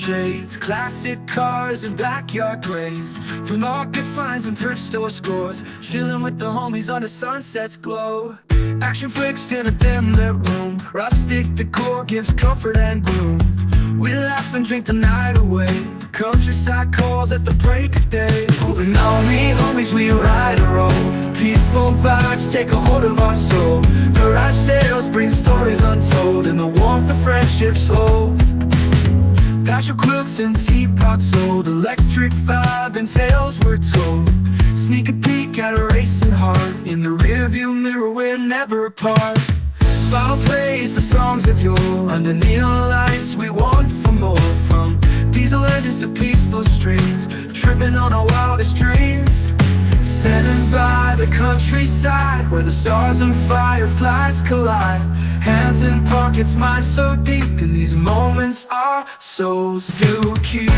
shades, classic cars and backyard plays, flea market finds and thrift store scores, chilling with the homies on the sunset's glow. Action flicks in a dim lit room, rustic decor gives comfort and gloom. We laugh and drink the night away, countryside calls at the break of day. Moving on me homies, we ride a roll, peaceful vibes take a hold of our soul. Garage sales bring stories untold, and the warmth of friendships hold. Patio quilts and teapots sold, electric vibe and tales we're told. Sneak a peek at a racing heart, in the rearview mirror we're never apart. File plays the songs of yore, under neon lights we want for more. From diesel engines to peaceful streams, tripping on our wildest dreams. Standing by the countryside, where the stars and fireflies collide. Hands in pockets, minds so deep, in these moments our souls do keep.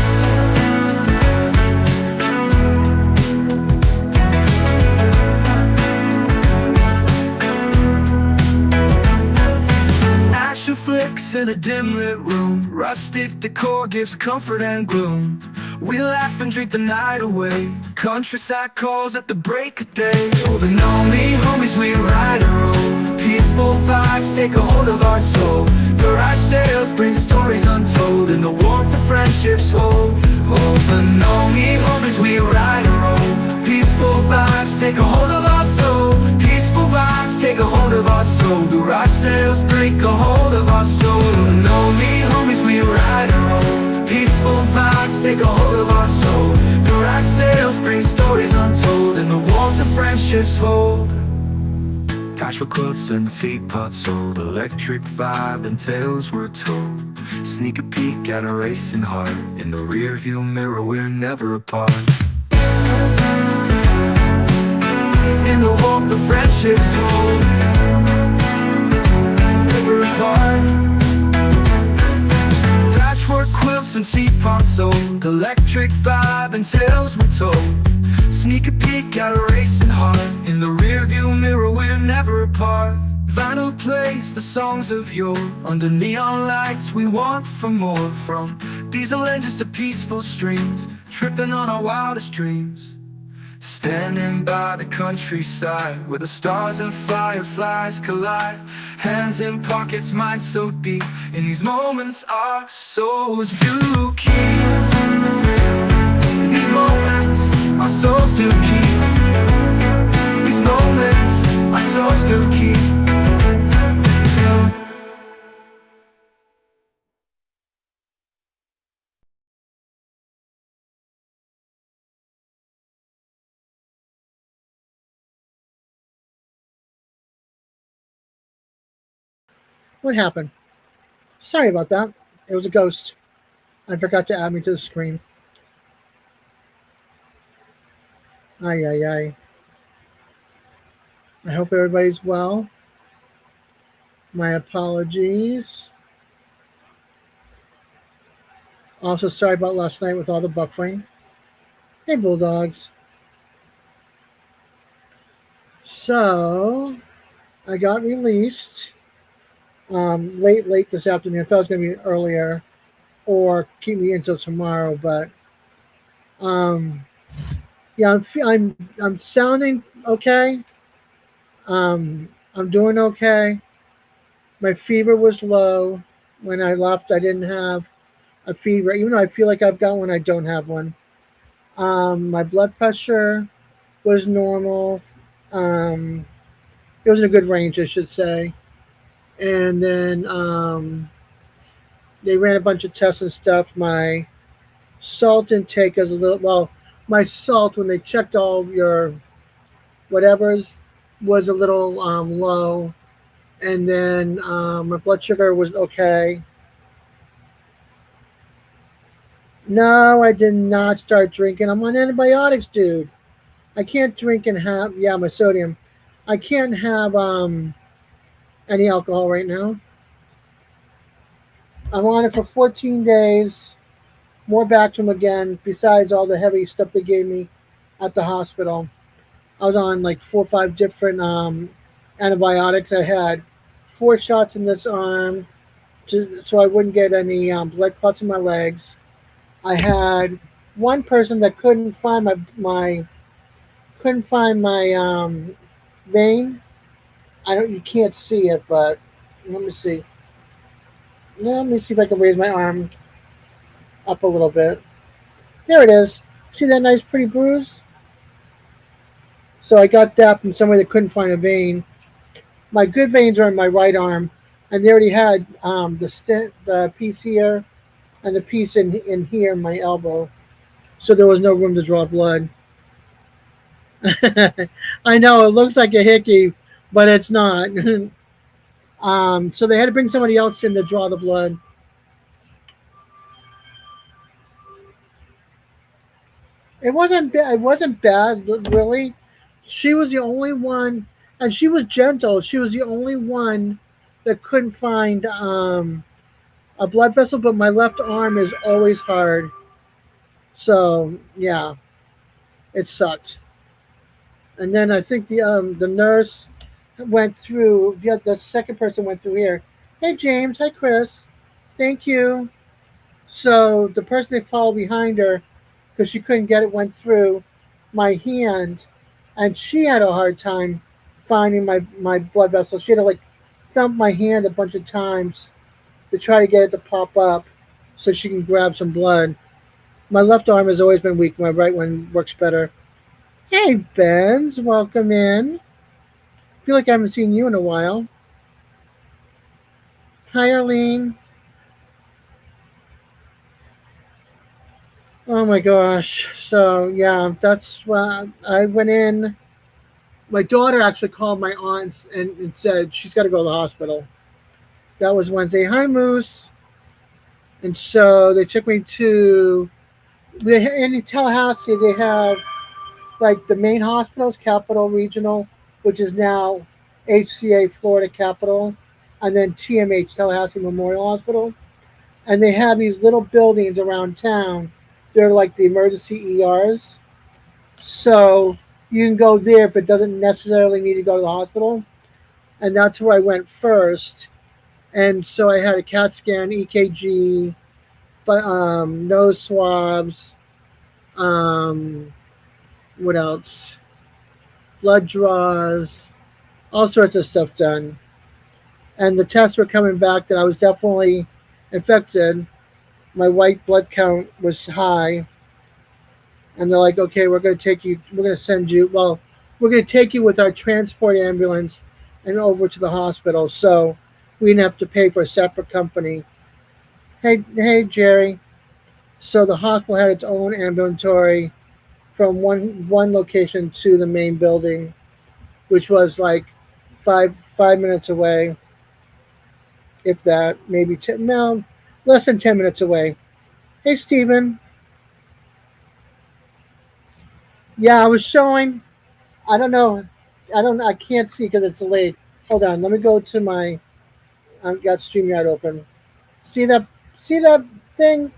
Action flicks in a dim lit room, rustic decor gives comfort and gloom. We laugh and drink the night away, countryside calls at the break of day. Moving on me homies, we ride a roll, peaceful vibes take a hold of our soul. Garage sales bring stories untold, and the warmth of friendships hold. Moving on me homies, we ride a roll, peaceful vibes take a hold of our soul. Peaceful vibes take a hold of our soul. Garage sales break a hold of our soul. Moving on me homies, we ride a roll, peaceful vibes take a hold of our soul. Garage sales bring stories untold, and the warmth of friendships hold. Patchwork quilts and teapots sold, electric vibe and tales were told. Sneak a peek at a racing heart, in the rearview mirror we're never apart. In the warmth of friendships hold, never apart. Patchwork quilts and teapots sold, electric vibe and tales were told. Sneak a peek at a racing heart, in the rearview mirror we're never apart. Vinyl plays the songs of yore, under neon lights we want for more. From diesel engines to peaceful streams, tripping on our wildest dreams. Standing by the countryside, where the stars and fireflies collide. Hands in pockets, minds so deep, in these moments our souls do keep. In these moments our souls do keep. These moments our souls do keep. What happened? Sorry about that. It was a ghost. I forgot to add me to the screen. Ay, ay, ay. I hope everybody's well. My apologies. Also, sorry about last night with all the buffering. Hey, Bulldogs. So, I got released late this afternoon. I thought it was going to be earlier or keep me until tomorrow, but yeah, I'm sounding okay. I'm doing okay. My fever was low. When I left, I didn't have a fever, even though I feel like I've got one, I don't have one. My blood pressure was normal. It was in a good range, I should say. And then they ran a bunch of tests and stuff. My salt intake is a little, well, my salt, when they checked all your whatevers, was a little low. And then my blood sugar was okay. No, I did not start drinking. I'm on antibiotics, dude. I can't drink and have, yeah, my sodium. I can't have any alcohol right now. I'm on it for 14 days. More Bactrim again, besides all the heavy stuff they gave me at the hospital. I was on like 4 or 5 different antibiotics. I had 4 shots in this arm so I wouldn't get any blood clots in my legs. I had one person that couldn't find my vein. I don't. You can't see it, but let me see. Let me see if I can raise my arm up a little bit. There it is. See that nice, pretty bruise? So I got that from somebody that couldn't find a vein. My good veins are in my right arm, and they already had the piece here, and the piece in here in my elbow. So there was no room to draw blood. I know it looks like a hickey, but it's not. So they had to bring somebody else in to draw the blood. It wasn't bad, really. She was the only one, and she was gentle. She was the only one that couldn't find a blood vessel. But my left arm is always hard, so yeah, it sucked. And then I think the nurse went through. Yeah, the second person went through here. Hey James, hi Chris, thank you. So the person they followed behind her, because she couldn't get it, went through my hand, and she had a hard time finding my blood vessel. She had to like thump my hand a bunch of times to try to get it to pop up so she can grab some blood. My left arm has always been weak. My right one works better. Hey Benz, welcome in. Feel like I haven't seen you in a while. Hi Arlene. Oh my gosh. So yeah, that's what I went in. My daughter actually called my aunts and said she's got to go to the hospital. That was Wednesday. Hi Moose. And so they took me to in Tallahassee. They have like the main hospitals, Capital Regional, which is now HCA Florida Capital, and then TMH Tallahassee Memorial Hospital. And they have these little buildings around town. They're like the emergency ERs. So you can go there if it doesn't necessarily need to go to the hospital. And that's where I went first. And so I had a CAT scan, EKG, but nose swabs, um, what else? Blood draws, all sorts of stuff done. And the tests were coming back that I was definitely infected. My white blood count was high. And they're like, okay, we're going to send you, well, we're going to take you with our transport ambulance and over to the hospital. So we didn't have to pay for a separate company. Hey, Jerry. So the hospital had its own ambulatory from one location to the main building, which was like 5 minutes away, if that, maybe 10, no, less than 10 minutes away. Hey, Stephen. Yeah, I was showing. I don't know. I can't see because it's delayed. Hold on. Let me go to my. I've got StreamYard open. See that? See that thing?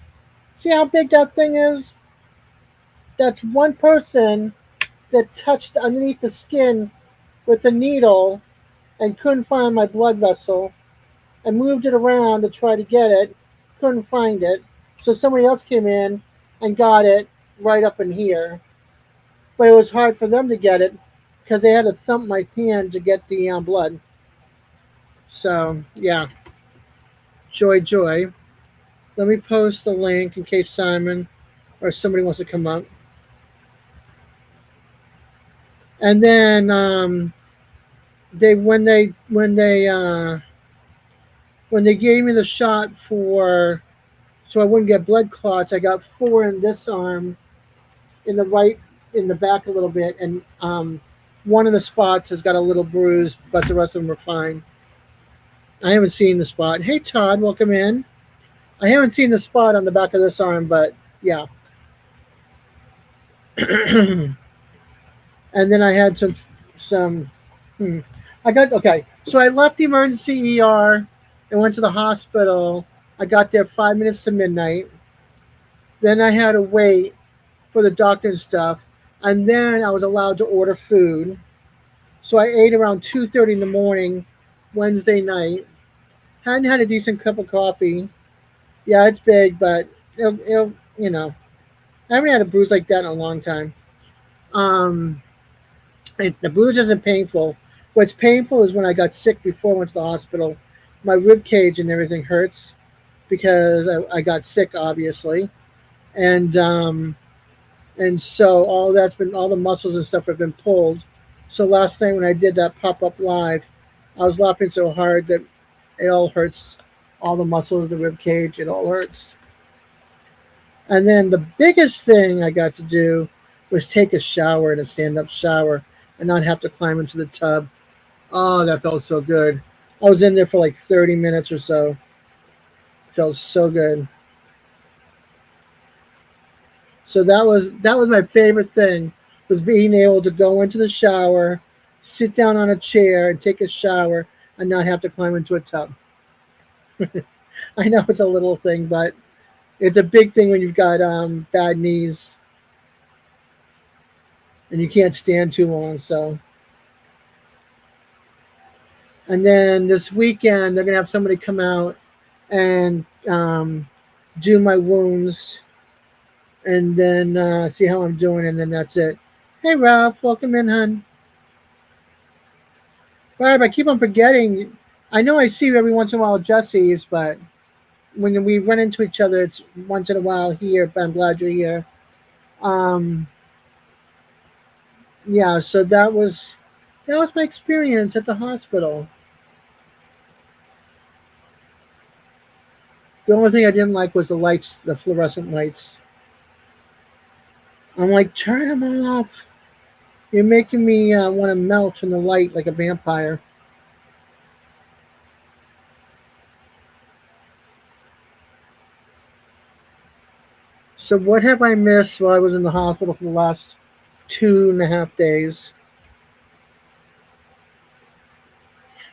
See how big that thing is? That's one person that touched underneath the skin with a needle and couldn't find my blood vessel and moved it around to try to get it. Couldn't find it. So somebody else came in and got it right up in here. But it was hard for them to get it because they had to thump my hand to get the blood. So, yeah. Joy, joy. Let me post the link in case Simon or somebody wants to come up. And then they when they gave me the shot for so I wouldn't get blood clots, I got 4 in this arm, in the right, in the back a little bit, and one of the spots has got a little bruise, but the rest of them are fine. I haven't seen the spot. Hey Todd, welcome in. I haven't seen the spot on the back of this arm, but yeah. And then I had some. I got okay. So I left the emergency ER and went to the hospital. I got there 5 minutes to midnight. Then I had to wait for the doctor and stuff, and then I was allowed to order food. So I ate around 2:30 in the morning, Wednesday night. Hadn't had a decent cup of coffee. Yeah, it's big, but you know, I haven't had a bruise like that in a long time. Um, the bruise isn't painful. What's painful is when I got sick before I went to the hospital. My rib cage and everything hurts because I got sick, obviously, and so all the muscles and stuff have been pulled. So last night when I did that pop up live, I was laughing so hard that it all hurts. All the muscles, the rib cage, it all hurts. And then the biggest thing I got to do was take a shower in a stand up shower and not have to climb into the tub. Oh, that felt so good. I was in there for like 30 minutes or so. It felt so good. So that was my favorite thing, was being able to go into the shower, sit down on a chair and take a shower and not have to climb into a tub. I know it's a little thing, but it's a big thing when you've got bad knees and you can't stand too long. So, and then this weekend they're gonna have somebody come out and do my wounds, and then see how I'm doing, and then that's it. Hey, Ralph, welcome in, hun. Barb, I keep on forgetting. I know I see you every once in a while at Jesse's, but when we run into each other, it's once in a while here. But I'm glad you're here. Um, yeah, so that was my experience at the hospital. The only thing I didn't like was the lights, the fluorescent lights. I'm like, turn them off. You're making me want to melt in the light like a vampire. So what have I missed while I was in the hospital for the last 2.5 days?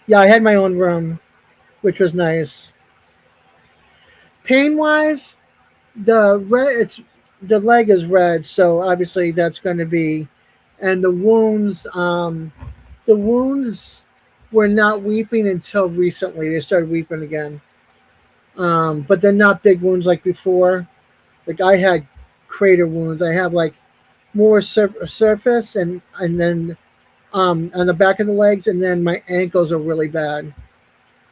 Yeah, I had my own room, which was nice. Pain wise, the leg is red, so obviously that's going to be, and the wounds were not weeping until recently. They started weeping again, but they're not big wounds like before. Like I had crater wounds. I have like more surface, and then on the back of the legs, and then my ankles are really bad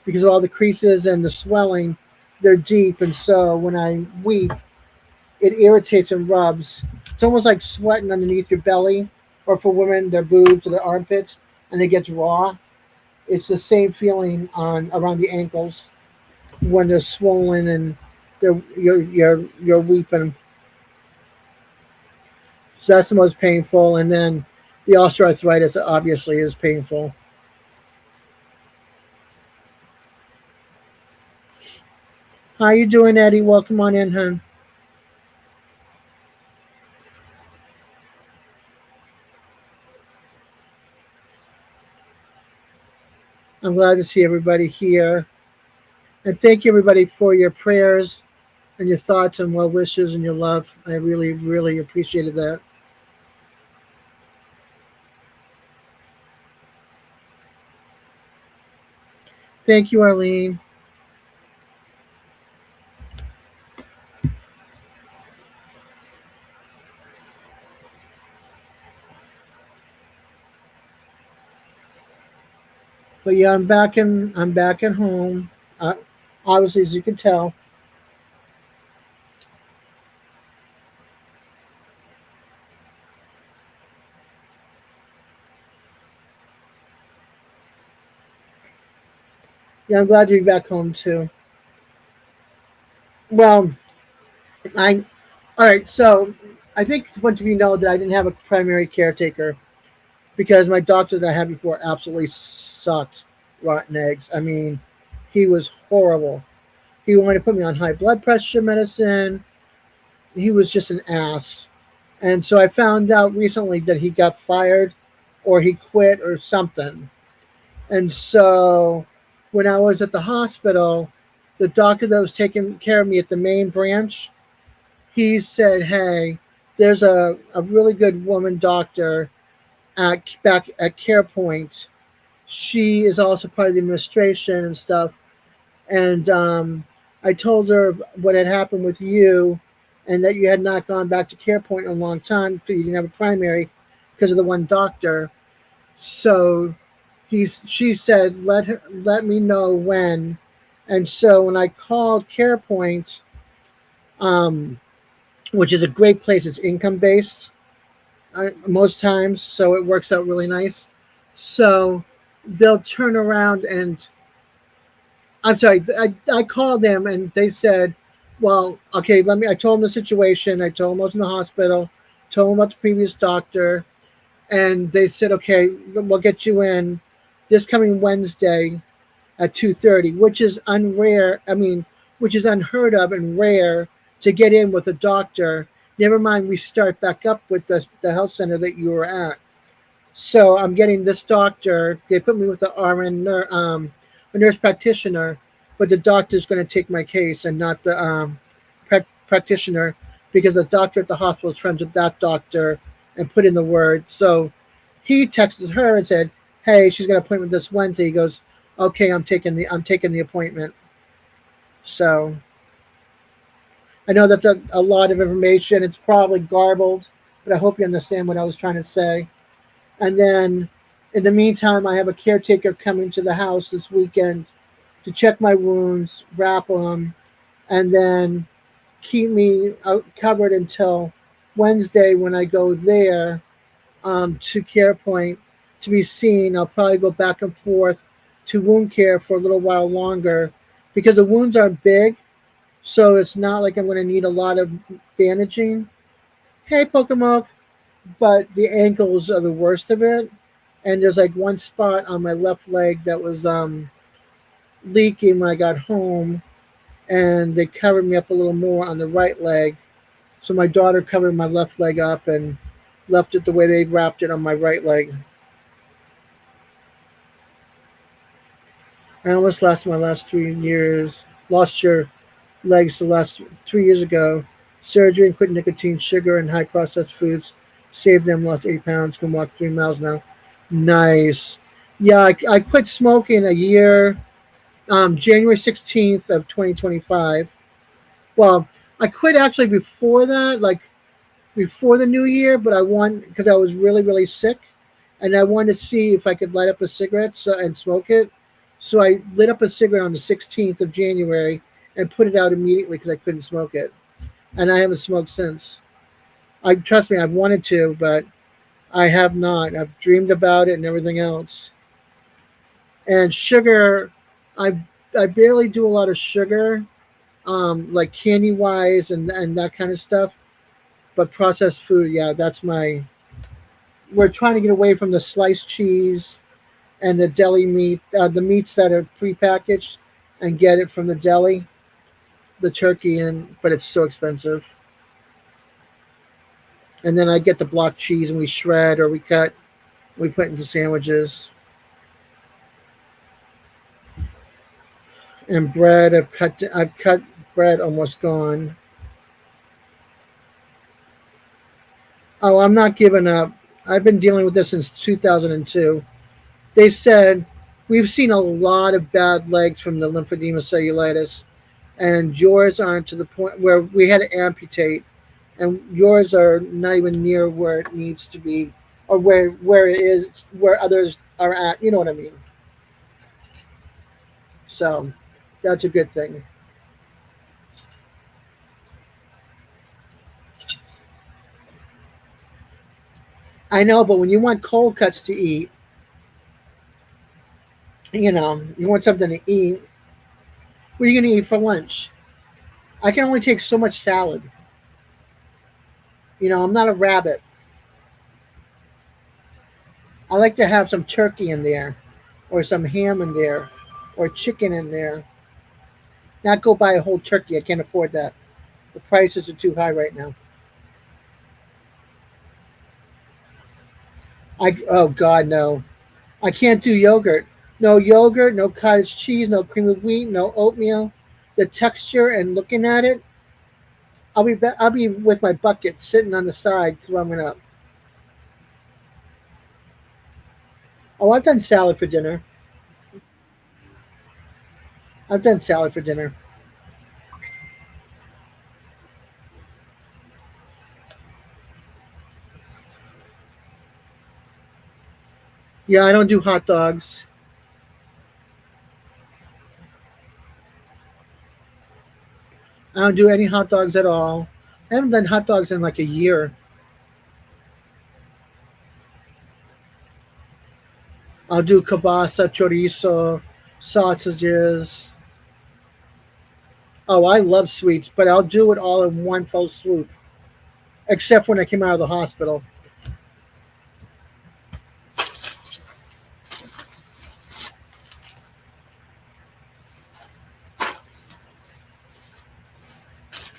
because of all the creases and the swelling. They're deep, and so when I weep, it irritates and rubs. It's almost like sweating underneath your belly, or for women, their boobs or their armpits, and it gets raw. It's the same feeling on around the ankles when they're swollen and you're weeping. So that's the most painful, and then the osteoarthritis obviously is painful. How you doing, Eddie? Welcome on in, hon. I'm glad to see everybody here. And thank you, everybody, for your prayers and your thoughts and well wishes and your love. I really, really appreciated that. Thank you, Arlene. But yeah, I'm back at home. Uh, Obviously, as you can tell. Yeah, I'm glad to be back home too. Well, I all right. So I think a bunch of you know that I didn't have a primary caretaker because my doctor that I had before absolutely sucked rotten eggs. I mean, he was horrible. He wanted to put me on high blood pressure medicine. He was just an ass. And so I found out recently that he got fired or he quit or something. And so when I was at the hospital, the doctor that was taking care of me at the main branch, he said, hey, there's a really good woman doctor back at CarePoint. She is also part of the administration and stuff. And I told her what had happened with you, and that you had not gone back to Care Point in a long time because you didn't have a primary because of the one doctor. So she said, let me know when. And so when I called Care Point, um, which is a great place, it's income based most times, so it works out really nice. So they'll turn around and I'm sorry, I called them and they said, well, okay, I told them the situation. I told them I was in the hospital, told them about the previous doctor, and they said, okay, we'll get you in this coming Wednesday at 2:30, which is unrare. I mean, which is unheard of and rare to get in with a doctor. Never mind, we start back up with the health center that you were at. So I'm getting this doctor. They put me with a nurse practitioner, but the doctor's going to take my case and not the practitioner because the doctor at the hospital is friends with that doctor and put in the word. So he texted her and said, "Hey, she's got an appointment this Wednesday." He goes, "Okay, I'm taking the appointment." So I know that's a lot of information. It's probably garbled, but I hope you understand what I was trying to say. And then in the meantime, I have a caretaker coming to the house this weekend to check my wounds, wrap them, and then keep me out covered until Wednesday when I go there to Care Point to be seen. I'll probably go back and forth to wound care for a little while longer because the wounds are big, so it's not like I'm going to need a lot of bandaging. Hey, Pokemon, but the ankles are the worst of it. And there's like one spot on my left leg that was leaking when I got home, and they covered me up a little more on the right leg. So my daughter covered my left leg up and left it the way they wrapped it on my right leg. I almost lost my last 3 years. Lost your legs the last 3 years ago. Surgery and quit nicotine, sugar, and high processed foods. Saved them, lost 8 pounds, can walk 3 miles now. Nice. Yeah, I quit smoking a year, January 16th of 2025. Well, I quit actually before that, like before the new year, but I wanted because I was really, really sick, and I wanted to see if I could light up a cigarette and smoke it. So I lit up a cigarette on the 16th of January and put it out immediately because I couldn't smoke it, and I haven't smoked since. I trust me, I've wanted to, but I have not. I've dreamed about it and everything else. And sugar, I I barely do a lot of sugar, like candy wise and that kind of stuff. But processed food, yeah, that's my. We're trying to get away from the sliced cheese and the deli meat, the meats that are prepackaged, and get it from the deli, the turkey, and but it's so expensive. And then I get the block cheese and we shred or we cut, we put into sandwiches. And bread, I've cut bread almost gone. Oh, I'm not giving up. I've been dealing with this since 2002. They said we've seen a lot of bad legs from the lymphedema cellulitis, and yours aren't to the point where we had to amputate, and yours are not even near where it needs to be, or where it is, where others are at. You know what I mean? So that's a good thing. I know, but when you want cold cuts to eat, you want something to eat. What are you going to eat for lunch? I can only take so much salad. I'm not a rabbit. I like to have some turkey in there, or some ham in there, or chicken in there. Not go buy a whole turkey. I can't afford that. The prices are too high right now. Oh God, no. I can't do yogurt. No yogurt, no cottage cheese, no cream of wheat, no oatmeal. The texture and looking at it, I'll be with my bucket sitting on the side throwing up. Oh, I've done salad for dinner. I've done salad for dinner. Yeah, I don't do hot dogs. I don't do any hot dogs at all. I haven't done hot dogs in like a year. I'll do kielbasa, chorizo, sausages. Oh, I love sweets, but I'll do it all in one fell swoop. Except when I came out of the hospital.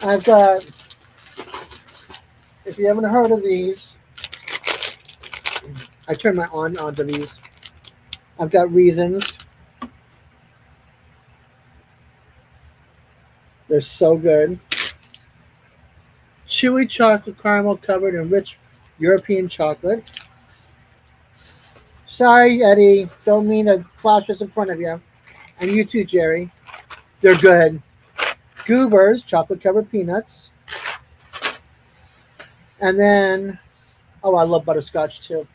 I've got, if you haven't heard of these, I turn my onto these. I've got Reasons. They're so good. Chewy chocolate caramel covered in rich European chocolate. Sorry, Eddie. Don't mean to flash this in front of you. And you too, Jerry. They're good. Goobers, chocolate covered peanuts. And then, oh, I love butterscotch too.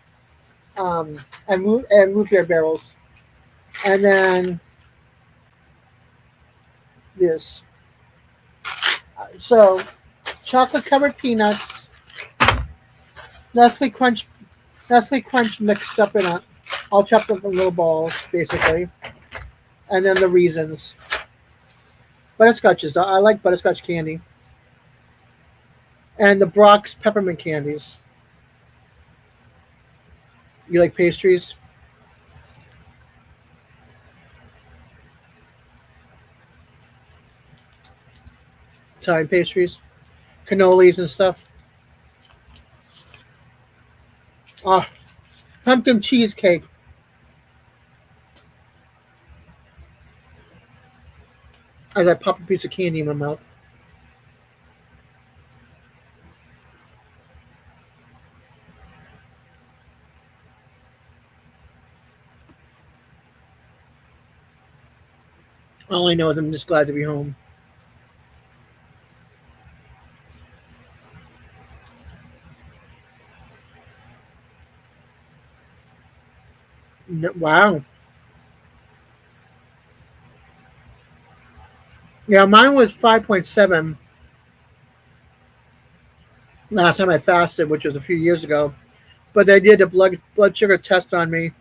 And root beer barrels. And then this. So, chocolate covered peanuts, Nestle Crunch, Nestle Crunch mixed up in a, all chopped up in little balls, basically. And then the Reasons. Butterscotches. I like butterscotch candy. And the Brock's peppermint candies. You like pastries? Italian pastries? Cannolis and stuff? Ah, pumpkin cheesecake. As I pop a piece of candy in my mouth. All I know is I'm just glad to be home. Wow. Yeah, mine was 5.7 last time I fasted, which was a few years ago. But they did a blood sugar test on me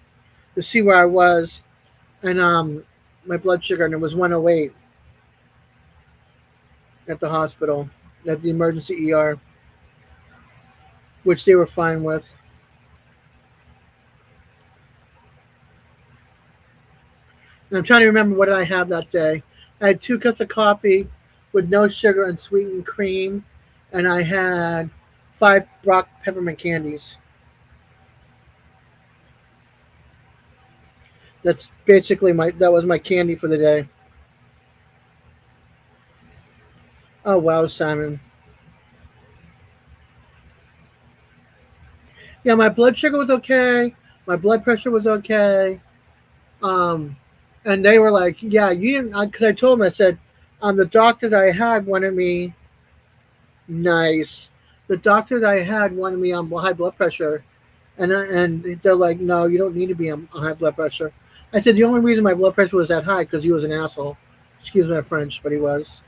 to see where I was, and my blood sugar, and it was 108 at the hospital, at the emergency ER, which they were fine with. And I'm trying to remember what did I have that day. I had 2 cups of coffee with no sugar and sweetened cream, and I had 5 Brock peppermint candies. That's basically that was my candy for the day. Oh wow, Simon. Yeah, my blood sugar was okay. My blood pressure was okay. Um, and they were like, "Yeah, you didn't." Because I told them, I said, the doctor that I had wanted me nice. The doctor that I had wanted me on high blood pressure, and they're like, "No, you don't need to be on high blood pressure." I said the only reason my blood pressure was that high because he was an asshole. Excuse my French, but he was.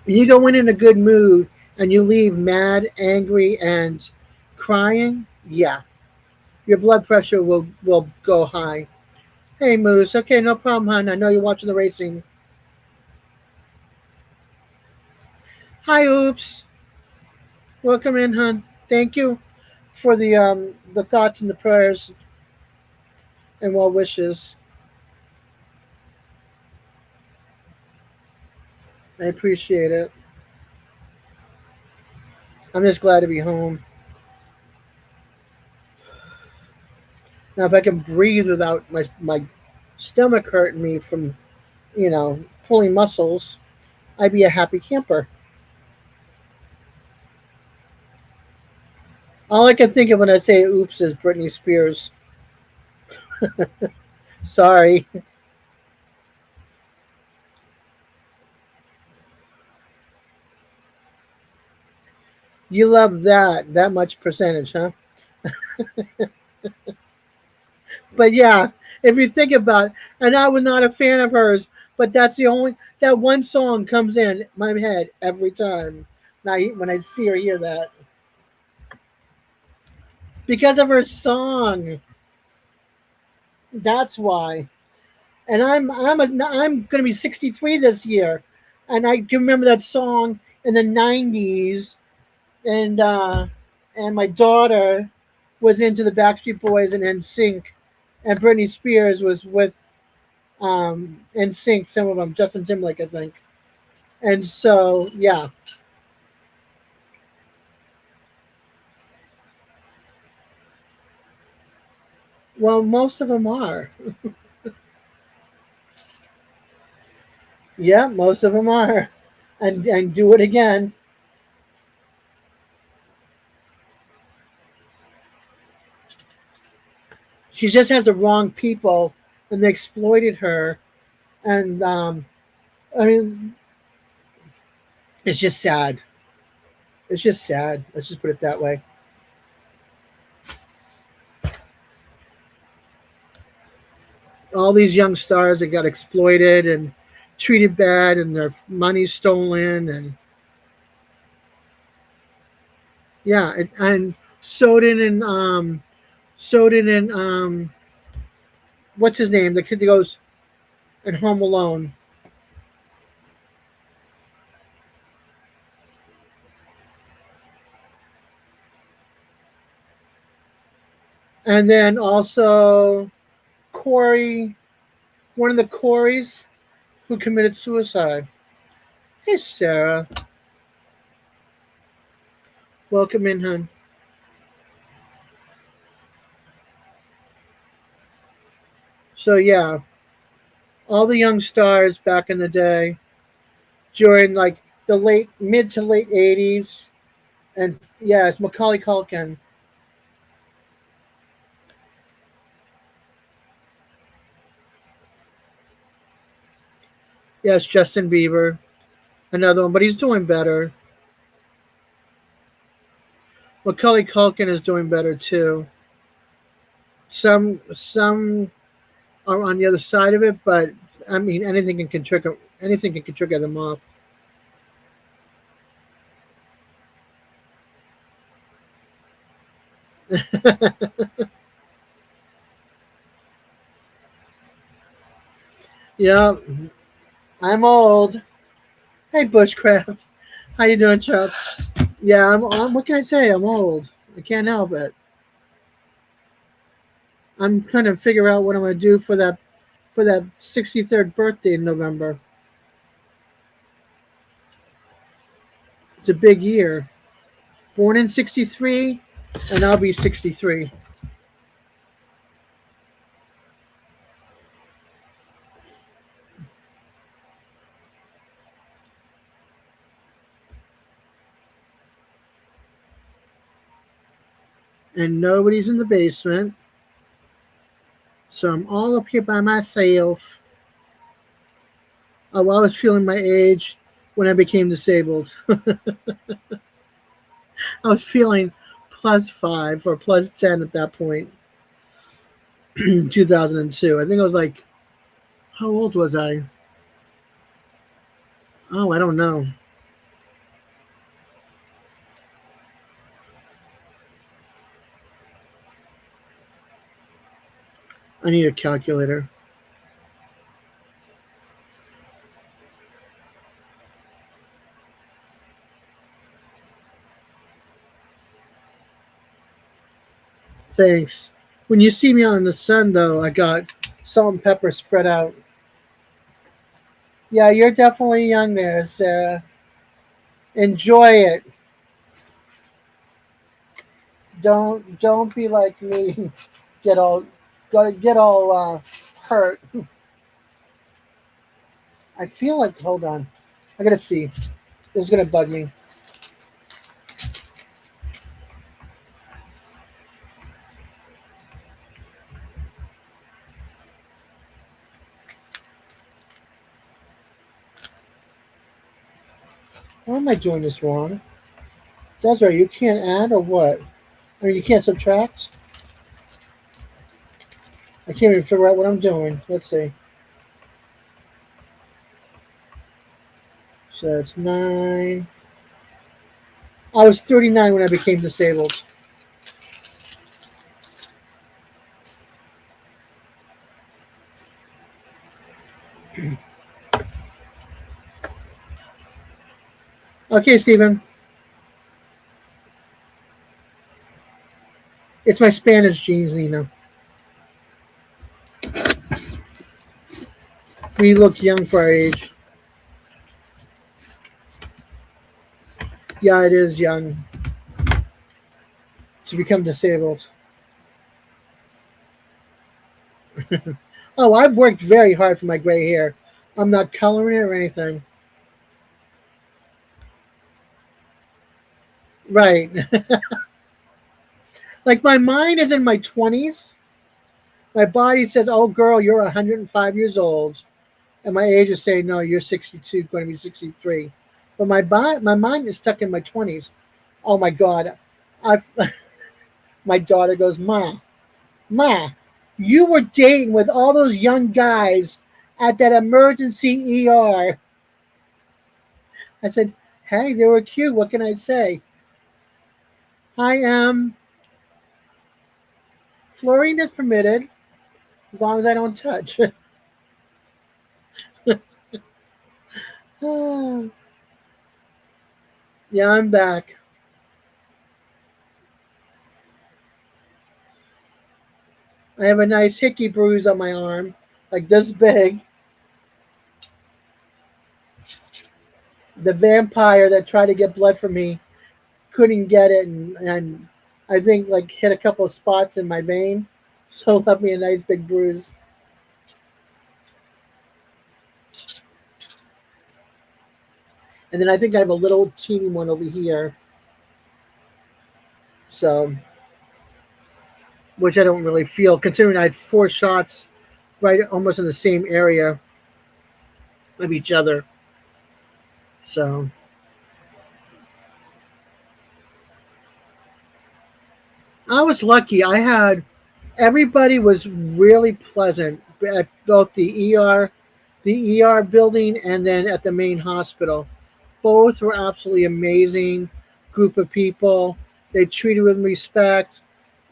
When you go in a good mood and you leave mad, angry, and crying, yeah, your blood pressure will go high. Hey, Moose. Okay, no problem, hon. I know you're watching the racing. Hi, Oops. Welcome in, hon. Thank you for the thoughts and the prayers and well wishes. I appreciate it. I'm just glad to be home. Now, if I can breathe without my stomach hurting me from, pulling muscles, I'd be a happy camper. All I can think of when I say oops is Britney Spears. Sorry. You love that much percentage, huh? But yeah, if you think about it, and I was not a fan of hers, but that's the only that one song comes in my head every time. When I see or hear that, because of her song, that's why. And I'm going to be 63 this year, and I can remember that song in the 90s, and my daughter was into the Backstreet Boys and NSYNC, and Britney Spears was with NSYNC, some of them, Justin Timberlake, I think. And so, yeah. Well, most of them are. Yeah, most of them are. And do it again. She just has the wrong people, and they exploited her. And I mean, it's just sad. It's just sad. Let's just put it that way. All these young stars that got exploited and treated bad, and their money stolen, and yeah, and Soden and Soden and what's his name? The kid that goes in Home Alone. And then also Corey, one of the Coreys who committed suicide. Hey, Sarah. Welcome in, hon. So, yeah, all the young stars back in the day during like the mid to late 80s. And yes, Macaulay Culkin. Yes, Justin Bieber. Another one, but he's doing better. Macaulay Culkin is doing better too. Some are on the other side of it, but I mean anything can trigger them off. Yeah, I'm old. Hey, Bushcraft. How you doing, Chuck? Yeah, I'm. What can I say? I'm old. I can't help it. I'm trying to figure out what I'm going to do for that 63rd birthday in November. It's a big year. Born in '63, and I'll be 63. And nobody's in the basement, so I'm all up here by myself. Oh, I was feeling my age when I became disabled. I was feeling +5 or +10 at that point in 2002. I think I was like, how old was I? Oh, I don't know. I need a calculator. Thanks. When you see me on the sun, though, I got salt and pepper spread out. Yeah, you're definitely young there, Sarah. Enjoy it. Don't be like me. Get all get all hurt. I feel like hold on. I gotta see. This is gonna bug me. Why am I doing this wrong? That's right. You can't add or what? I mean, you can't subtract. I can't even figure out what I'm doing. Let's see. So it's 9. I was 39 when I became disabled. Okay, Stephen. It's my Spanish genes, Nina. We look young for our age. Yeah, it is young to become disabled. Oh, I've worked very hard for my gray hair. I'm not coloring it or anything. Right. Like my mind is in my 20s. My body says, "Oh, girl, you're 105 years old," and my age is saying, "No, you're 62, going to be 63." But my mind is stuck in my 20s. Oh my God, I my daughter goes, Ma, you were dating with all those young guys at that emergency ER. I said, hey, they were cute. What can I say? I am Flirting is permitted as long as I don't touch. Yeah, I'm back. I have a nice hickey bruise on my arm, like this big. The vampire that tried to get blood from me couldn't get it, and I think like hit a couple of spots in my vein, so left me a nice big bruise. And then I think I have a little teeny one over here, so which I don't really feel, considering I had 4 shots right almost in the same area of each other. So I was lucky. I had everybody was really pleasant at both the ER building and then at the main hospital. Both were absolutely amazing group of people. They treated with respect.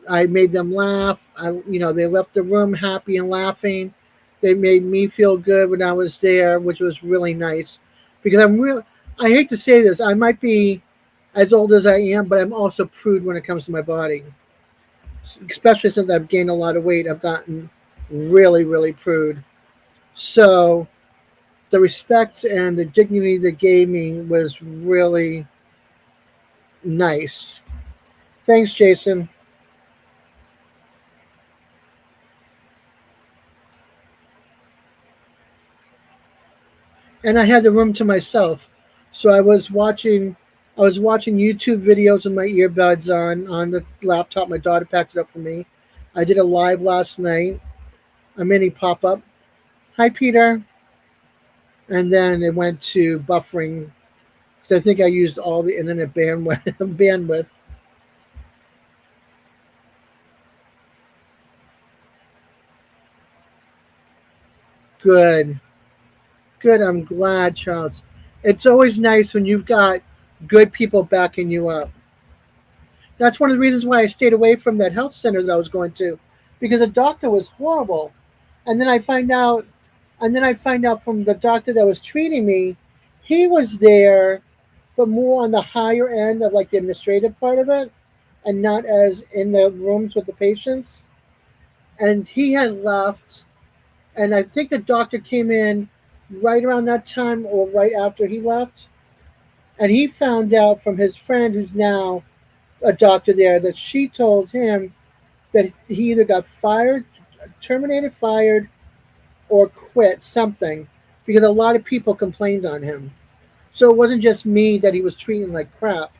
I made them laugh. They left the room happy and laughing. They made me feel good when I was there, which was really nice. Because I hate to say this, I might be as old as I am, but I'm also prude when it comes to my body. Especially since I've gained a lot of weight, I've gotten really, really prude. So the respect and the dignity they gave me was really nice. Thanks, Jason. And I had the room to myself. So I was watching YouTube videos with my earbuds on the laptop. My daughter packed it up for me. I did a live last night, a mini pop up. Hi, Peter. And then it went to buffering because I think I used all the internet bandwidth. bandwidth. Good, good. I'm glad, Charles. It's always nice when you've got good people backing you up. That's one of the reasons why I stayed away from that health center that I was going to, because the doctor was horrible. And then I find out, from the doctor that was treating me, he was there, but more on the higher end of like the administrative part of it, and not as in the rooms with the patients. And he had left, and I think the doctor came in right around that time or right after he left, and he found out from his friend who's now a doctor there that she told him that he either got fired, terminated, fired, or quit something because a lot of people complained on him. So it wasn't just me that he was treating like crap,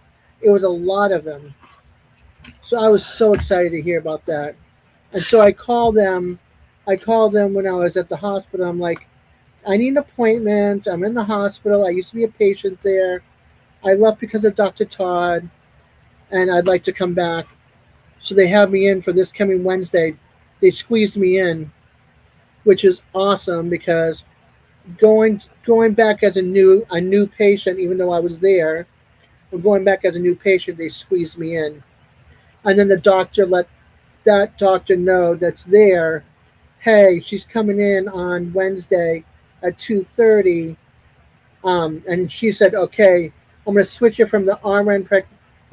it was a lot of them. So I was so excited to hear about that. And so I called them. I called them when I was at the hospital. I'm like, I need an appointment. I'm in the hospital. I used to be a patient there. I left because of Dr. Todd, and I'd like to come back. So they have me in for this coming Wednesday they squeezed me in, which is awesome because going back as a new patient, even though I was there, I'm going back as a new patient. They squeezed me in, and then the doctor let that doctor know that's there. Hey, she's coming in on Wednesday at 2:30. And she said, okay, I'm going to switch you from the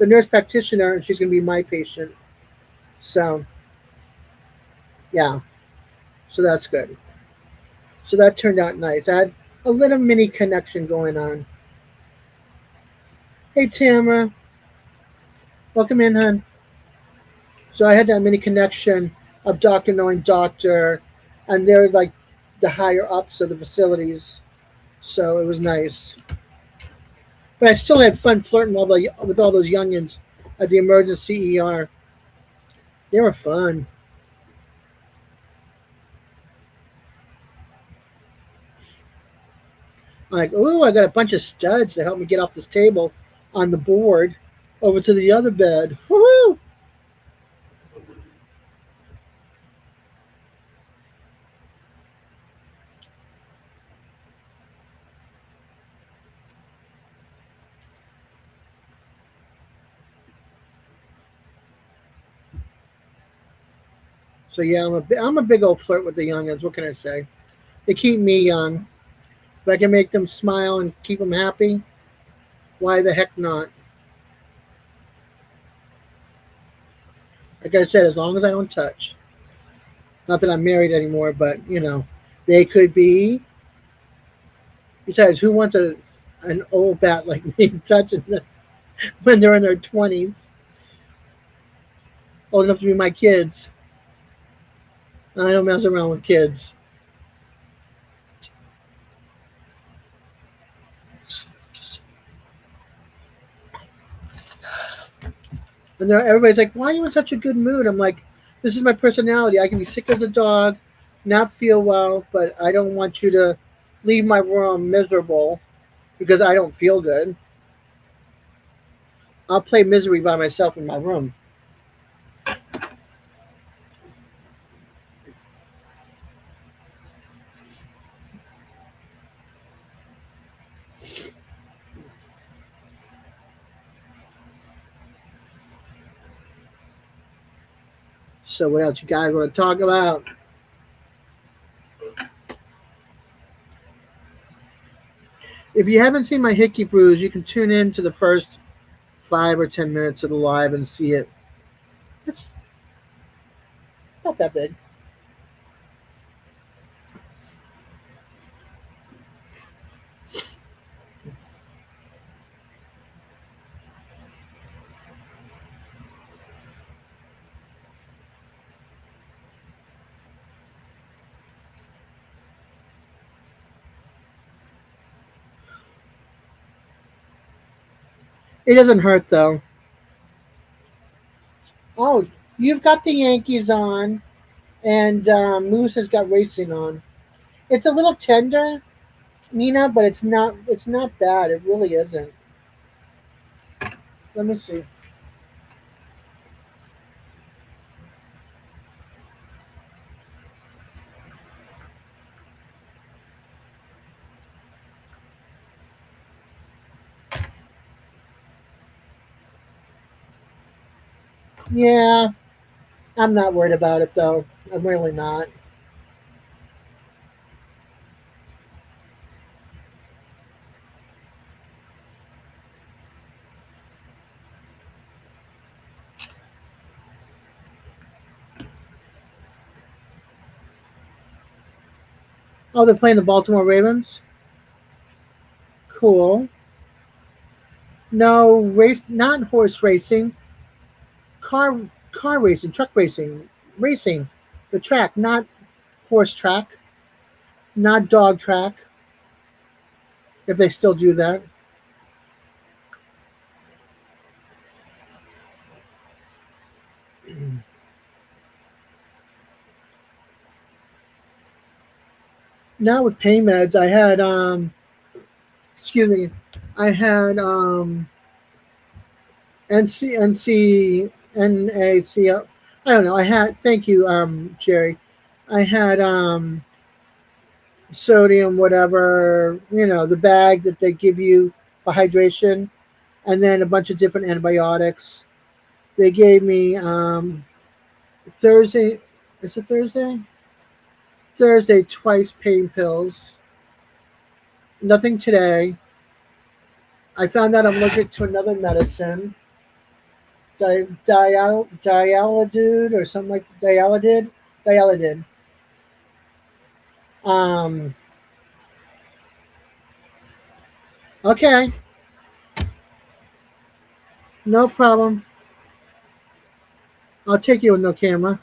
nurse practitioner, and she's going to be my patient. So yeah, so that's good. So that turned out nice. I had a little mini connection going on. Hey Tamara, welcome in, hon. So I had that mini connection of doctor knowing doctor, and they're like the higher ups of the facilities. So it was nice. But I still had fun flirting with all those youngins at the emergency ER. They were fun. Like, oh, I got a bunch of studs to help me get off this table on the board over to the other bed. Woohoo! So yeah, I'm a big old flirt with the youngins. What can I say? They keep me young. If I can make them smile and keep them happy, why the heck not? Like I said, as long as I don't touch. Not that I'm married anymore, but they could be. Besides, who wants an old bat like me touching them when they're in their 20s, old enough to be my kids? I don't mess around with kids. And everybody's like, "Why are you in such a good mood?" I'm like, "This is my personality. I can be sick as a dog, not feel well, but I don't want you to leave my room miserable because I don't feel good. I'll play misery by myself in my room." So, what else you guys want to talk about? If you haven't seen my Hickey Brews, you can tune in to the first 5 or 10 minutes of the live and see it. It's not that big. It doesn't hurt though. Oh, you've got the Yankees on, and Moose has got racing on. It's a little tender, Nina, but it's not. It's not bad. It really isn't. Let me see. Yeah, I'm not worried about it though. I'm really not. Oh, they're playing the Baltimore Ravens. Cool. No race, not horse racing. Car racing, truck racing. The track, not horse track, not dog track. If they still do that. Now with pain meds, I had excuse me, I had NC NAC I don't know. I had thank you, Jerry. I had sodium, whatever, the bag that they give you for hydration, and then a bunch of different antibiotics. They gave me Thursday. Is it Thursday? Thursday, twice pain pills. Nothing today. I found out I'm allergic to another medicine, dialidid or something like dialidid. Dialidid. Um. Okay. No problem. I'll take you with no camera.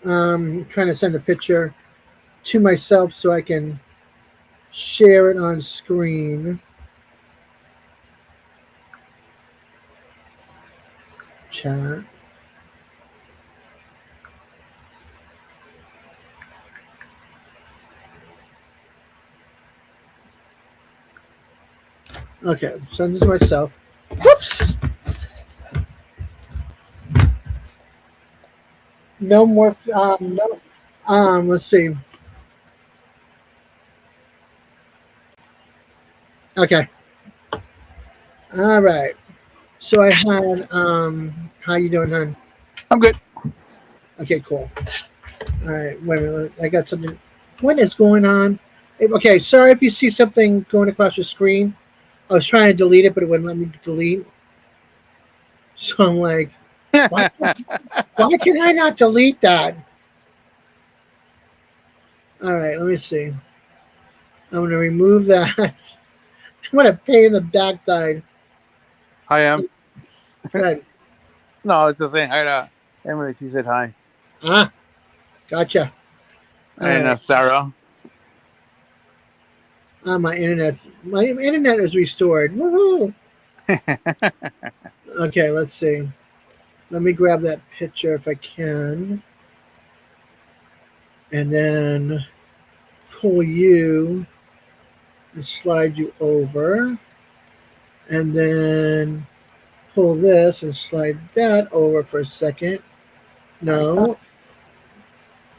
Trying to send a picture to myself so I can share it on screen. Chat. Okay, send it to myself. Whoops! No more. No. Let's see. Okay. All right. So I had. How you doing, hon? I'm good. Okay, cool. All right. Wait a minute. I got something. What is going on? Okay. Sorry if you see something going across your screen. I was trying to delete it, but it wouldn't let me delete. So I'm like, why? Why can I not delete that? All right. Let me see. I'm going to remove that. I'm going to pay in the backside. I am. Good. No, it's the thing. Hi to Emily. She said hi. Ah, gotcha. All And right. Sarah. My internet is restored. Woohoo! Okay, let's see. Let me grab that picture if I can, and then pull you and slide you over, and then pull this and slide that over for a second. Hi, Tom. No,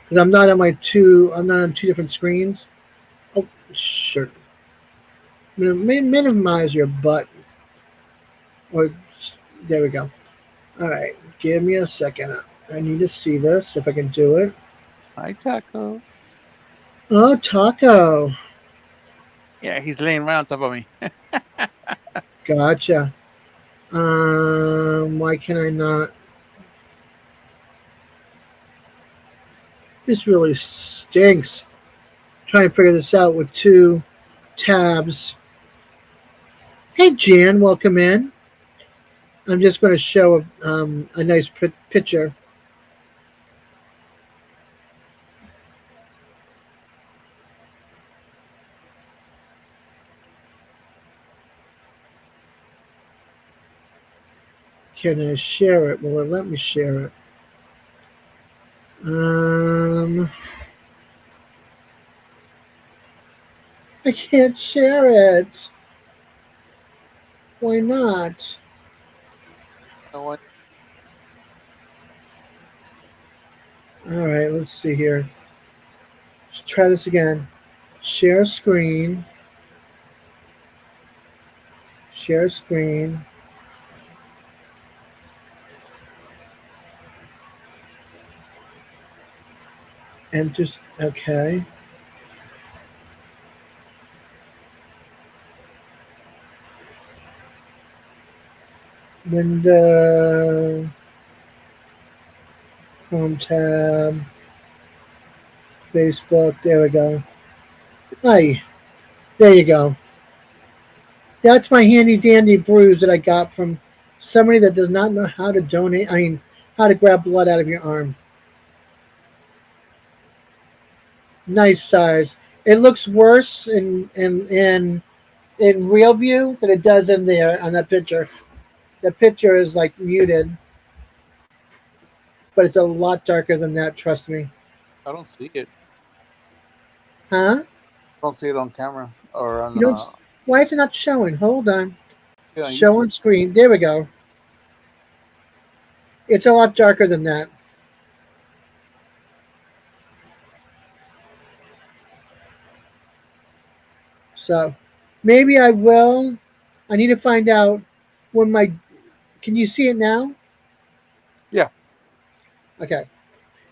because I'm not on my two. I'm not on two different screens. Oh, sure. I'm gonna minimize your butt. Or there we go. All right, give me a second. I need to see this if I can do it. Hi, Taco. Oh, Taco. Yeah, he's laying right on top of me. Gotcha. Why can I not? This really stinks. Trying to figure this out with two tabs. Hey, Jan, welcome in. I'm just going to show a nice picture. Can I share it? Will it let me share it? I can't share it. Why not? No one. All right, let's see here. Let's try this again. Share screen. Share screen. And just, okay. Window. Home tab. Facebook. There we go. Hi. There you go. That's my handy dandy bruise that I got from somebody that does not know how to donate. I mean, how to grab blood out of your arm. Nice size. It looks worse in real view than it does in there on that picture. The picture is like muted, but it's a lot darker than that. Trust me. I don't see it. Huh? I don't see it on camera or on. You don't. Why is it not showing? Hold on. Yeah, on Show YouTube. on screen. There we go. It's a lot darker than that. So maybe I will. I need to find out when my. Can you see it now? Yeah. Okay.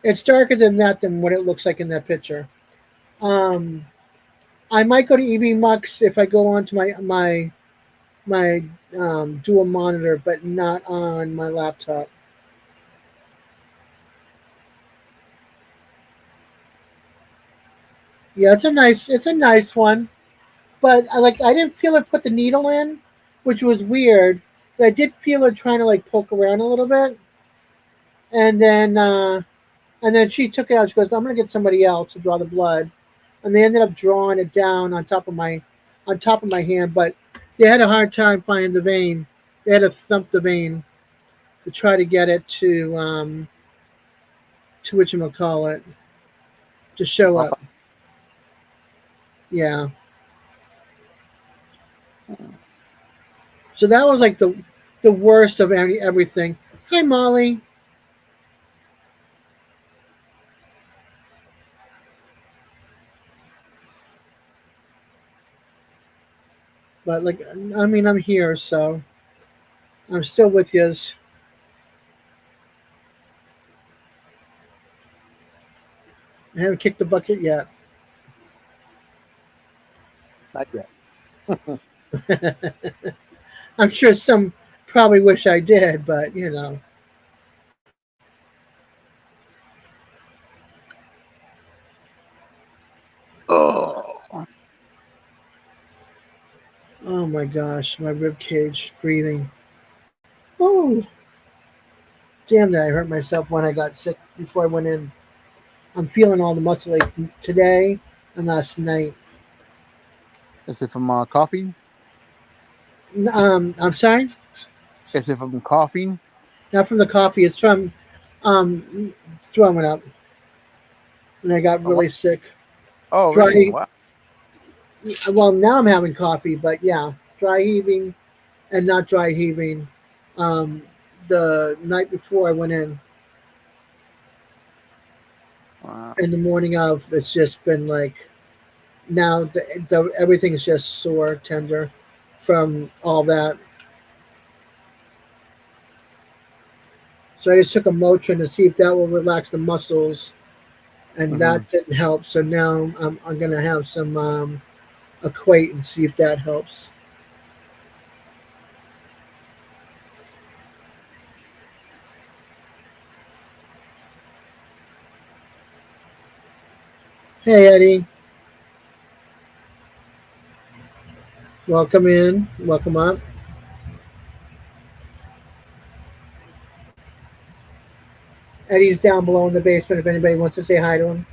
It's darker than that than what it looks like in that picture. Um, I might go to EV Mux if I go onto my dual monitor, but not on my laptop. Yeah, it's a nice one, but I didn't feel her put the needle in, which was weird. But I did feel her trying to like poke around a little bit, and then she took it out. She goes, "I'm gonna get somebody else to draw the blood," and they ended up drawing it down on top of my hand, but they had a hard time finding the vein. They had to thump the vein to try to get it to whatchamacallit to show Pop up. up. Yeah. So that was like the worst of everything. Hi Molly. But like I mean I'm here, so I'm still with yous. I haven't kicked the bucket yet. Not yet. I'm sure some probably wish I did, but you know. Oh. Oh my gosh, my rib cage breathing. Oh, damn that I hurt myself when I got sick before I went in. I'm feeling all the muscle ache today and last night. Is it from coughing? I'm sorry, Is it from coughing? not from the coffee. It's from throwing up when I got Oh, what? really sick. Oh, really? Dry. Wow. Well, now I'm having coffee, but yeah, dry heaving and not dry heaving. Um, the night before I went Wow. in the morning of, it's just been like now everything's just sore, tender from all that. So I just took a Motrin to see if that will relax the muscles, and Mm-hmm. that didn't help. So now I'm gonna have some Equate and see if that helps. Hey Eddie, welcome in, welcome up. Eddie's down below in the basement. If anybody wants to say hi to him,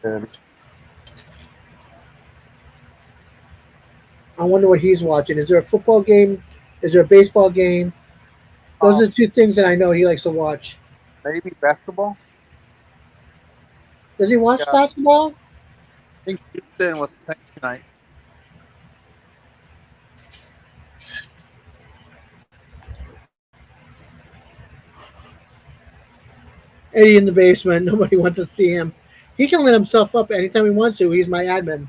Good. I wonder what he's watching. Is there a football game? Is there a baseball game? Those are the two things that I know he likes to watch. Maybe basketball. Does he watch Yeah, I basketball? think Houston was playing tonight. Eddie in the basement. Nobody wants to see him. He can let himself up anytime he wants to. He's my admin.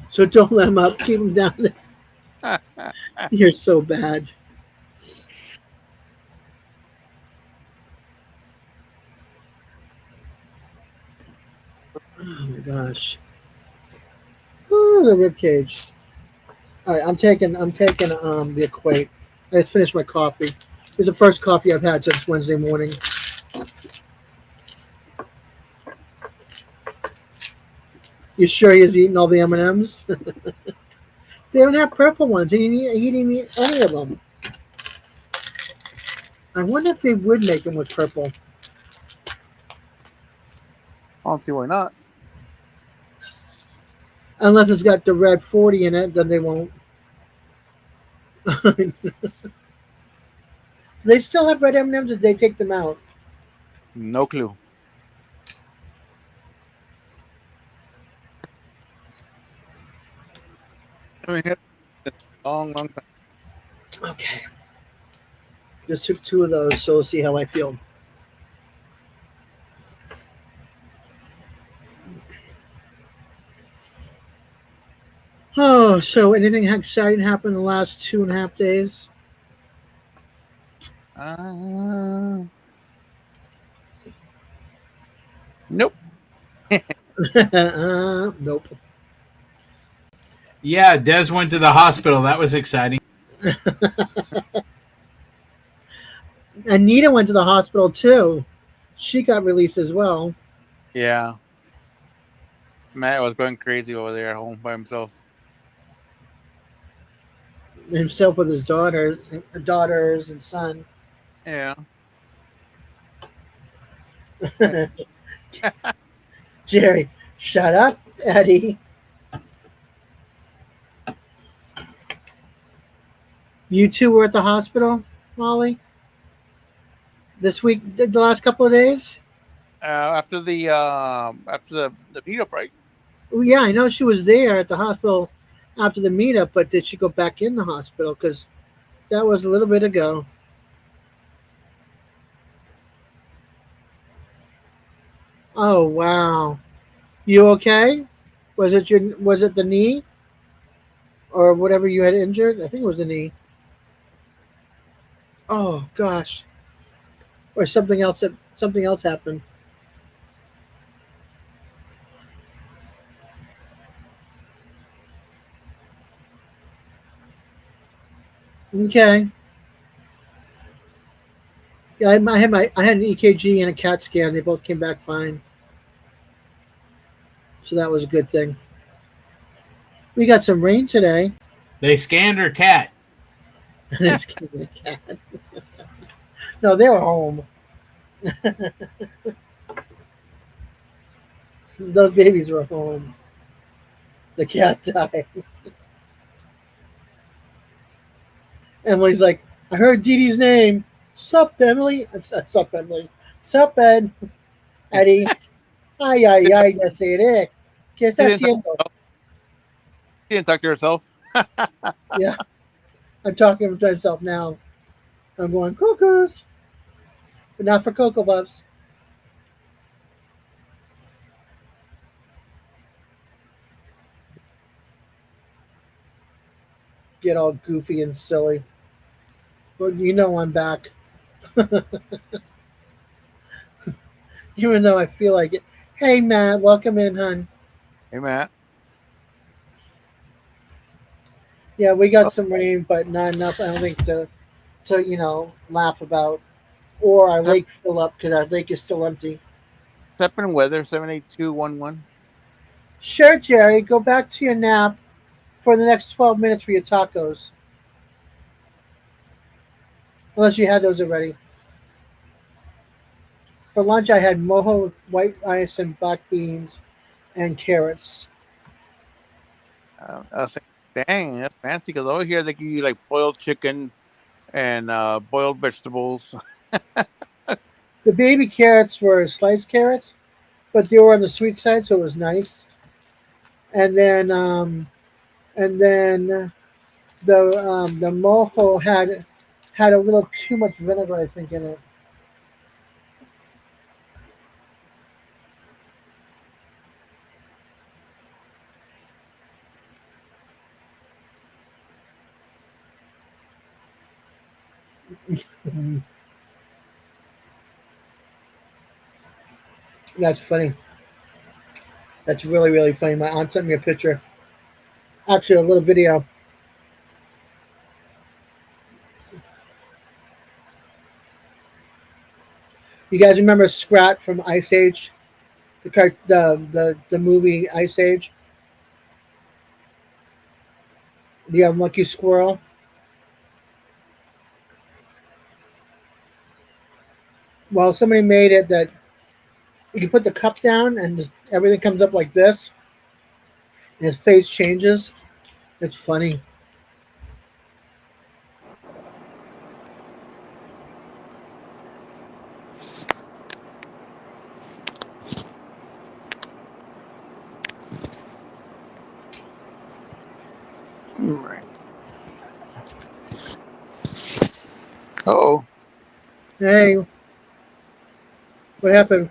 So don't let him up. Keep him down there. You're so bad. Oh my gosh. Oh, the rib cage. All right, I'm taking the Equate. I just finished my coffee. It's the first coffee I've had since Wednesday morning. You sure he's eating all the M&Ms? They don't have purple ones. He didn't eat any of them. I wonder if they would make them with purple. I don't see why not. Unless it's got the red 40 in it, then they won't. They still have red M&Ms, or did they take them out? No clue. I mean, long, long time. Okay. Just took 2 of those, so we'll see how I feel. Oh, so anything exciting happened in the last 2.5 days? Uh, nope. Nope. Yeah, Des went to the hospital. That was exciting. Anita went to the hospital too. She got released as well. Yeah. Matt was going crazy over there at home by himself. Himself with his daughters and son. Yeah. Jerry, shut up, Eddie. You two were at the hospital, Molly, this week, the last couple of days. After the meetup, right? Oh, yeah, I know she was there at the hospital after the meetup, but did she go back in the hospital? Because that was a little bit ago. Oh wow, you okay? Was it the knee or whatever you had injured? I think it was the knee. Oh gosh, or something else happened. Okay, yeah, I had an EKG and a CAT scan. They both came back fine, so that was a good thing. We got some rain today. They scanned her cat. It's giving a cat. No, they were home. Those babies were home. The cat died. Emily's like, I heard Dee Dee's name. Sup, Emily? Sup, Emily? Sup, Ed? Eddie? Ay, ay, ay, ya seré. ¿Qué She está didn't talk, haciendo? she didn't talk to herself. Yeah, I'm talking to myself now. I'm going, cuckoos, but not for Cocoa Puffs. Get all goofy and silly. But you know I'm back. Even though I feel like it. Hey, Matt, welcome in, hon. Hey, Matt. Yeah, we Oh, got some rain, but not enough, I don't think, to laugh about. Or our step, lake fill up because our lake is still empty. step in weather 78211. Sure, Jerry, go back to your nap for the next 12 minutes for your tacos. Unless you had those already. For lunch, I had mojo with white rice and black beans and carrots. I was like, dang, that's fancy because over here they give you like boiled chicken and boiled vegetables. The baby carrots were sliced carrots, but they were on the sweet side, so it was nice. And then the mojo had a little too much vinegar, I think, in it. That's funny. That's really, really funny. My aunt sent me a picture. Actually, a little video. You guys remember Scrat from Ice Age? The movie Ice Age? The unlucky squirrel? Well, somebody made it that you put the cup down and everything comes up like this, and his face changes. It's funny. Oh, Hey, what happened?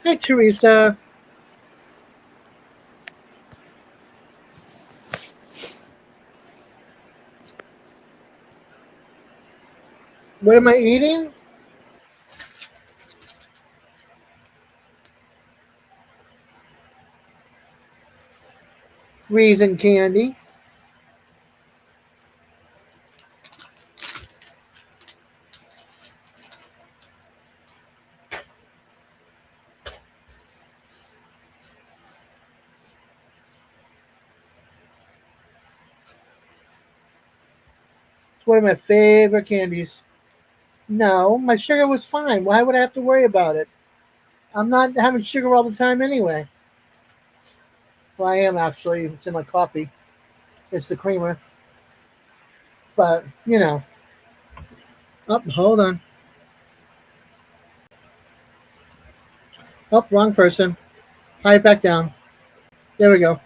Hey, Teresa. What am I eating? Raisin candy. It's one of my favorite candies. No, my sugar was fine. Why would I have to worry about it? I'm not having sugar all the time anyway. Well, I am actually. It's in my coffee. It's the creamer. But, you know. Oh, hold on. Oh, wrong person. Hide back down. There we go.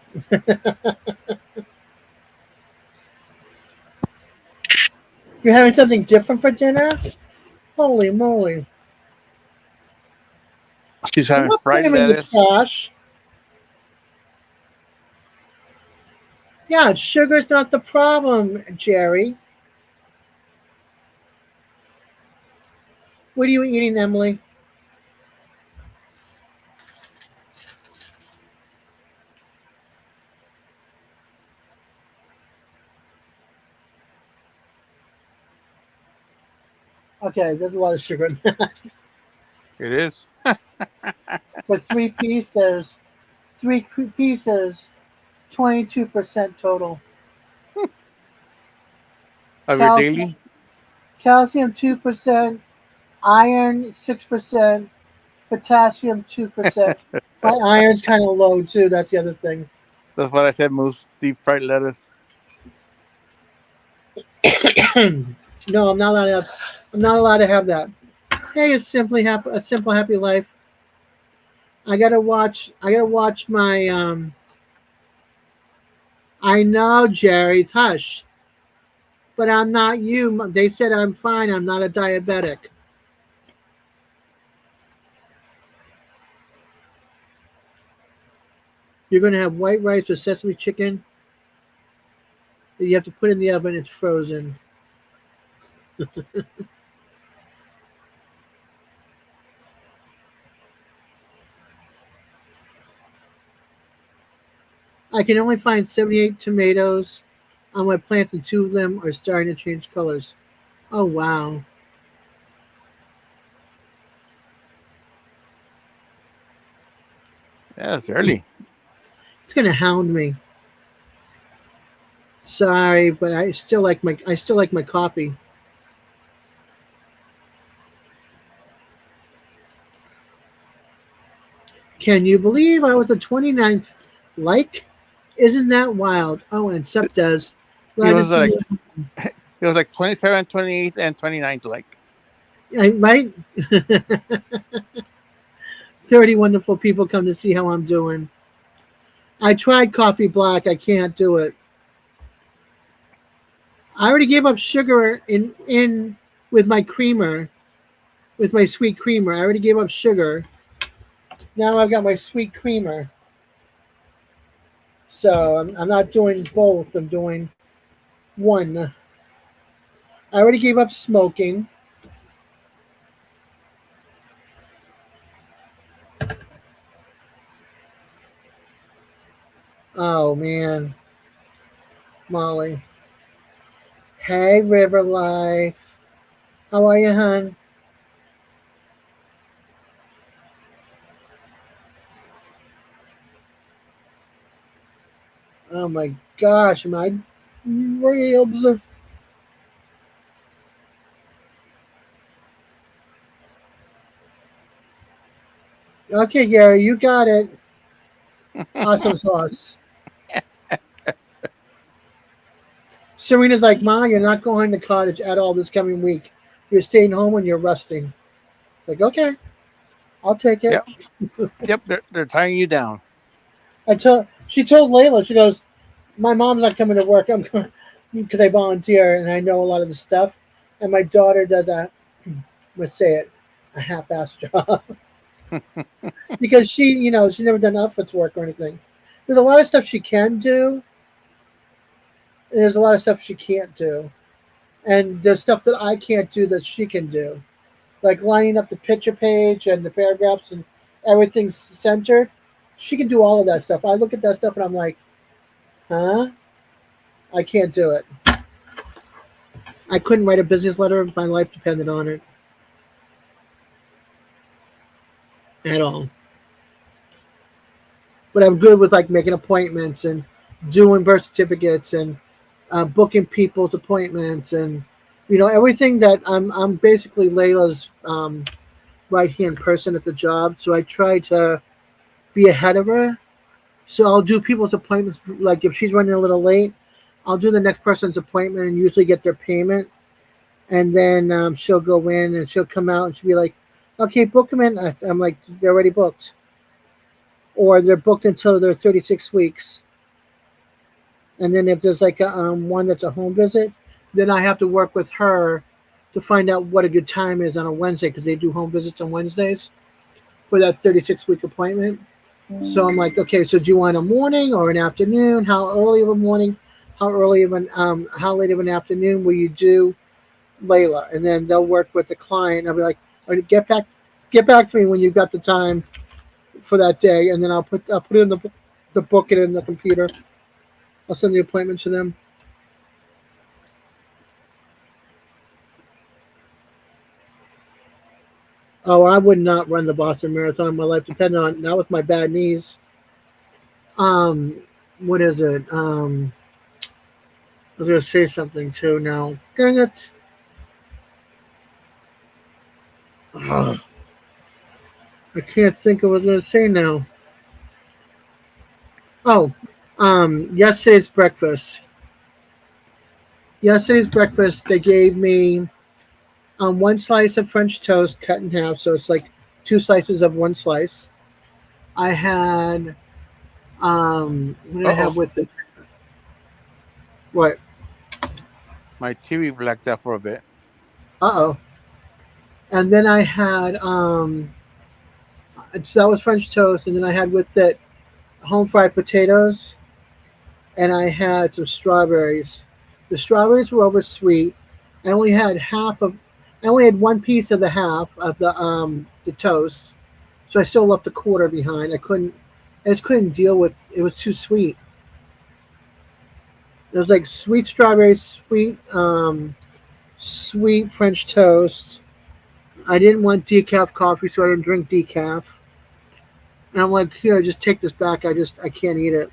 You're having something different for dinner? Holy moly. she's I'm having not fried putting them in the lettuce. trash. Yeah, sugar's not the problem, Jerry. What are you eating, Emily? Okay, there's a lot of sugar in that. It is. For three pieces, 22% total. Of your Calcium, daily. calcium 2%, iron 6%, potassium 2%. My iron's kind of low too. That's the other thing. That's what I said. Moose deep fried lettuce. No, I'm not allowed to have. I'm not allowed to have that. Hey, it's simply happy. A simple happy life. I gotta watch. I gotta watch my. I know, Jerry. Hush. But I'm not you. They said I'm fine. I'm not a diabetic. You're gonna have white rice with sesame chicken that you have to put in the oven. It's frozen. I can only find 78 tomatoes on my plant, and two of them are starting to change colors. Oh wow! Yeah, it's early. It's gonna hound me. Sorry, but I still like my coffee. Can you believe I was the 29th like? Isn't that wild? Oh, and Sup does. He Glad to was see like you. it was like 27, 28, and 29 like. Right? 30 wonderful people come to see how I'm doing. I tried coffee black. I can't do it. I already gave up sugar in with my creamer, with my sweet creamer. I already gave up sugar. Now I've got my sweet creamer. So I'm not doing both. I'm doing one. I already gave up smoking. Oh man, Molly. Hey, River Life. How are you, hon? Oh my gosh, my ribs. Okay, Gary, you got it. Awesome sauce. Serena's like, Ma, you're not going to cottage at all this coming week. You're staying home and you're resting. Like, okay, I'll take it. Yep. Yep. They're tying you down. She told Layla, she goes, my mom's not coming to work. because I volunteer and I know a lot of the stuff. And my daughter does let's say it, a half-ass job because she's never done office work or anything. There's a lot of stuff she can do, and there's a lot of stuff she can't do, and there's stuff that I can't do that she can do, like lining up the picture page and the paragraphs and everything's centered. She can do all of that stuff. I look at that stuff and I'm like, huh? I can't do it. I couldn't write a business letter if my life depended on it at all. But I'm good with like making appointments and doing birth certificates and booking people's appointments and everything that I'm basically Layla's right hand person at the job. So I try to be ahead of her. So I'll do people's appointments. Like if she's running a little late, I'll do the next person's appointment and usually get their payment. And then she'll go in and she'll come out and she'll be like, okay, book them in. I'm like, they're already booked. Or they're booked until they're 36 weeks. And then if there's like one that's a home visit, then I have to work with her to find out what a good time is on a Wednesday because they do home visits on Wednesdays for that 36-week appointment. So I'm like, okay, so do you want a morning or an afternoon? How early of a morning? How late of an afternoon will you do, Layla? And then they'll work with the client. I'll be like, all right, get back to me when you've got the time for that day, and then I'll put it in the book it in the computer. I'll send the appointment to them. Oh, I would not run the Boston Marathon. My life depended on it. Not with my bad knees. What is it? I was going to say something too now. Dang it. Ugh. I can't think of what I was going to say now. Oh, yesterday's breakfast. Yesterday's breakfast, they gave me one slice of French toast cut in half, so it's like 2 slices of 1 slice. I had, what did I have with it? What? My TV blacked out for a bit. Uh-oh. And then I had, so that was French toast, and then I had with it home fried potatoes, and I had some strawberries. The strawberries were over sweet. I only had 1 piece of the half of the toast, so I still left a quarter behind. I just couldn't deal with it. Was too sweet. It was like sweet strawberries, sweet French toast. I didn't want decaf coffee, so I didn't drink decaf. And I'm like, here, just take this back. I can't eat it.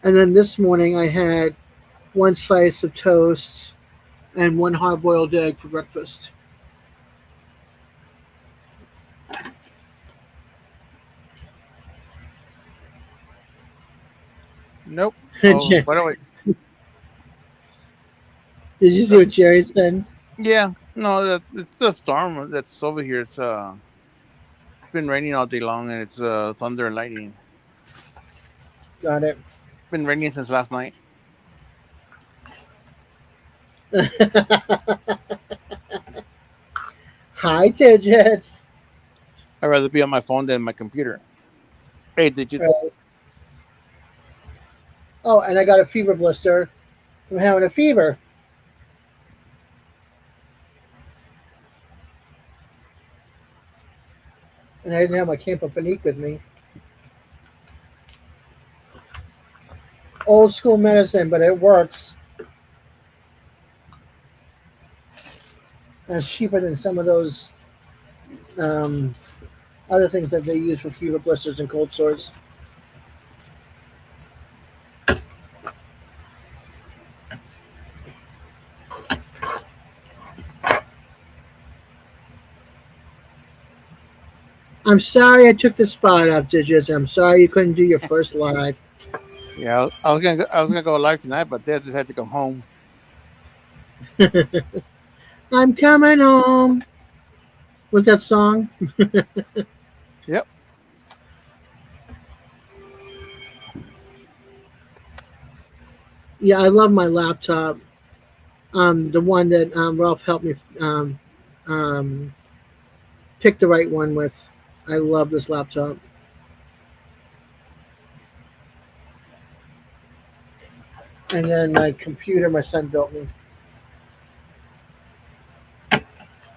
And then this morning I had 1 slice of toast and 1 hard-boiled egg for breakfast. Nope. Did By the way, you see what Jerry said? yeah, no, it's the storm that's over here. It's been raining all day long, and it's thunder and lightning. Got it. It's been raining since last night. Hi, Digits. I'd rather be on my phone than my computer. Hey, Digits. Right. Oh, and I got a fever blister from having a fever. And I didn't have my Campofinique with me. Old school medicine, but it works. And it's cheaper than some of those other things that they use for fever blisters and cold sores. I'm sorry I took the spot up, Digits. I'm sorry you couldn't do your first live. Yeah, I was gonna go live tonight, but they just had to come home. I'm coming home. What's that song? Yep. Yeah, I love my laptop. The one that Ralph helped me um, pick the right one with. I love this laptop. And then my computer, my son built me,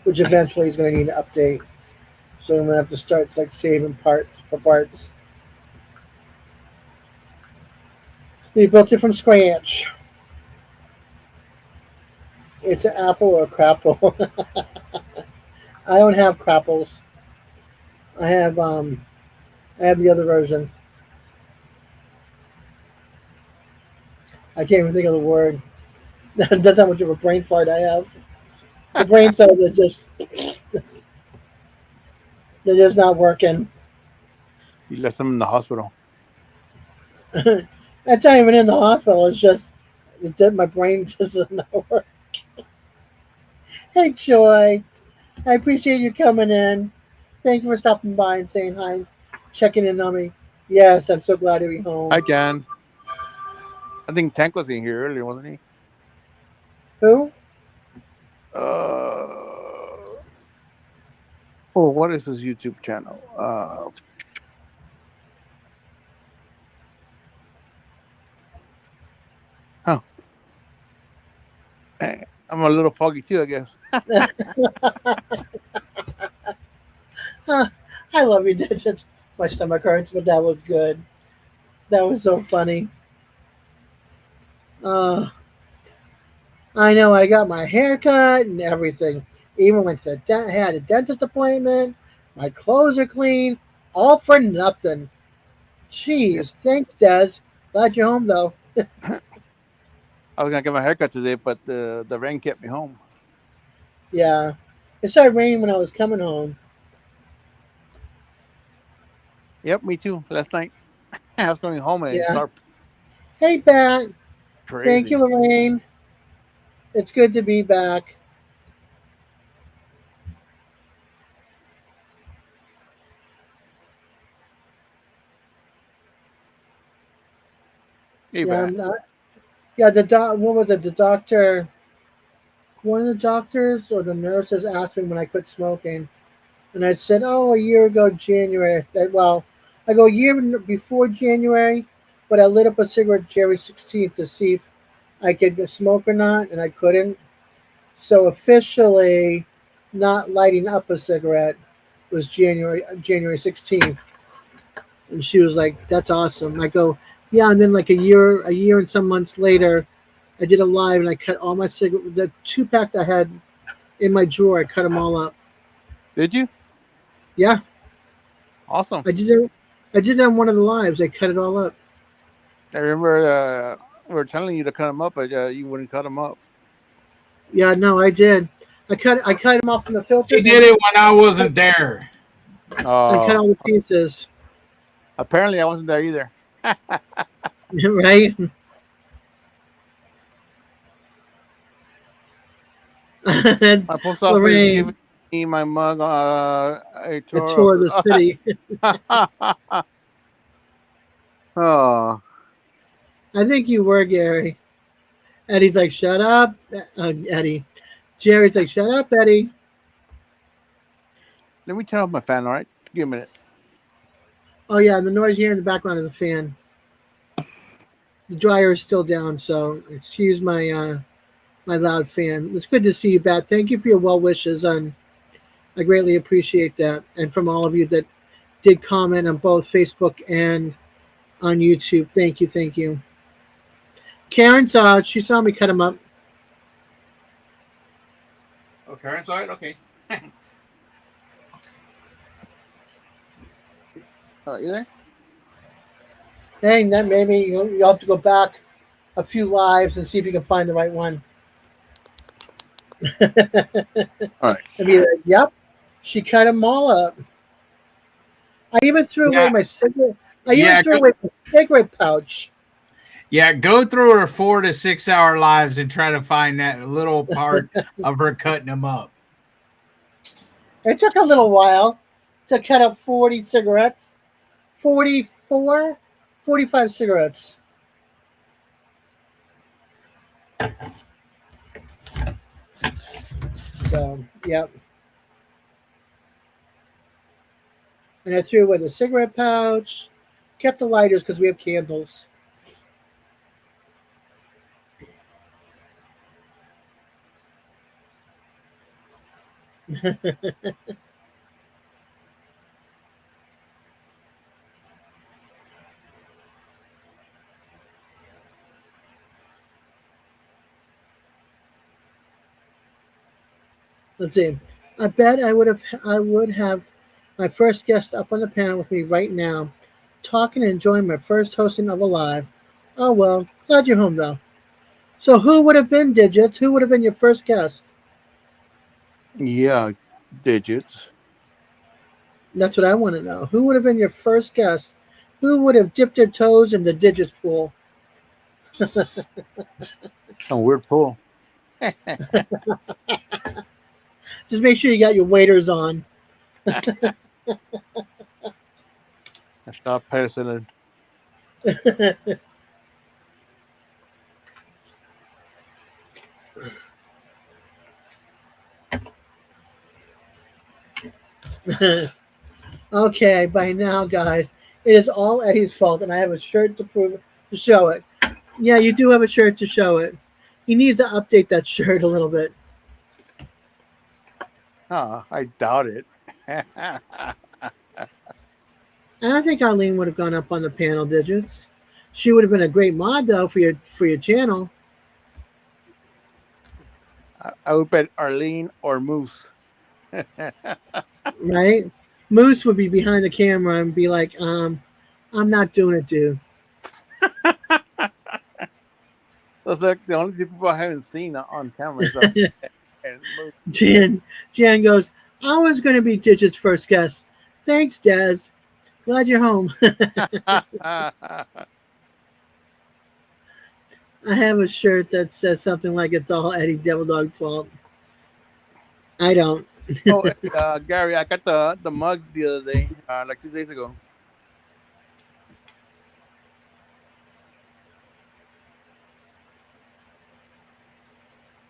which eventually he's going to need to update. So I'm going to have to start like saving parts for parts. He built it from scratch. It's an apple or a crapple. I don't have crapples. I have um I have the other version. I can't even think of the word. That's how much of a brain fart I have. The brain cells are just they're just not working. You left them in the hospital. That's not even in the hospital. It's just my brain just doesn't work. Hey Joy, I appreciate you coming in. Thank you for stopping by and saying hi, checking in on me. Yes, I'm so glad to be home. Hi, Jan. I think Tank was in here earlier, wasn't he? Who? Oh, what is his YouTube channel? Oh, I'm a little foggy too, I guess. I love you, digits. My stomach hurts, but that was good. That was so funny. Uh, I know I got my hair cut and everything. Even went to had a dentist appointment. My clothes are clean. All for nothing. Yeah. Jeez, thanks, Des. Glad you're home though. I was gonna get my haircut today, but the rain kept me home. Yeah, it started raining when I was coming home. Yep, me too. Last night I was going home and it Yeah. started Hey, Pat. Thank you, crazy. Lorraine. It's good to be back. Hey, Yeah, bad. I'm not. Yeah, what was it? The doctor. One of the doctors or the nurses asked me when I quit smoking, and I said, "Oh, a year ago, January." Well, I go a year before January, but I lit up a cigarette January 16th to see if I could smoke or not, and I couldn't. So officially, not lighting up a cigarette was January 16th, and she was like, "That's awesome." I go, "Yeah," and then like a year and some months later, I did a live and I cut all my cigarette, the 2 pack I had in my drawer. I cut them all up. Did you? Yeah, Awesome. I did it. I did it on one of the lives. I cut it all up. I remember we were telling you to cut them up, but you wouldn't cut them up. Yeah, no, I did. I cut them off from the She filters did it when I wasn't there. and cut Oh, all the pieces. apparently I wasn't there either. Right? And My post office giving Lorraine, me my mug a a tour tour of the of city. oh, I think you were Gary. Eddie's like, shut up, Eddie. Jerry's like, shut up, Eddie. let me turn off my fan, all right? Give me a minute. Oh yeah, the noise you hear in the background is the fan. The dryer is still down, so excuse my loud fan. It's good to see you back. Thank you for your well wishes, and I greatly appreciate that. And from all of you that did comment on both Facebook and on YouTube, thank you, thank you. Karen saw it. She saw me cut them up. Okay, inside. Okay. All right, you there? Dang, that maybe you'll have to go back a few lives and see if you can find the right one. All right. And be like, yep, she cut them all up. I even threw away Yeah, my cigarette. I even yeah, threw away my cigarette pouch. yeah. Go through her 4 to 6 hour lives and try to find that little part of her cutting them up. It took a little while to cut up 40 cigarettes. 44, 45 cigarettes. So, yep. And I threw away the cigarette pouch, kept the lighters because we have candles. Let's see. I bet I would have my first guest up on the panel with me right now, talking and enjoying my first hosting of a live. Oh well, glad you're home though. So who would have been Digits? Who would have been your first guest? Yeah, digits. That's what I want to know. Who would have been your first guest? Who would have dipped their toes in the Digits pool? A weird pull. Just make sure you got your waders on. I stopped passing Okay, by now, guys, it is all Eddie's fault, and I have a shirt to show it. Yeah, you do have a shirt to show it. He needs to update that shirt a little bit. I doubt it. And I think Arlene would have gone up on the panel Digits. She would have been a great mod though for your channel. I would bet Arlene or Moose. Right? Moose would be behind the camera and be like, I'm not doing it, dude. Those are the only two people I haven't seen on camera. So. And Moose. Jan goes, I was going to be Digit's first guest. Thanks, Dez. Glad you're home. I have a shirt that says something like it's all Eddie Devil Dog's fault. I don't. Gary, I got the mug the other day, like 2 days ago.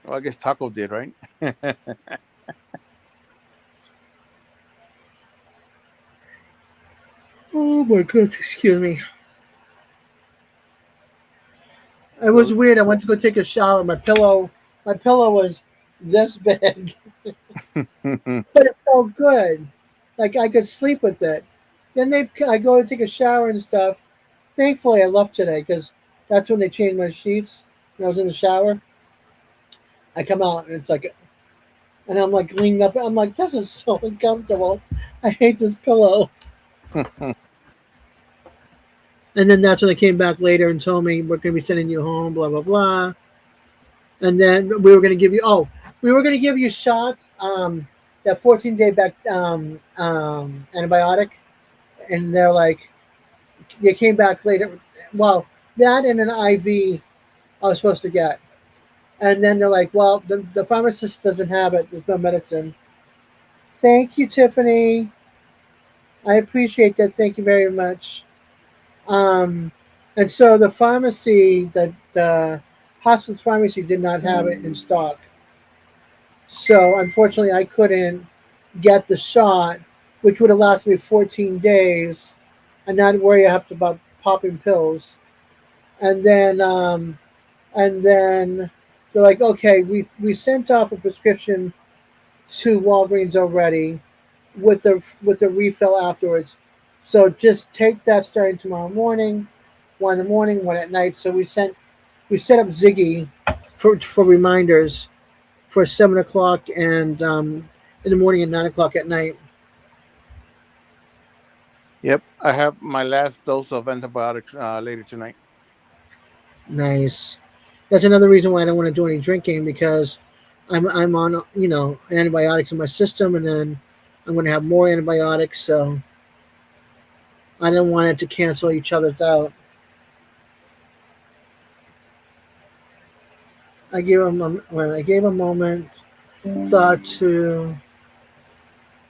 Well, I guess Taco did, right? Oh my goodness, excuse me. It was weird. I went to go take a shower. My pillow was this big, but it felt good. Like I could sleep with it. Then I go to take a shower and stuff. Thankfully, I left today because that's when they changed my sheets. When I was in the shower, I come out and it's like, and I'm like leaning up. I'm like, this is so uncomfortable. I hate this pillow. And then that's when they came back later and told me we're going to be sending you home, blah blah blah. And then we were going to give you shot, that 14-day back antibiotic, and they're like, they came back later. Well, that and an IV I was supposed to get, and then they're like, well, the pharmacist doesn't have it. There's no medicine. Thank you, Tiffany. I appreciate that. Thank you very much. And so the pharmacy, the hospital pharmacy did not have it in stock. So unfortunately, I couldn't get the shot, which would have lasted me 14 days, and not worry about popping pills. And then they're like, okay, we sent off a prescription to Walgreens already with a refill afterwards. So just take that starting tomorrow morning, 1 in the morning, 1 at night. So we set up Ziggy for reminders for 7 o'clock and in the morning and 9 o'clock at night. Yep, I have my last dose of antibiotics later tonight. Nice. That's another reason why I don't want to do any drinking, because I'm on antibiotics in my system, and then I'm going to have more antibiotics. So I didn't want it to cancel each other out. I gave a moment, thought to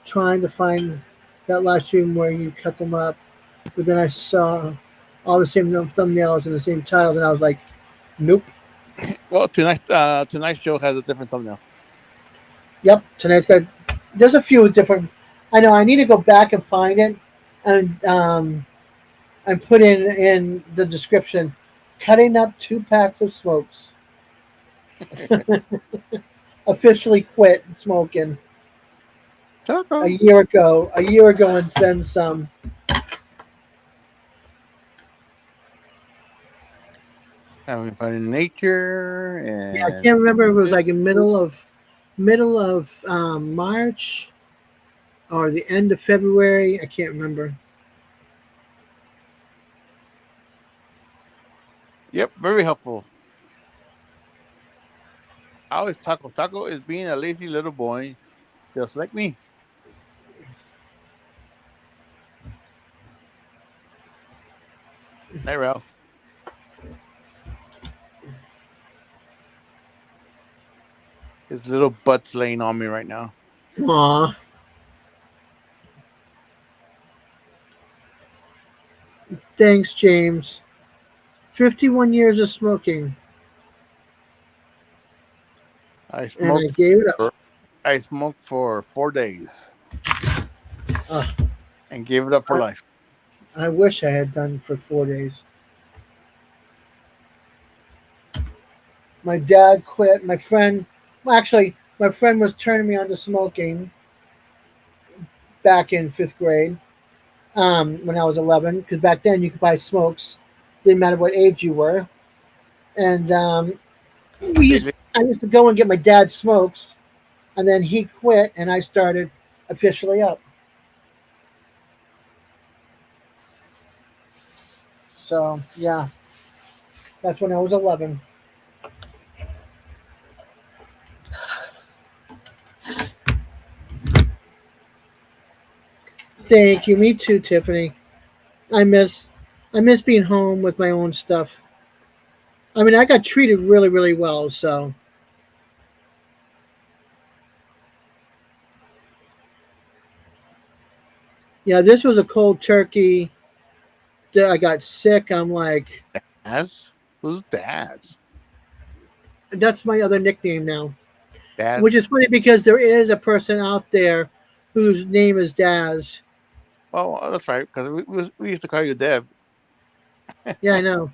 trying to find that last stream where you cut them up, but then I saw all the same thumbnails and the same titles, and I was like, nope, Well, tonight's show has a different thumbnail. Yep, tonight's got. There's a few different. I know. I need to go back and find it, and put in the description, cutting up 2 packs of smokes. Officially quit smoking a year ago. A year ago and then some. Having fun in nature, Yeah, I and can't remember if it was like in middle of March or the end of February. I can't remember. yep, very helpful. How is Taco? Taco is being a lazy little boy, just like me. Hey, Ralph. His little butt's laying on me right now. Aw. Thanks, James. 51 years of smoking, I and I smoked. gave it up. I smoked for 4 days Uh, and gave it up for I, life. I wish I had done for 4 days. My dad quit. Well, actually, my friend was turning me on to smoking back in 5th grade when I was 11, because back then you could buy smokes, didn't matter what age you were. And I used to go and get my dad smokes, and then he quit, and I started officially up. So yeah, that's when I was 11. Thank you. Me too, Tiffany. I miss I miss being home with my own stuff. I mean, I got treated really, really well. So yeah, this was a cold turkey. I got sick. I'm like, Daz? Who's Daz? that's my other nickname now. Daz? Which is funny because there is a person out there whose name is Daz. Oh, that's right. Because we used to call you Deb. Yeah, I know.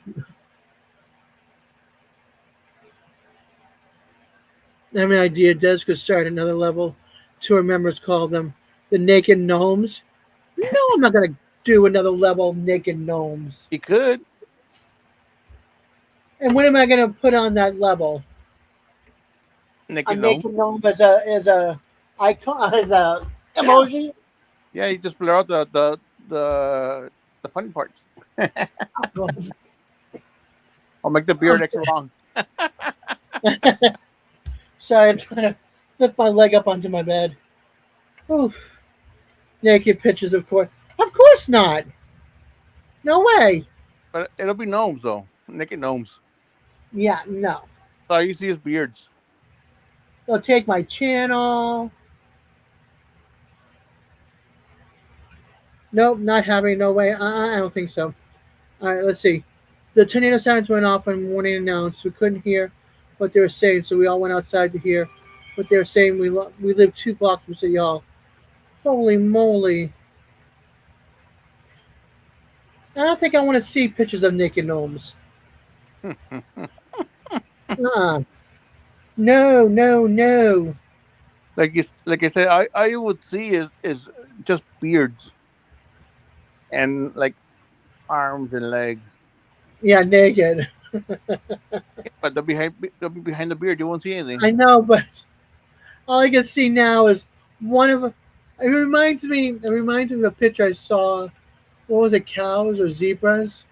I have an idea. Des could start another level. Two of our members call them the Naked Gnomes. No, I'm not going to do another level of Naked Gnomes. You could. And what am I going to put on that level? A Naked Gnome. Naked Gnome as a icon, as a Yeah. emoji. Yeah, you just blur out the funny parts. I'll make the beard extra long. Sorry, I'm trying to lift my leg up onto my bed. Ooh. Naked pictures, of course. Of course not. No way. But it'll be gnomes, though. Naked gnomes. Yeah, no. All you see is beards. They'll take my channel. Nope, not having. No way. I don't think so. All right, let's see. The tornado sirens went off and warning announced. We couldn't hear what they were saying, so we all went outside to hear what they were saying. We live 2 blocks from City Hall. Holy moly. I don't think I want to see pictures of naked gnomes. Uh-uh. No, no, no. Like I said, I would see is just beards and like arms and legs. Yeah, naked. But they'll be behind the beard. You won't see anything. I know, but all I can see now is one of. It reminds me. It reminds me of a picture I saw. What was it? Cows or zebras?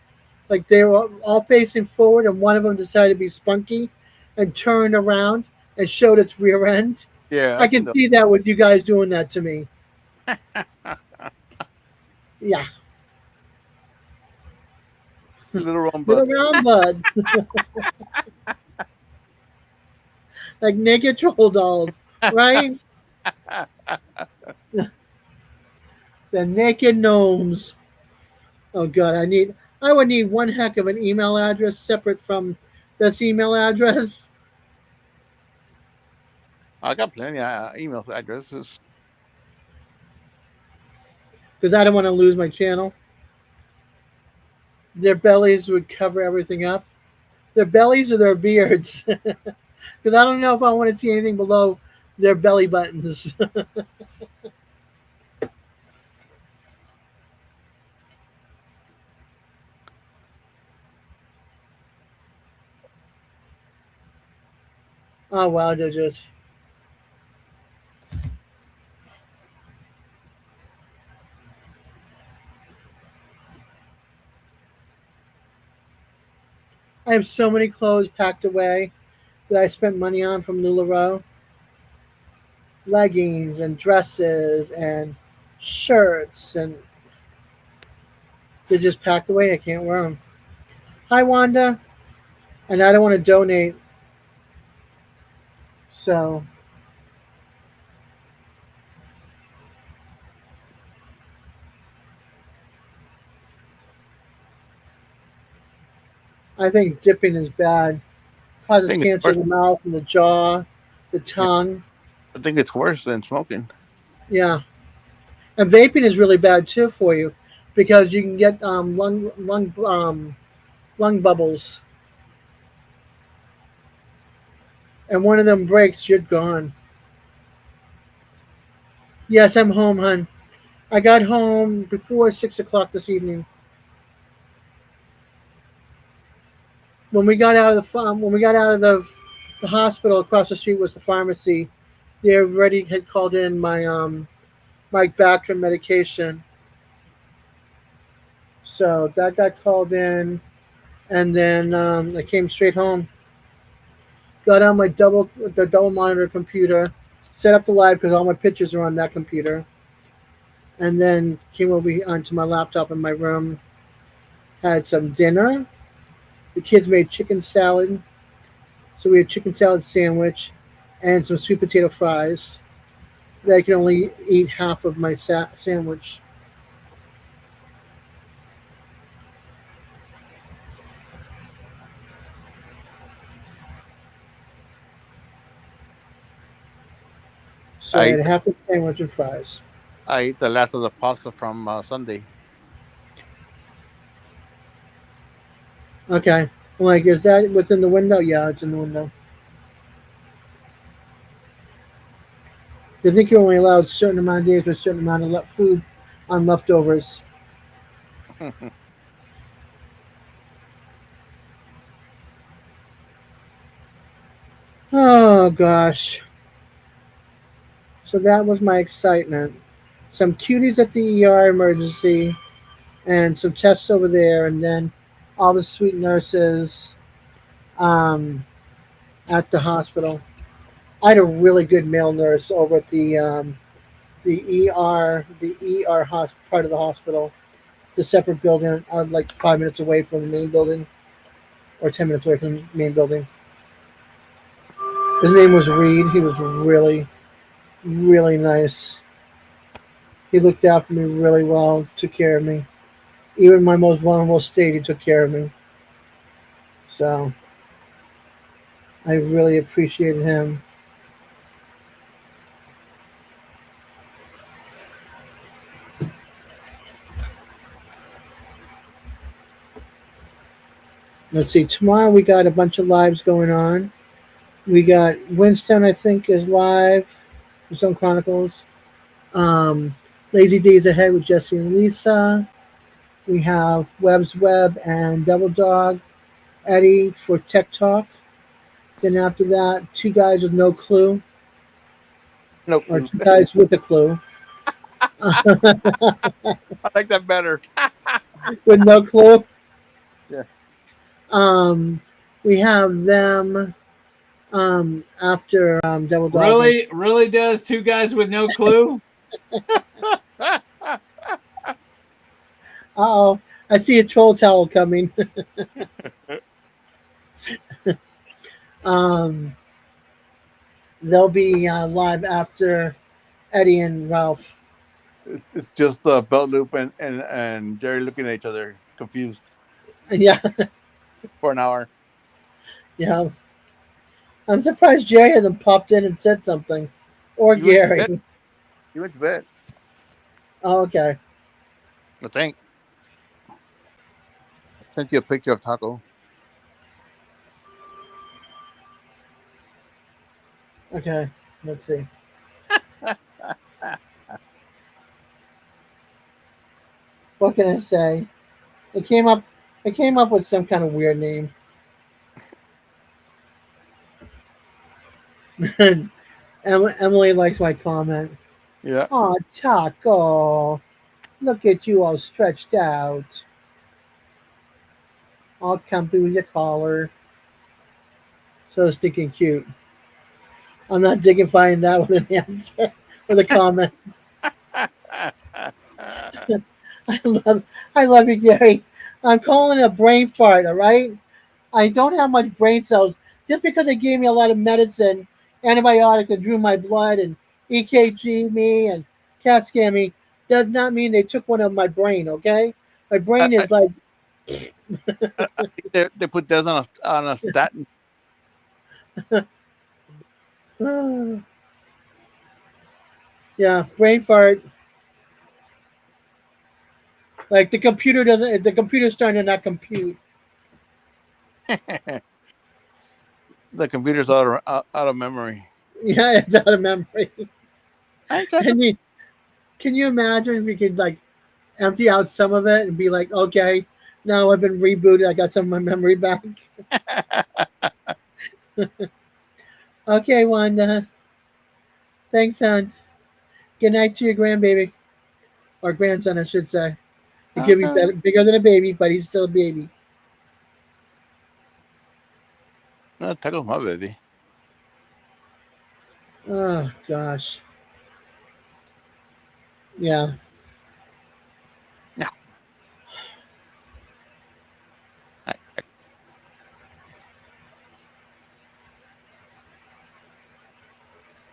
Like they were all facing forward, and one of them decided to be spunky, and turned around and showed its rear end. Yeah, I can see that with you guys doing that to me. Yeah, little round little butts. round bud, like naked troll dolls, right? The naked gnomes. Oh god, I would need one heck of an email address separate from That's the email address. I got plenty of email addresses. Because I don't want to lose my channel. Their bellies would cover everything up. Their bellies or their beards. Because I don't know if I want to see anything below their belly buttons. Oh, wow, they're just. I have so many clothes packed away that I spent money on from LuLaRoe. Leggings and dresses and shirts, and they're just packed away. I can't wear them. Hi, Wanda. And I don't want to donate. So I think dipping is bad. I Causes think it's cancer worse. of the mouth and the jaw, the Yeah, tongue. I think it's worse than smoking. Yeah. And vaping is really bad too for you because you can get lung bubbles. And one of them breaks, you're gone. Yes, I'm home, hon. I got home before 6 o'clock this evening. When we got out of the hospital, across the street was the pharmacy. They already had called in my Bactrim medication, so that got called in, and then I came straight home. Got on the double monitor computer, set up the live because all my pictures are on that computer, and then came over onto my laptop in my room. Had some dinner. The kids made chicken salad, so we had chicken salad sandwich and some sweet potato fries. I could only eat half of my sandwich. So I I had ate, half a sandwich and fries. I ate the last of the pasta from Sunday. Okay. I'm like, is that within the window? Yeah, it's in the window. I think you're only allowed a certain amount of days with a certain amount of food on leftovers. Oh, gosh. So that was my excitement. Some cuties at the ER emergency and some tests over there, and then all the sweet nurses um, at the hospital. I had a really good male nurse over at the ER part of the hospital, the separate building, like 5 minutes away from the main building, or 10 minutes away from the main building. His name was Reed. He was really, really nice. He looked after me really well, took care of me. Even my most vulnerable state, he took care of me. So I really appreciated him. Let's see. Tomorrow we got a bunch of lives going on. We got Winston, I think, is live. Some Chronicles. Um, Lazy Days Ahead with Jesse and Lisa. We have Webb's Web and Devil Dog. Eddie for Tech Talk. Then after that, two guys with no clue, No or clue. two guys with a clue. I like that better. With no clue. Yeah. Um, we have them after Devil Dog. Really does two guys with no clue? Oh, I see a troll towel coming. um, they'll be live after Eddie and Ralph. It's just Belt Loop and Jerry looking at each other confused Yeah, for an hour. Yeah. I'm surprised Jerry hasn't popped in and said something. Or He went to bed. Gary. He went to bed. Oh, okay. I think. I sent you a picture of Taco. Okay. Let's see. What can I say? It came up. It came up with some kind of weird name. Emily likes my comment. Yeah. Oh, Taco, look at you all stretched out, all comfy with your collar. So stinking cute. I'm not dignifying that with an answer, with a comment. I love, I love you, Gary. I'm calling it a brain fart. All right. I don't have much brain cells. Just because they gave me a lot of medicine, antibiotics, and drew my blood and EKG me and CAT scan me, does not mean they took one of my brain. Okay, my brain I is like, think they put Des on a statin. yeah, brain fart. Like the computer doesn't. The computer's starting to not compute. The computer's out of memory. Yeah, it's out of memory. I tried And you, can you imagine if we could like empty out some of it and be like, okay, now I've been rebooted. I got some of my memory back. Okay, Wanda. Thanks, son. Good night to your grandbaby. Or grandson, I should say. He could be Okay. better, bigger than a baby, but he's still a baby. No, Taco's my baby. Oh, gosh. Yeah. No.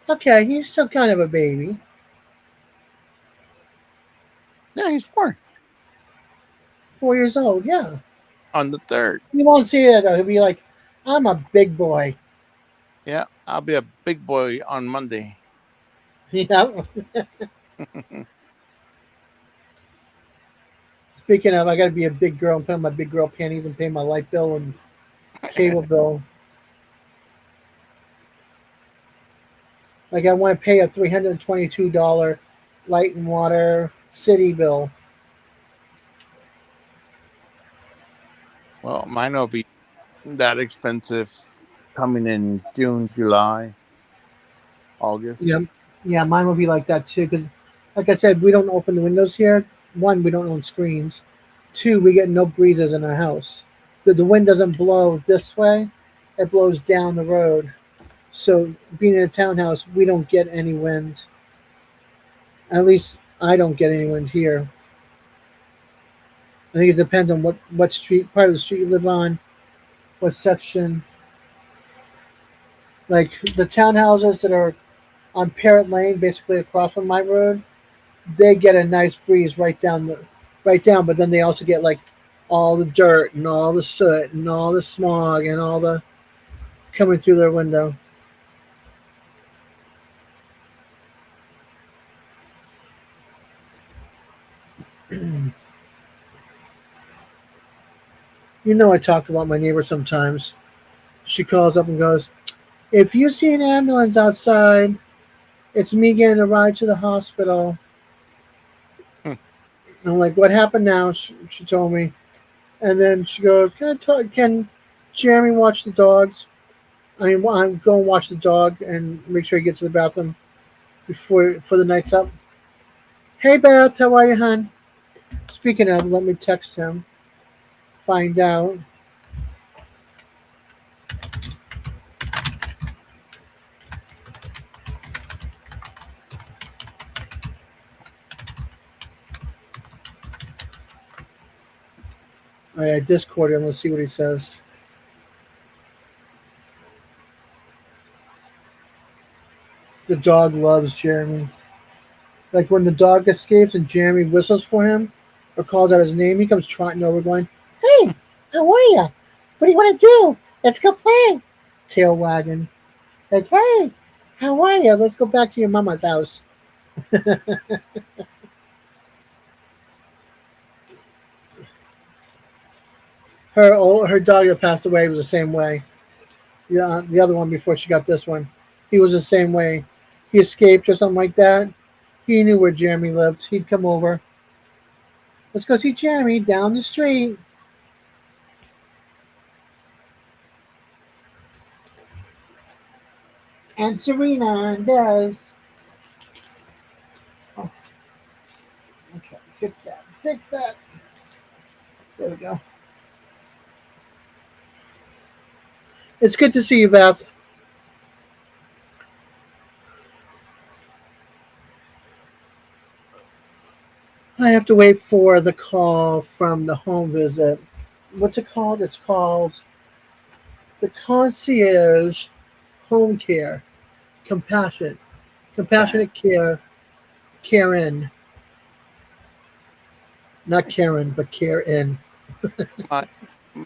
Okay, he's still kind of a baby. Yeah, he's 4 4 years old, yeah. on the 3rd. You won't see that, though. He'll be like, I'm a big boy. Yeah, I'll be a big boy on Monday. Yeah. Speaking of, I got to be a big girl and put on my big girl panties and pay my light bill and cable bill. Like I want to pay a $322 light and water city bill. Well, mine will be that expensive coming in June, July, August. Yeah, yeah, mine will be like that too. Because, like I said, we don't open the windows here. One, we don't own screens. Two, we get no breezes in our house. The wind doesn't blow this way; it blows down the road. So, being in a townhouse, we don't get any wind. At least I don't get any wind here. I think it depends on what street, part of the street you live on, what section. Like the townhouses that are on Parrot Lane, basically across from my road, they get a nice breeze right down. But then they also get like all the dirt and all the soot and all the smog and all the coming through their window. You know, I talk about my neighbor sometimes. She calls up and goes, "If you see an ambulance outside, it's me getting a ride to the hospital." Hmm. I'm like, "What happened now?" She told me. And then she goes, can Jeremy watch the dogs? I'm going to watch the dog and make sure he gets to the bathroom for the night's up. Hey, Beth, how are you, hon? Speaking of, let me text him. Find out. All right, I Discord him. Let's see what he says. The dog loves Jeremy. Like when the dog escapes and Jeremy whistles for him or calls out his name, he comes trotting over going, "Hey, how are you? What do you want to do? Let's go play. Tail wagging. Like, hey, how are you? Let's go back to your mama's house. Her dog that passed away was the same way. Yeah, the other one before she got this one, he was the same way. He escaped or something like that. He knew where Jeremy lived. He'd come over. Let's go see Jeremy down the street. And Serena and Des. Oh, okay, fix that. Fix that. There we go. It's good to see you, Beth. I have to wait for the call from the home visit. What's it called? It's called the concierge home care. Compassionate care. Karen. Not Karen, but Karen.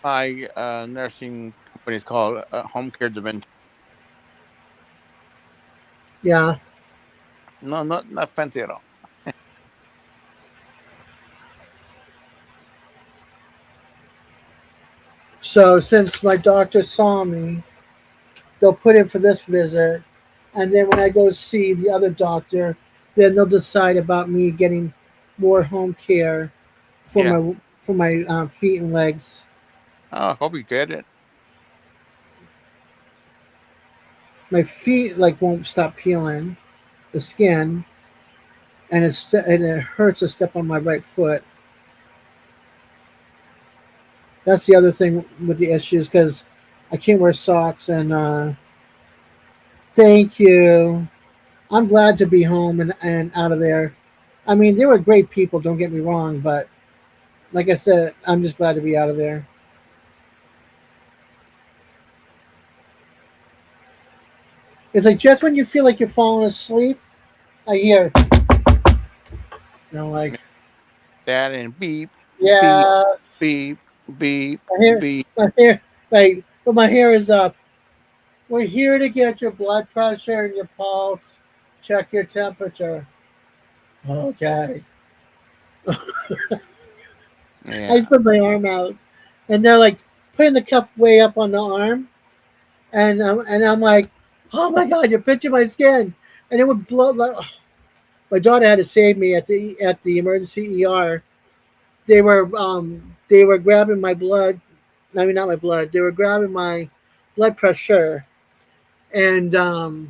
My nursing company is called Home Care Dimension. Yeah. No, not fancy at all. So since my doctor saw me, they'll put in for this visit, and then when I go see the other doctor, then they'll decide about me getting more home care for Yeah. my feet and legs. Oh, I hope you get it. My feet like won't stop peeling, the skin, and it hurts to step on my right foot. That's the other thing with the issues because I can't wear socks. And thank you. I'm glad to be home and out of there. I mean, they were great people. Don't get me wrong, but like I said, I'm just glad to be out of there. It's like just when you feel like you're falling asleep, I hear, like That and beep, beep, yeah, beep, beep, my hair, beep. my hair, right, but my hair is up. We're here to get your blood pressure and your pulse, check your temperature. Okay. I Yeah. put my arm out, and they're like putting the cup way up on the arm, and I'm like, oh my god, you're pinching my skin, and it would blow. Like, my daughter had to save me at the emergency ER. They were grabbing my blood. I mean, not my blood. They were grabbing my blood pressure, and and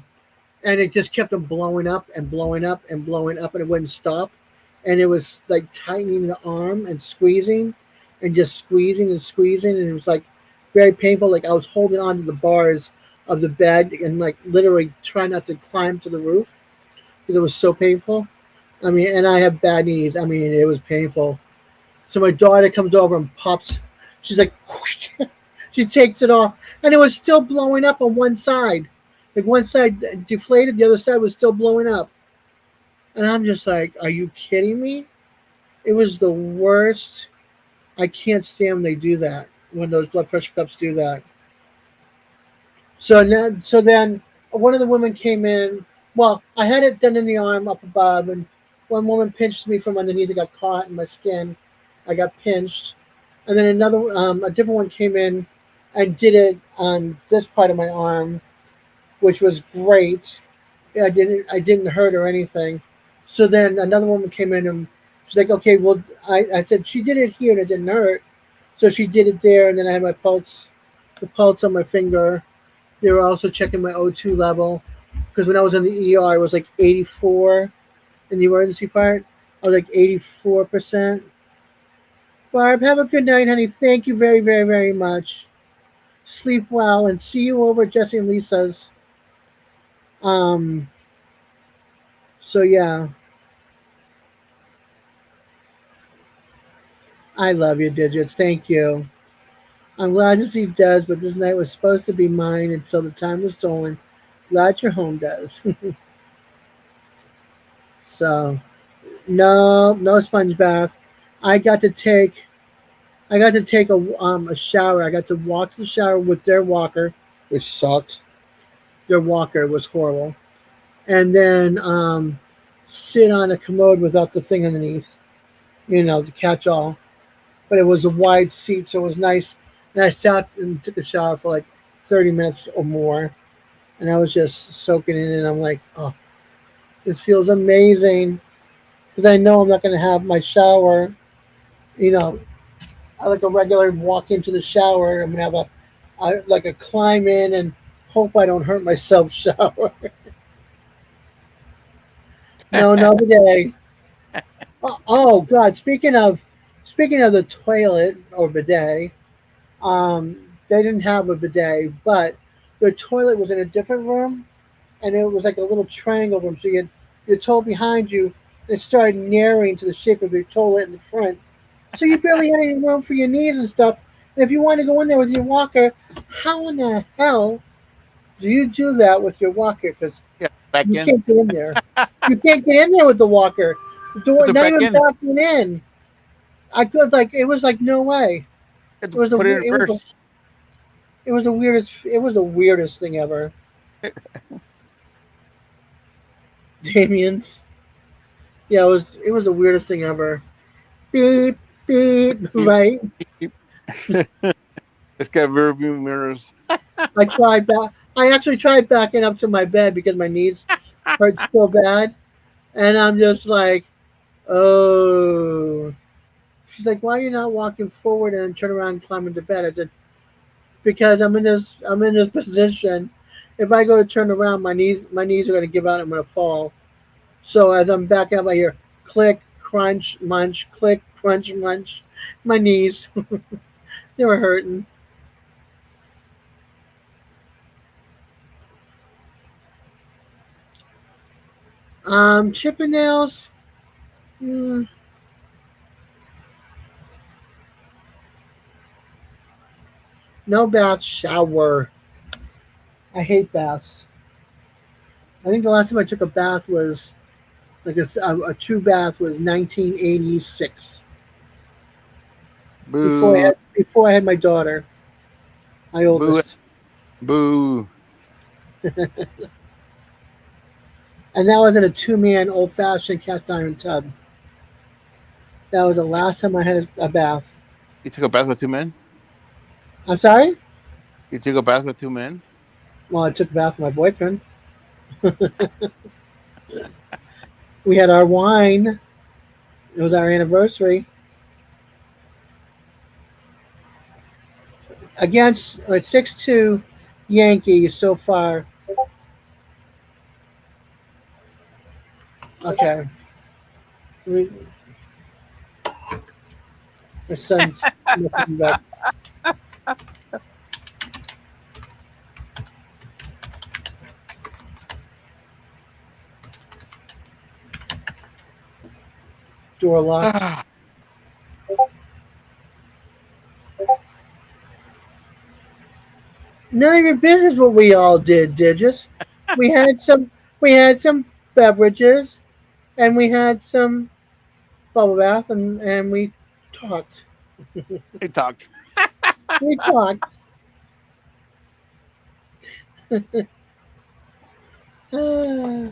it just kept on blowing up and blowing up and blowing up, and it wouldn't stop. And it was like tightening the arm and squeezing, and just squeezing and squeezing, and it was like very painful. Like I was holding on to the bars of the bed and like literally trying not to climb to the roof because it was so painful. I mean, and I have bad knees. I mean, it was painful. So my daughter comes over and pops. She's like, she takes it off, and it was still blowing up on one side. Like one side deflated, the other side was still blowing up. And I'm just like, are you kidding me? It was the worst. I can't stand when they do that, when those blood pressure cups do that. So then one of the women came in. Well, I had it done in the arm up above, and one woman pinched me from underneath. It got caught in my skin. I got pinched. And then a different one came in and did it on this part of my arm, which was great. I didn't hurt or anything. So then another woman came in and she's like, okay, well, I said she did it here and it didn't hurt. So she did it there, and then I had the pulse on my finger. They were also checking my O2 level because when I was in the ER, it was like 84 in the emergency part. I was like 84%. Barb, have a good night, honey. Thank you very, very, very much. Sleep well, and see you over at Jesse and Lisa's. Um. So yeah, I love you, Digits. Thank you. I'm glad to see Des, but this night was supposed to be mine until the time was stolen. Glad you're home, Des. So, no sponge bath. I got to take I got to take a shower. I got to walk to the shower with their walker, which sucked. Their walker was horrible, and then sit on a commode without the thing underneath, to catch all. But it was a wide seat, so it was nice. And I sat and took a shower for like 30 minutes or more, and I was just soaking in it. And I'm like, oh, this feels amazing because I know I'm not going to have my shower. You know, I like a regular walk into the shower. I'm going to have like a climb in and hope I don't hurt myself shower. No, no bidet. Oh God! Speaking of the toilet or bidet, they didn't have a bidet, but their toilet was in a different room, and it was like a little triangle room. So you had your toilet behind you, and it started narrowing to the shape of your toilet in the front. So you barely had any room for your knees and stuff. And if you want to go in there with your walker, how in the hell do you do that with your walker? Because Yeah, back you in. can't get in there. You can't get in there with the walker. The door, Put it not back even in. backing in. I could like it was like no way. You have It to was a put it in it was a, reverse. it was the weirdest thing ever. Damien's. Yeah, it was the weirdest thing ever. Beep beep. Beep, Right. beep. It's got rear view mirrors. I actually tried backing up to my bed because my knees hurt so bad, and I'm just like, oh. She's like, why are you not walking forward and turn around and climb into bed? I said, because I'm in this position. If I go to turn around, my knees are going to give out. I'm going to fall. So as I'm backing up, I hear click, crunch, munch, click, crunch, munch. My knees, they were hurting. Chippendales, mm, no bath, shower. I hate baths. I think the last time I took a bath was like a true bath was 1986. Before I Boo, had before I had my daughter, my boo, oldest, boo. and that was in a two-man old-fashioned cast iron tub. That was the last time I had a bath. You took a bath with two men? I'm sorry. You took a bath with two men? Well, I took a bath with my boyfriend. We had our wine. It was our anniversary. Against 6-2 Yankees so far. Okay. My son's looking back. Door locked. None of your business what we all did, Digits. We had some we had some beverages and we had some bubble bath and we talked. They talked. We talked. Ah.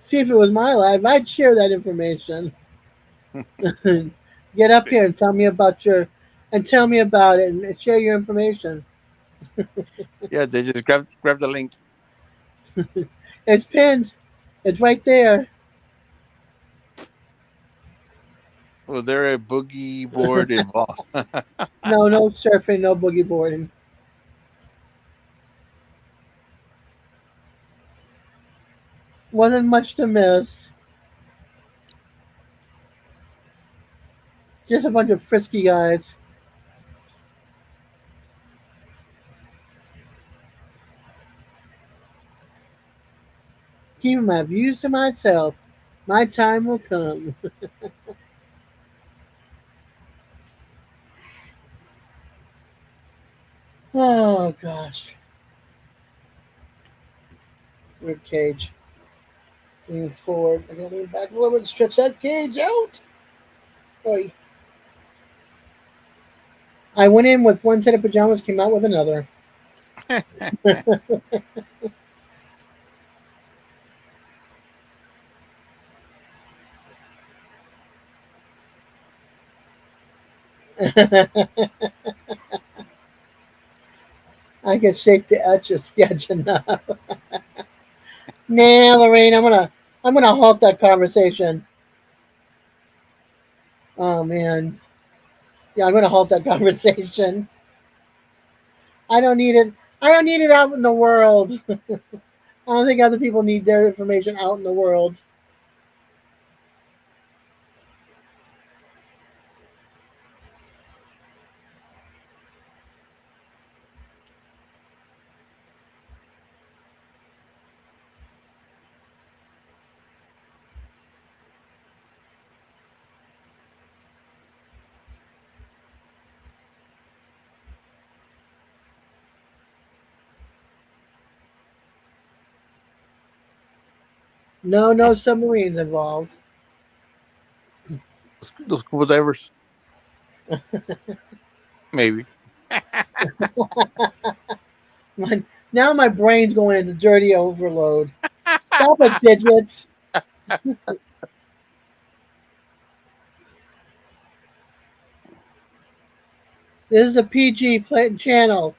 See if it was my life, I'd share that information. Get up here and tell me about it and share your information. Yeah, they just grab the link. It's pinned. It's right there. Was there a boogie board involved? No, no surfing, no boogie boarding. Wasn't much to miss. Just a bunch of frisky guys. Keeping my views to myself. My time will come. Oh gosh. Rib cage. Lean forward. I gotta lean back a little bit. Stretch that cage out. Oy. I went in with one set of pajamas, came out with another. I can shake the etch of sketch enough. Nah, Lorraine, I'm gonna halt that conversation. Oh man. Yeah, I'm gonna halt that conversation. I don't need it. I don't need it out in the world. I don't think other people need their information out in the world. No, no submarines involved. The scuba divers, maybe. My, now my brain's going into dirty overload. Stop it, digits. This is a PG channel.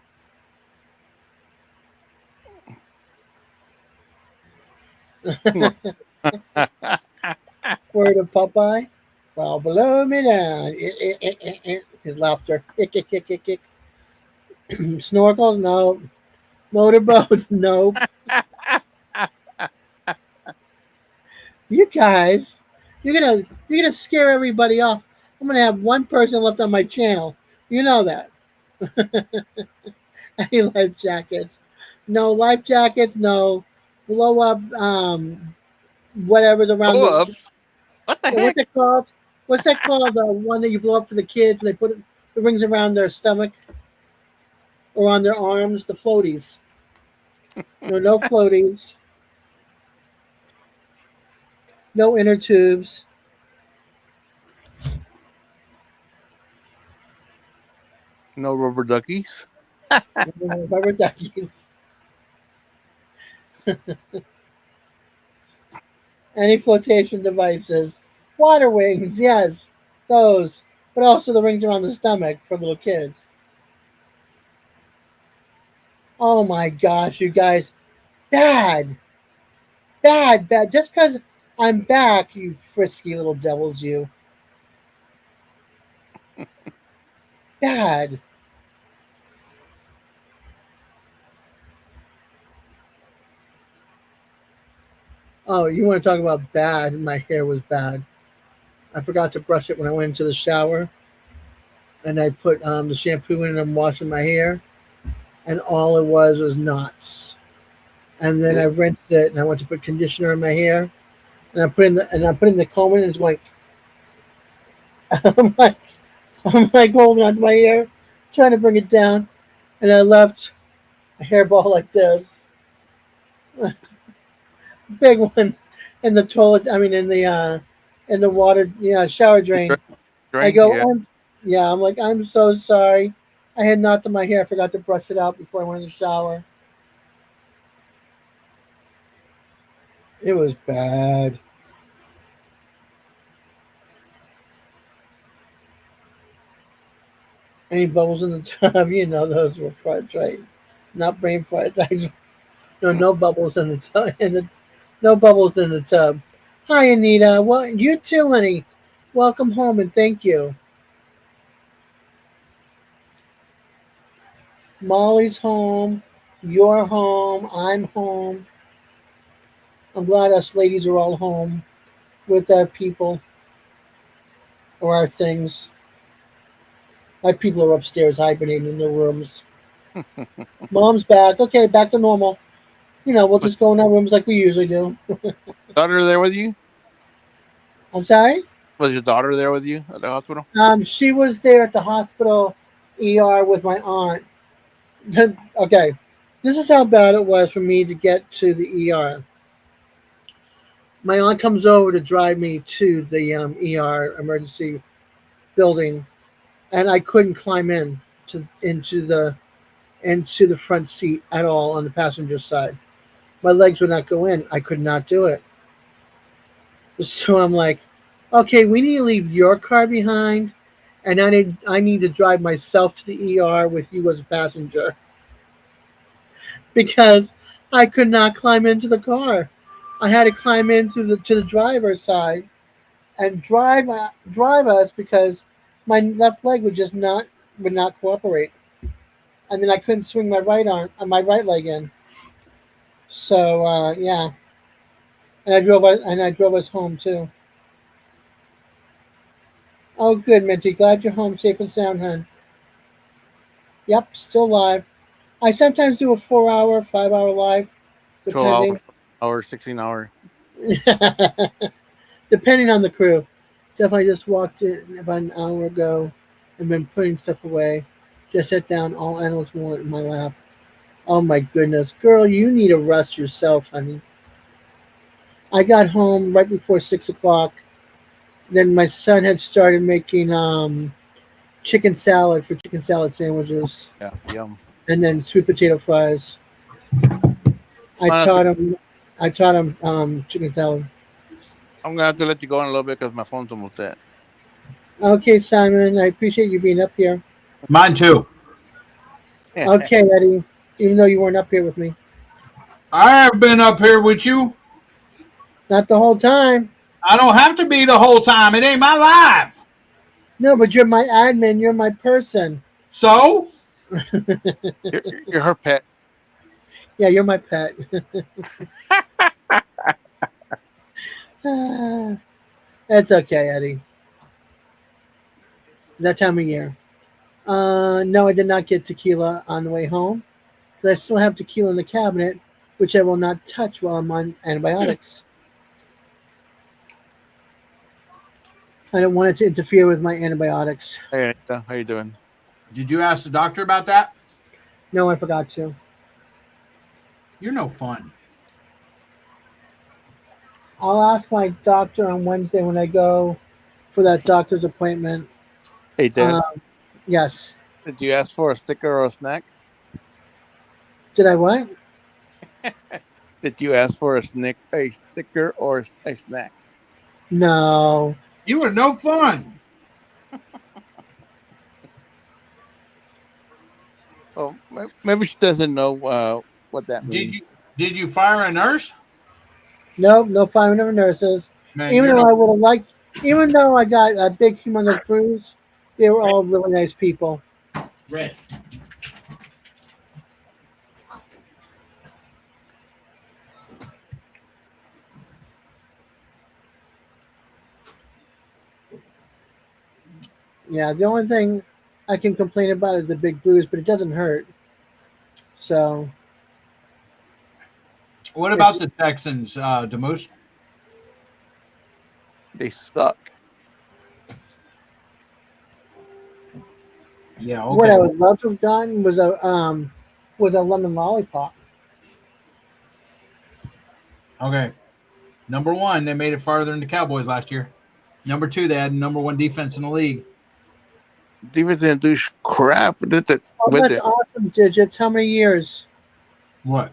Word of Popeye. Well, below me down. His laughter. Snorkels? No. Motorboats? No. You guys, you're gonna scare everybody off. I'm gonna have one person left on my channel. You know that. Any life jackets? No life jackets. No blow up. Whatever's around Blow the. ups. What the Yeah, what's heck? it called? What's that called? The one that you blow up for the kids and they put the rings around their stomach or on their arms. The floaties. No, no floaties. No inner tubes. No rubber duckies. No rubber duckies. Any flotation devices. Water wings, yes, those. But also the rings around the stomach for little kids. Oh my gosh, you guys. Bad. Bad, bad. Just because I'm back, you frisky little devils, you. Bad. Oh, you want to talk about bad? My hair was bad. I forgot to brush it when I went into the shower. And I put the shampoo in and I'm washing my hair. And all it was knots. And then I rinsed it and I went to put conditioner in my hair. And I put in the comb in and it's like I'm like I'm like holding onto my hair, trying to bring it down, and I left a hairball like this, big one, in the toilet. I mean, in the water, shower drain. I Drain. go, Yeah. I'm like, I'm so sorry. I had knots in my hair. I forgot to brush it out before I went in the shower. It was bad. Any bubbles in the tub? You know those were farts, right? Not brain farts. No, no bubbles in the tub. No bubbles in the tub. Hi, Anita. Well, you too, honey. Welcome home and thank you. Molly's home. You're home. I'm home. I'm glad us ladies are all home with our people or our things. My people are upstairs hibernating in their rooms. Mom's back. Okay, back to normal. We'll Was just go in our rooms like we usually do. daughter there with you? I'm sorry? Was your daughter there with you at the hospital? She was there at the hospital ER with my aunt. Okay, this is how bad it was for me to get to the ER. My aunt comes over to drive me to the ER emergency building, and I couldn't climb into the front seat at all on the passenger side. My legs would not go in. I could not do it. So I'm like, okay, we need to leave your car behind, and I need to drive myself to the ER with you as a passenger because I could not climb into the car. I had to climb in to the driver's side and drive us because my left leg would not cooperate, and then I couldn't swing my right leg in. So yeah, and I drove us home too. Oh, good, Minty. Glad you're home safe and sound, hon. Yep, still live. I sometimes do a 4 hour, 5 hour live, 12 hours, depending. 16 hour. Depending on the crew. Definitely just walked in about an hour ago and been putting stuff away. Just sat down, all animals want in my lap. Oh my goodness. Girl, you need to rest yourself, honey. I got home right before 6 o'clock. Then my son had started making chicken salad for chicken salad sandwiches Yeah, yum. and then sweet potato fries. I I'm gonna have to, taught him I taught him chicken salad. I'm gonna have to let you go in a little bit because my phone's almost dead. Okay, Simon, I appreciate you being up here. Mine too. Okay, Eddie, even though you weren't up here with me. I have been up here with you. Not the whole time. I don't have to be the whole time. It ain't my life. No, but you're my admin, you're my person. So You're her pet. Yeah, you're my pet. That's okay, Eddie. That time of year. No, I did not get tequila on the way home, but I still have tequila in the cabinet, which I will not touch while I'm on antibiotics. I don't want it to interfere with my antibiotics. Hey, Anita, how you doing? did you ask the doctor about that? No, I forgot to. You're no fun. I'll ask my doctor on Wednesday when I go for that doctor's appointment. Hey, Des. Um, yes. Did you ask for a sticker or a snack? Did I what? Did you ask for a sticker or a snack? No. You were no fun. Oh, maybe she doesn't know what that Did you means. did you fire a nurse? Nope, no finding of nurses. Man, Even you're though no I would have liked, even though I got a big humongous bruise, they were all really nice people. red. Yeah, the only thing I can complain about is the big bruise, but it doesn't hurt. So What it's about the Texans, Demus? They suck. Yeah, what I okay. would love to have gotten was a lemon lollipop. Okay. Number one, they made it farther than the Cowboys last year. Number two, they had number one defense in the league. Defense didn't do crap Oh, with that's it. awesome, Digits. How many years? What?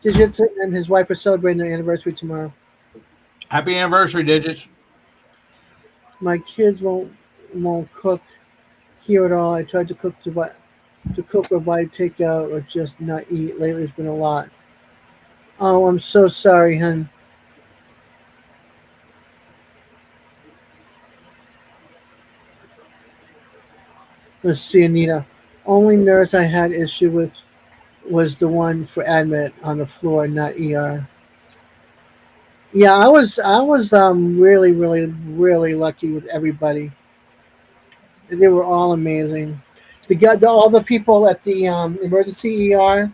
Digits and his wife are celebrating their anniversary tomorrow. Happy anniversary, Digits. My kids won't cook here at all. I tried to cook or buy takeout or just not eat. Lately, it's been a lot. Oh, I'm so sorry, hun. Let's see, Anita. Only nurse I had issue with was the one for admit on the floor, not ER. Yeah, I was really really lucky with everybody. They were all amazing. All the people at the emergency ER,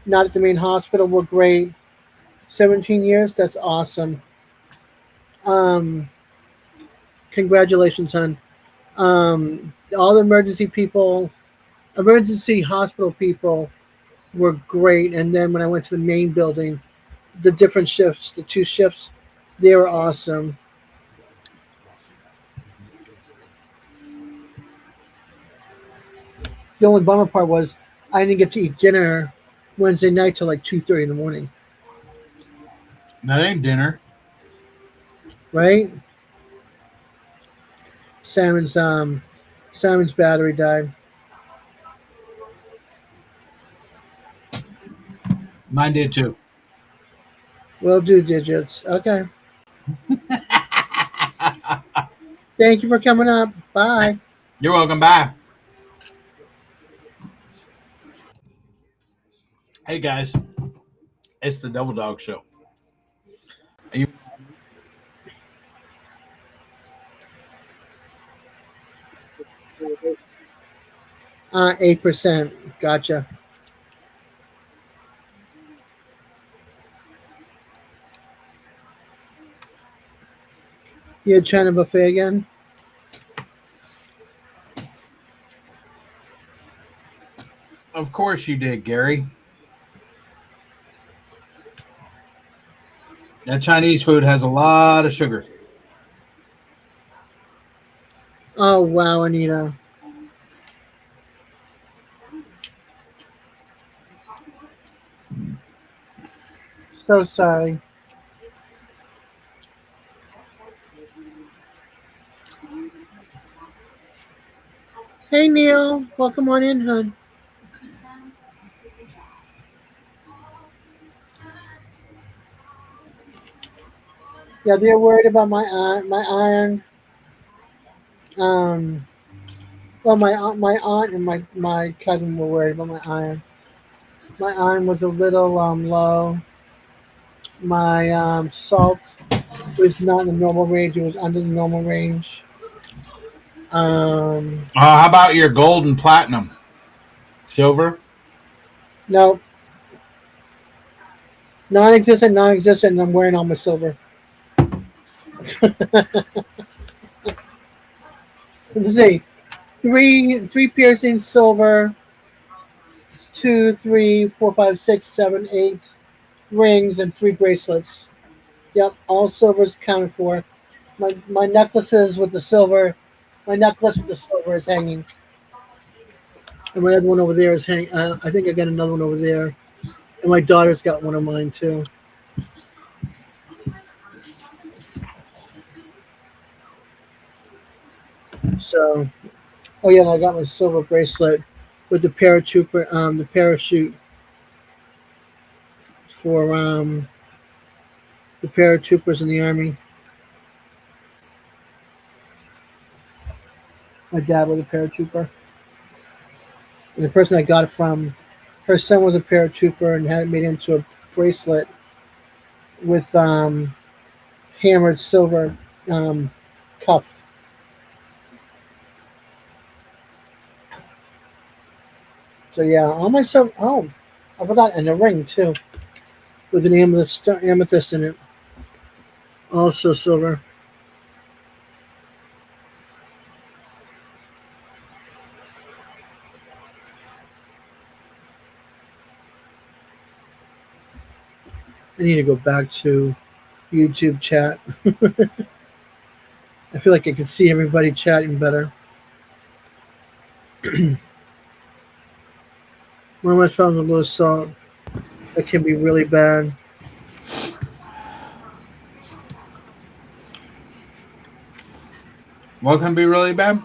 not at the main hospital, were great. 17 years, that's awesome. Um, Congratulations, hon. All the emergency people emergency hospital people were great. And then when I went to the main building, the different shifts, the two shifts, they were awesome. The only bummer part was I didn't get to eat dinner Wednesday night till like 2:30 in the morning. That ain't dinner. Right? Salmon's Salmon's battery died. Mine did too. Will do digits. Okay. Thank you for coming up. Bye. You're welcome. Bye. Hey guys, it's the Double Dog Show. Are you 8%. Gotcha. You had China buffet again? Of course you did, Gary. That Chinese food has a lot of sugar. Oh wow, Anita. So sorry. Hey Neil, welcome on in, hon. Yeah, they're worried about my iron. Um, well, my aunt and my cousin were worried about my iron. My iron was a little low. My salt was not in the normal range. It was under the normal range. How about your gold and platinum? Silver? No, non-existent, non-existent. And I'm wearing all my silver. Let's see, three piercings, silver. 2, 3, 4, 5, 6, 7, 8 rings and 3 bracelets. Yep, all silver's accounted for. My necklaces with the silver, my necklace with the silver is hanging, and my other one over there is hanging. I think I got another one over there, and my daughter's got one of mine too. So, oh yeah, and I got my silver bracelet with the the parachute for the paratroopers in the army. My dad was a paratrooper. And the person I got it from, her son was a paratrooper and had it made into a bracelet with hammered silver um, cuff. So yeah, all my silver. Oh, I forgot, and a ring too, with an amethyst in it. Also silver. I need to go back to YouTube chat. I feel like I can see everybody chatting better. One of my problems with low salt, that can be really bad. What can be really bad?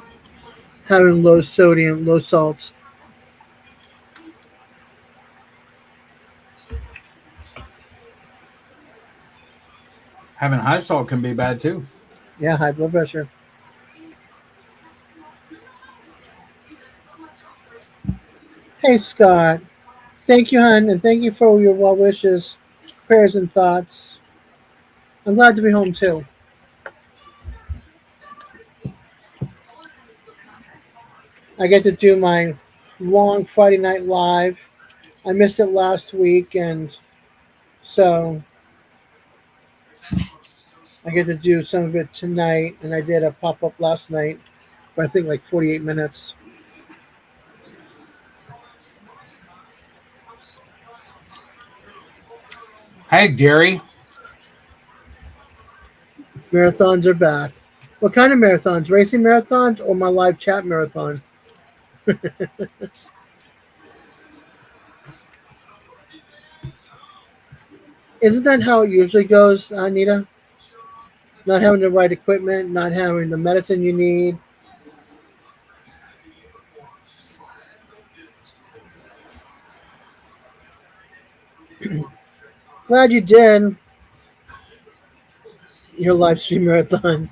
Having low sodium, low salt. Having high salt can be bad too. Yeah, high blood pressure. Hey, Scott. Thank you, hon, and thank you for your well wishes, prayers, and thoughts. I'm glad to be home, too. I get to do my long Friday night live. I missed it last week, and so I get to do some of it tonight, and I did a pop up last night for I think like 48 minutes. Hey, Gary. Marathons are back. What kind of marathons? Racing marathons or my live chat marathon? Isn't that how it usually goes, Anita? Not having the right equipment, not having the medicine you need. Glad you did your live stream marathon.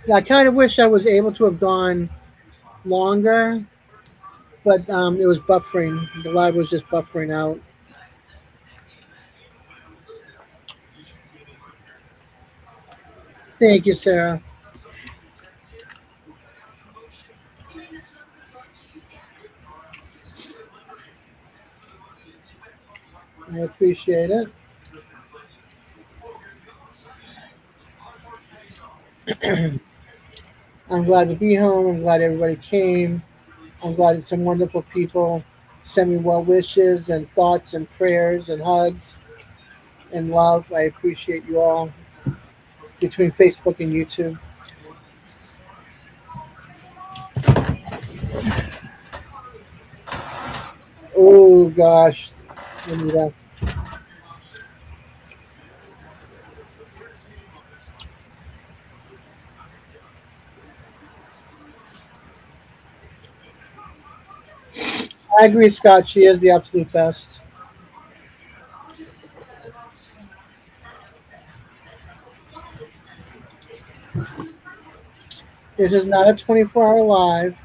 Yeah, I kind of wish I was able to have gone longer, but it was buffering. The live was just buffering out. Thank you, Sarah. I appreciate it. I'm glad to be home. I'm glad everybody came. I'm glad that some wonderful people sent me well wishes and thoughts and prayers and hugs and love. I appreciate you all between Facebook and YouTube. Oh gosh, Anita. I agree, Scott. She is the absolute best. This is not a 24-hour live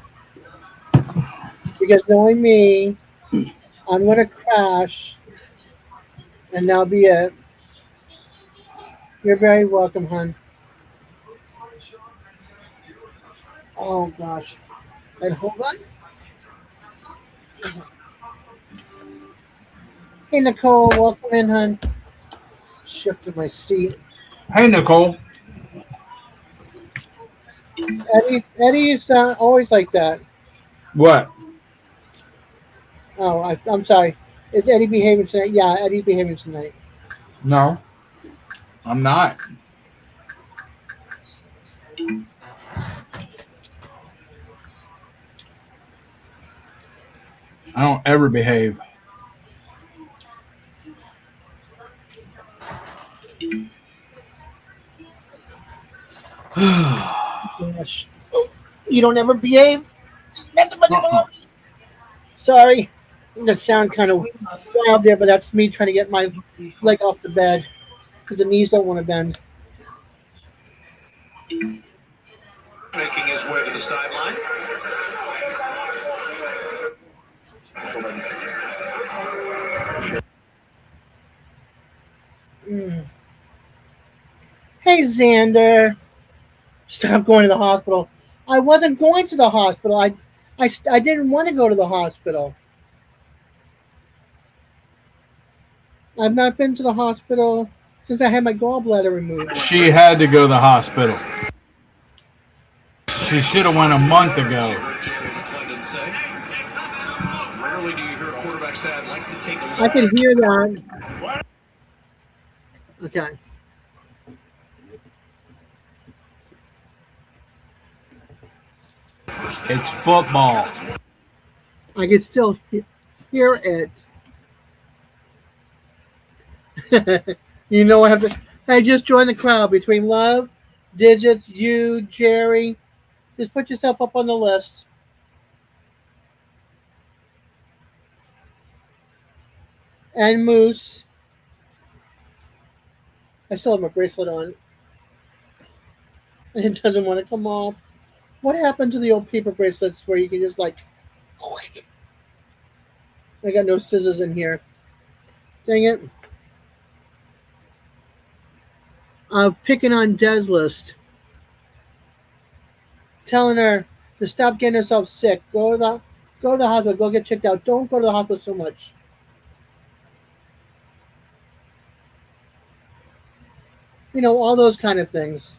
because knowing me, I'm going to crash and that'll be it. You're very welcome, hon. Oh gosh. And hold on. Hey, Nicole, welcome in, hon. Shifted my seat. Hey, Nicole. Eddie's always like that. What? Oh, I'm sorry. Is Eddie behaving tonight? Yeah, Eddie's behaving tonight. No, I'm not. I don't ever behave. Gosh. You don't ever behave? Uh-uh. Sorry. That sound kind of wild there, but that's me trying to get my leg off the bed because the knees don't want to bend. Making his way to the sideline. Mm. Hey, Xander. Stop going to the hospital. I wasn't going to the hospital. I didn't want to go to the hospital. I've not been to the hospital since I had my gallbladder removed. She had to go to the hospital. She should have went a month ago. Rarely do you hear a quarterback say, "I'd like to take a look." I can hear that. Okay. It's football. I can still hear it. You know what? Hey, just join the crowd between Love, Digits, you, Jerry. Just put yourself up on the list. And Moose. I still have my bracelet on. And it doesn't want to come off. What happened to the old paper bracelets where you can just like... I got no scissors in here. Dang it. Picking on Des list. Telling her to stop getting herself sick. Go to the hospital. Go get checked out. Don't go to the hospital so much. You know, all those kind of things.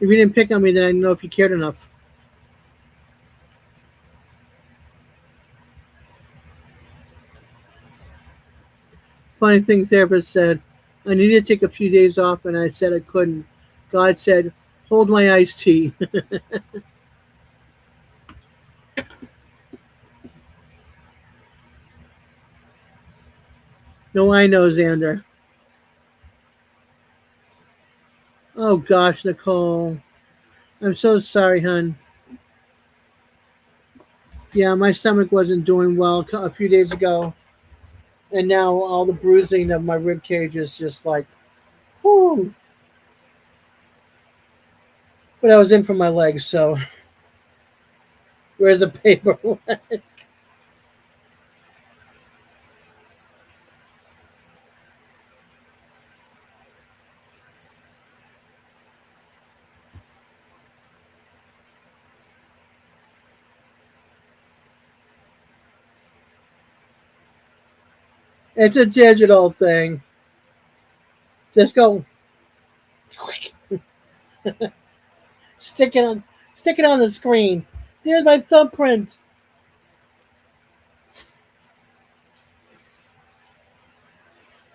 If you didn't pick on me, then I didn't know if you cared enough. Funny thing, therapist said, I need to take a few days off, and I said I couldn't. God said, hold my iced tea. No, I know, Xander. Oh, gosh, Nicole. I'm so sorry, hon. Yeah, my stomach wasn't doing well a few days ago. And now all the bruising of my rib cage is just like, whoo. But I was in for my legs, so where's the paper? It's a digital thing. Just go stick it on the screen. There's my thumbprint.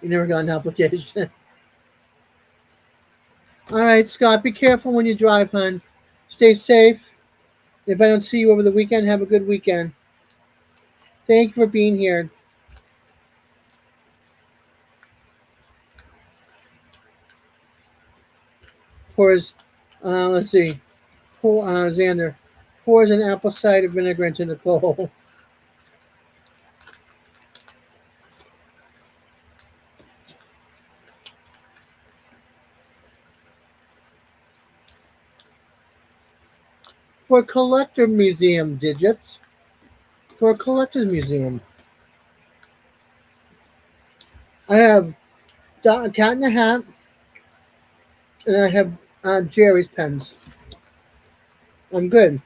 You never got an application. All right, Scott, be careful when you drive, hon. Stay safe. If I don't see you over the weekend, have a good weekend. Thank you for being here. Pours, let's see. Xander pours an apple cider vinegar into Nicole. For a collector museum, digits. For a collector's museum. I have a cat in a hat, and I have Jerry's pens. I'm good.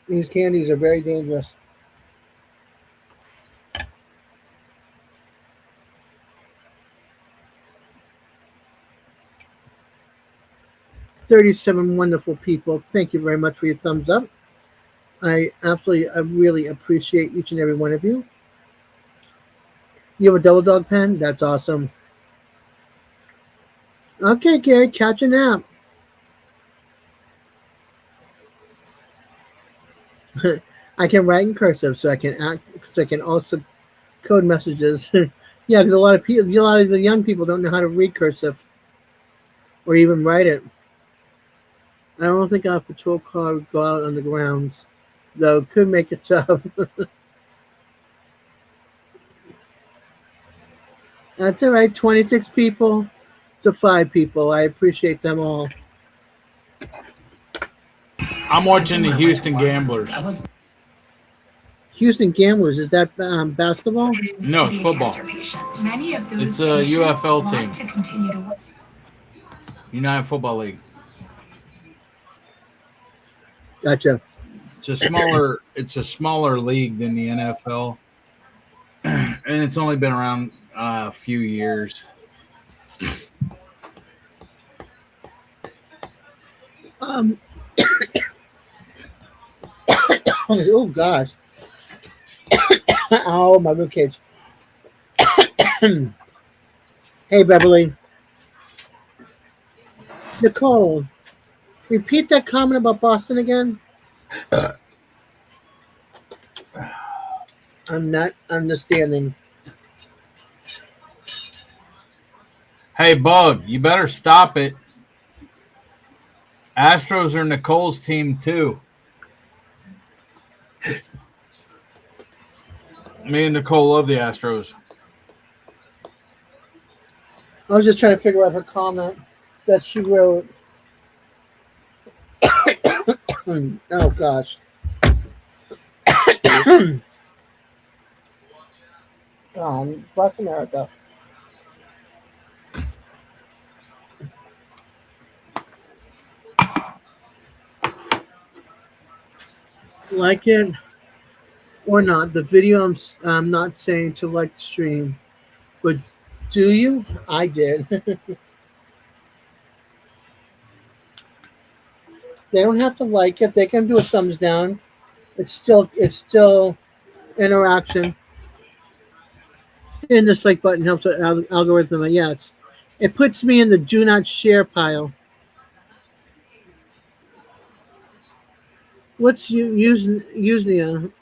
These candies are very dangerous. "37 wonderful people. Thank you very much for your thumbs up. I really appreciate each and every one of you. You have a double dog pen? That's awesome. Okay, Gary, catch a nap. I can write in cursive, so I can also code messages. Yeah, because a lot of the young people don't know how to read cursive or even write it. I don't think our patrol car would go out on the grounds, though it could make it tough. That's all right. 26 people to 5 people. I appreciate them all. I'm watching the Houston Gamblers. Houston Gamblers, is that basketball? No, it's football. It's a UFL team. United Football League. Gotcha. It's a smaller league than the NFL, and it's only been around a few years. Oh gosh. Oh, my ribcage. Hey, Beverly. Nicole, repeat that comment about Boston again. I'm not understanding. Hey, Bug, you better stop it. Astros are Nicole's team, too. Me and Nicole love the Astros. I was just trying to figure out her comment that she wrote. Oh, gosh. Bless America. Like it or not, the video I'm not saying to like the stream. But do you? I did. They don't have to like it. They can do a thumbs down. It's still interaction. And this like button helps with algorithm. And yeah, it puts me in the do not share pile. What's you using?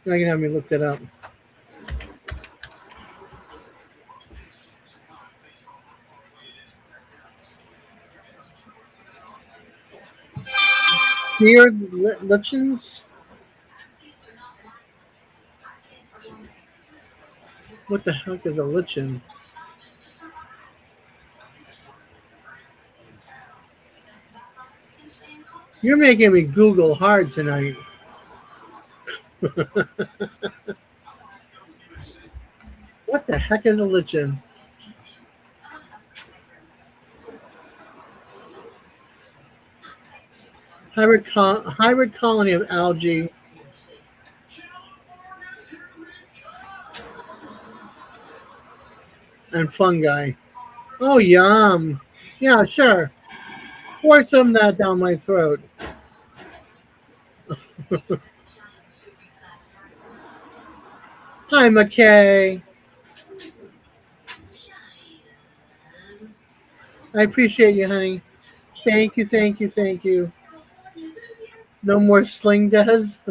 Now you can have me look that up. Beer lichens. What the heck is a lichen? You're making me Google hard tonight. What the heck is a lichen? Hybrid colony of algae and fungi. Oh, yum. Yeah, sure. Pour some of that down my throat. Hi, McKay. I appreciate you, honey. Thank you, thank you, thank you. No more sling does.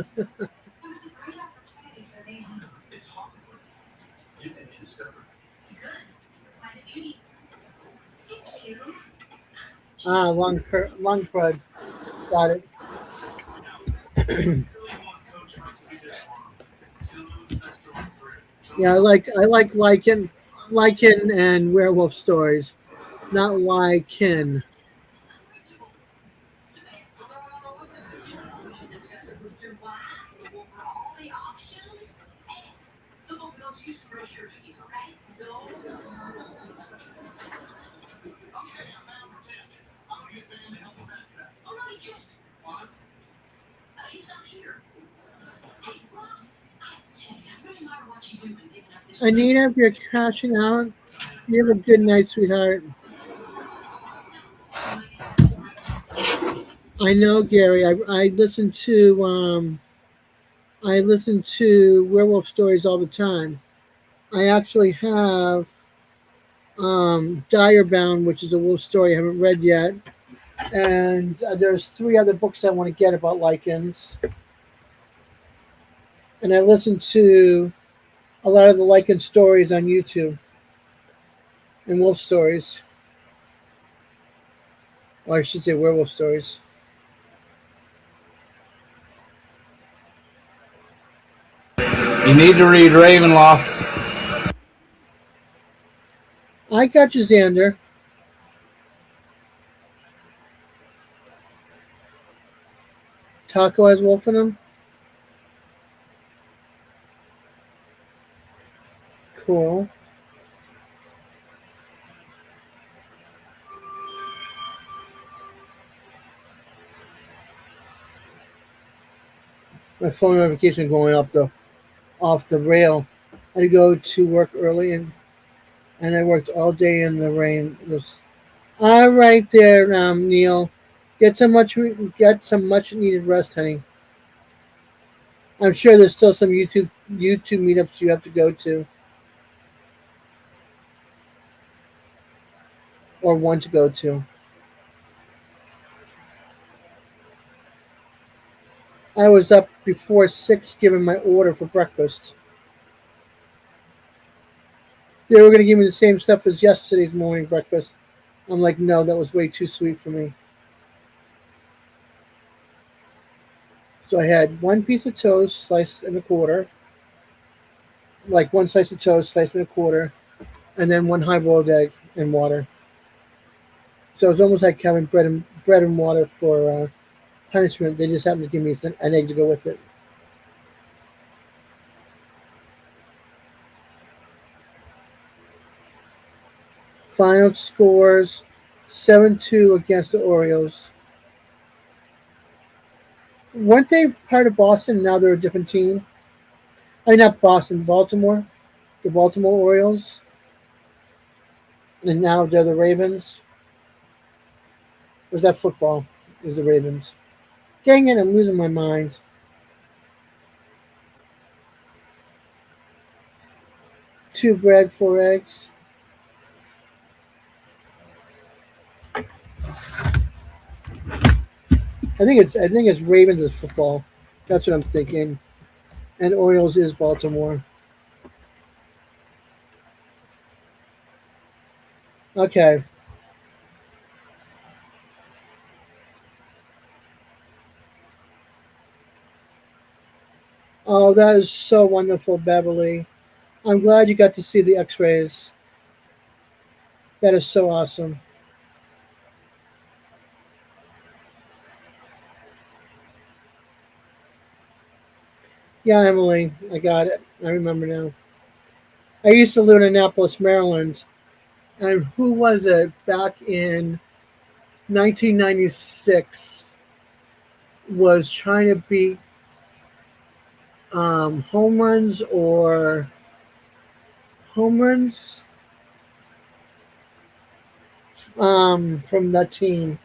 Ah, lung crud. Got it. Yeah, I like lichen and werewolf stories, not lichen. Anita, if you're crashing out, you have a good night, sweetheart. I know, Gary. I listen to werewolf stories all the time. I actually have Direbound, which is a wolf story I haven't read yet, and there's three other books I want to get about lichens. And I listen to a lot of the lichen stories on YouTube and wolf stories, or I should say werewolf stories. You need to read Ravenloft. I got you, Xander. Taco has wolf in him. Cool. My phone notification going off the rail. I had to go to work early and I worked all day in the rain. It was all right there, Neil. Get some much needed rest, honey. I'm sure there's still some YouTube meetups you have to go to or want to go to. I was up before 6 giving my order for breakfast. They were going to give me the same stuff as yesterday's morning breakfast. I'm like, no, that was way too sweet for me. So I had one piece of toast sliced in a quarter, like one slice of toast sliced in a quarter, and then one hard-boiled egg and water. So it was almost like having bread and water for punishment. They just happened to give me an egg to go with it. Final scores 7-2 against the Orioles. Weren't they part of Boston? Now they're a different team. I mean, not Boston, Baltimore. The Baltimore Orioles. And now they're the Ravens. Was that football? Is the Ravens. Dang it, I'm losing my mind. Two bread, four eggs. I think it's Ravens is football. That's what I'm thinking. And Orioles is Baltimore. Okay. Oh, that is so wonderful, Beverly. I'm glad you got to see the X-rays. That is so awesome. Yeah, Emily, I got it. I remember now. I used to live in Annapolis, Maryland, and who was it back in 1996 was trying to beat home runs or home runs from that team.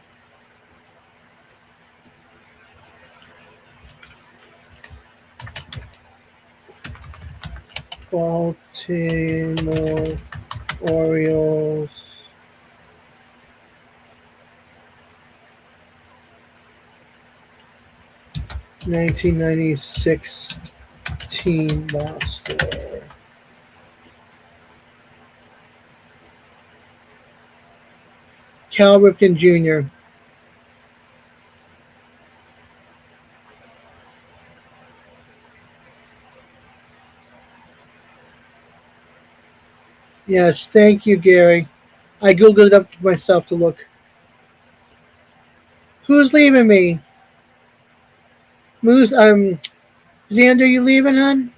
Baltimore Orioles. 1996 team roster. Cal Ripken Jr. Yes, thank you, Gary. I googled it up for myself to look. Who's leaving me? Moose, Xander, you leaving, hon?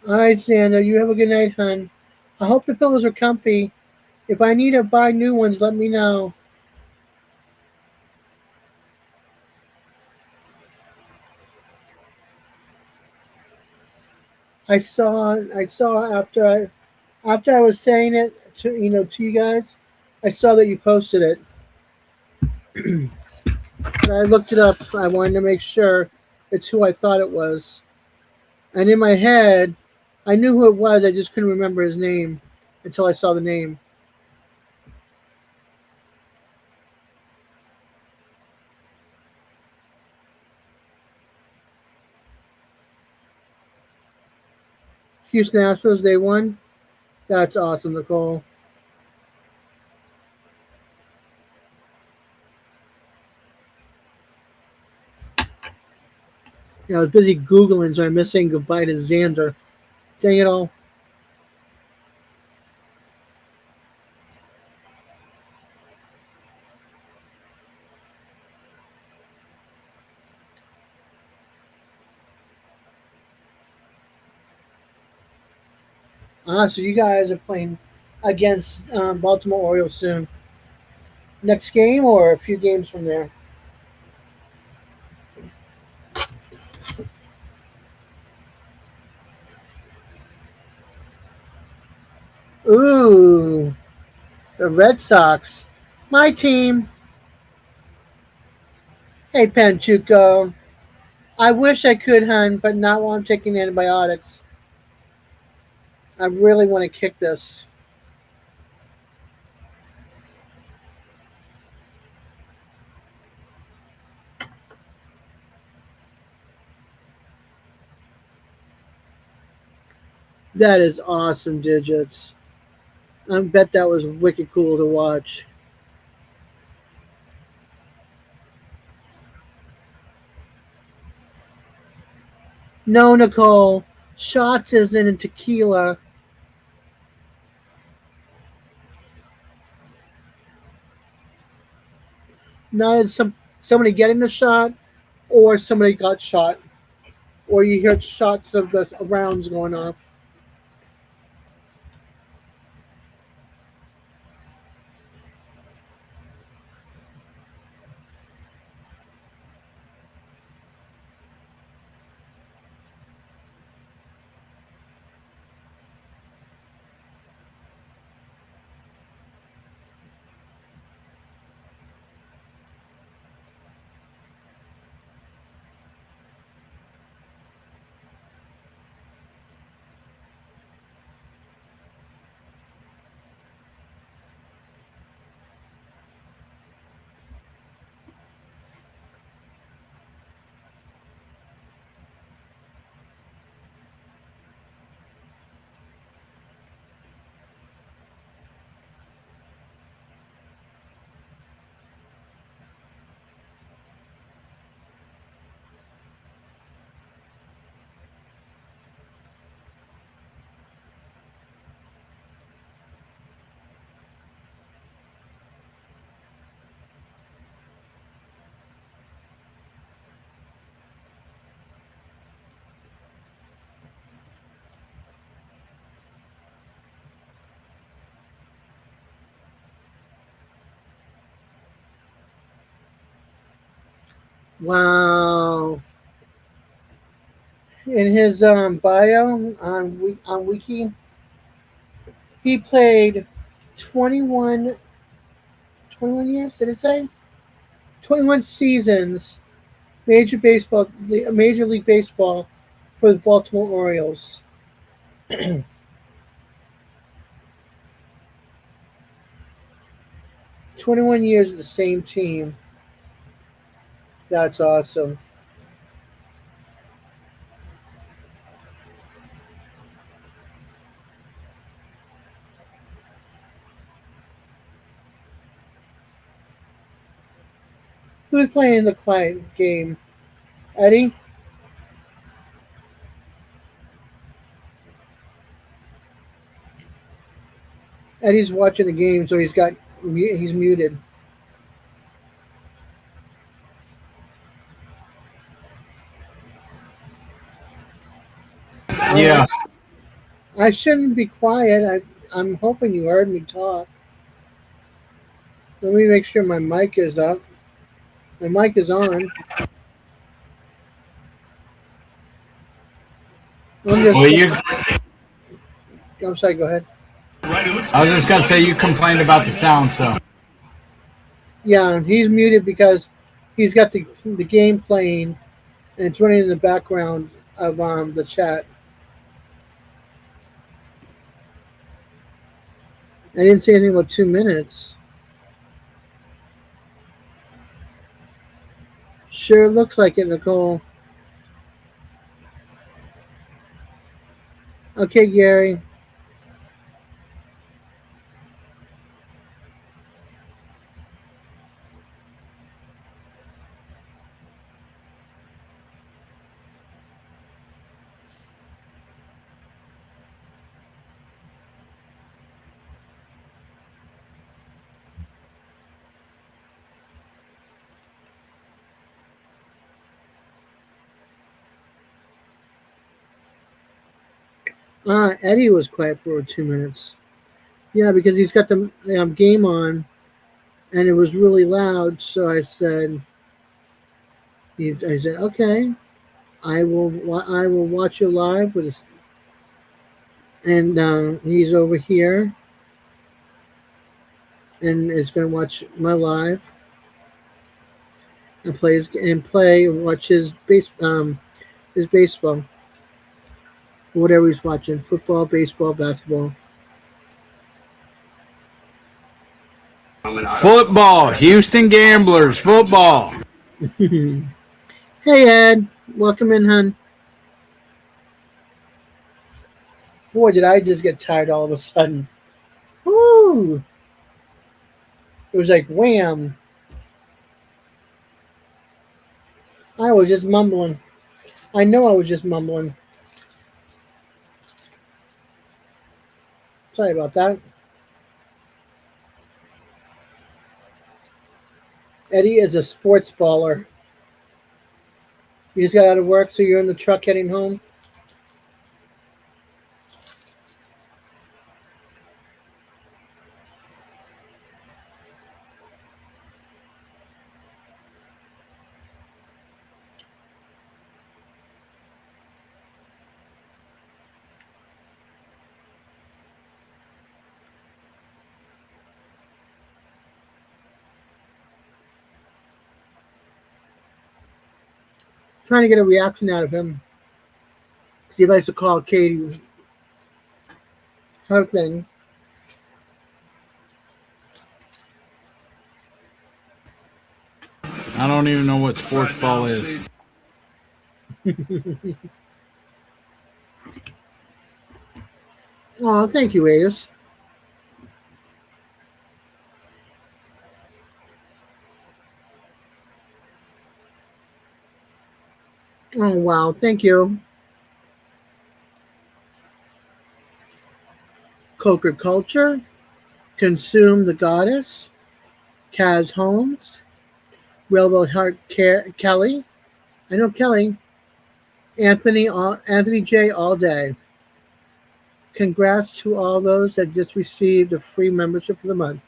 All right, Xander, you have a good night, hon. I hope the pillows are comfy. If I need to buy new ones, let me know. I saw after I was saying it to you guys, I saw that you posted it. And I looked it up. I wanted to make sure it's who I thought it was. And in my head, I knew who it was. I just couldn't remember his name until I saw the name. Houston Astros, they won. That's awesome, Nicole. I was busy Googling, so I missed saying goodbye to Xander. Dang it all. So you guys are playing against Baltimore Orioles soon. Next game or a few games from there? Ooh, the Red Sox. My team. Hey, Panchuco. I wish I could, hon, but not while I'm taking antibiotics. I really want to kick this. That is awesome, Digits. I bet that was wicked cool to watch. No, Nicole. Shots isn't in tequila. not as somebody getting the shot or somebody got shot, or you hear shots of the rounds going off. Wow. In his bio on Wiki, he played 21, 21 years. Did it say 21 seasons? Major League Baseball for the Baltimore Orioles. 21 years with the same team. That's awesome. Who's playing the quiet game? Eddie? Eddie's watching the game, so he's muted. Yeah. I shouldn't be quiet. I'm hoping you heard me talk. Let me make sure my mic is up. My mic is on. Well, I'm sorry, go ahead. I was just gonna say you complained about the sound, so Yeah, he's muted because he's got the game playing and it's running in the background of the chat. I didn't say anything about 2 minutes. Sure looks like it, Nicole. Okay, Gary. Eddie was quiet for 2 minutes. Yeah, because he's got the game on, and it was really loud. So I said, okay, I will watch you live with this. And he's over here and is going to watch my live and watch his baseball, whatever he's watching, football, baseball, basketball. football, Houston Gamblers, football. Hey Ed, welcome in, hun. Boy, did I just get tired all of a sudden. Woo! It was like wham. I was just mumbling. I know I was just mumbling. Sorry about that. Eddie is a sports baller. You just got out of work, so you're in the truck heading home. Trying to get a reaction out of him. He likes to call Katie her thing. I don't even know what sports ball is. Oh, thank you, Ace. Oh, wow. Thank you. Coker Culture. Consume the Goddess. Kaz Holmes. Railroad Heart Kelly. I know Kelly. Anthony J. All Day. Congrats to all those that just received a free membership for the month.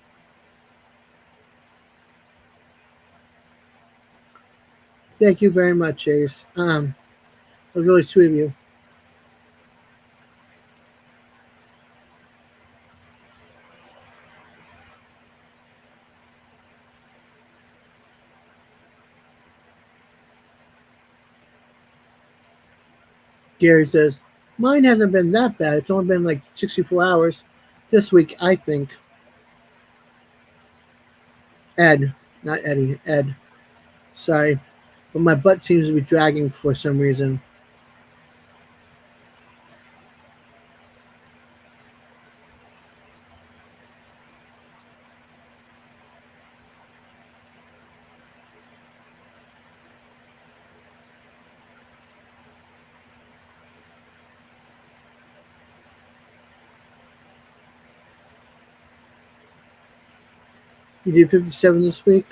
Thank you very much, Ace. It was really sweet of you. Gary says, mine hasn't been that bad. It's only been like 64 hours this week, I think. Ed, not Eddie, Ed. Sorry, but my butt seems to be dragging for some reason. You did 57 this week?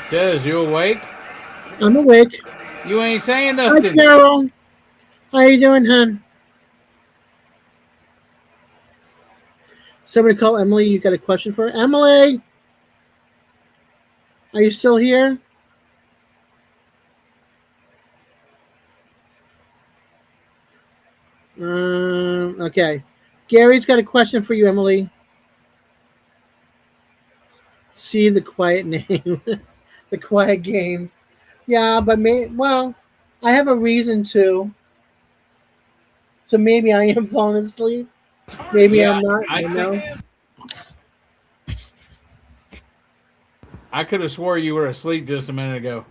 Des, you awake? I'm awake. You ain't saying Hi, nothing. Carol. How you doing, hon? Somebody call Emily. You got a question for her? Emily? Are you still here? Okay. Gary's got a question for you, Emily. See the quiet name. The quiet game. Yeah, but I have a reason to. So maybe I am falling asleep. Maybe Yeah, I'm not, I you know. think I could have swore you were asleep just a minute ago.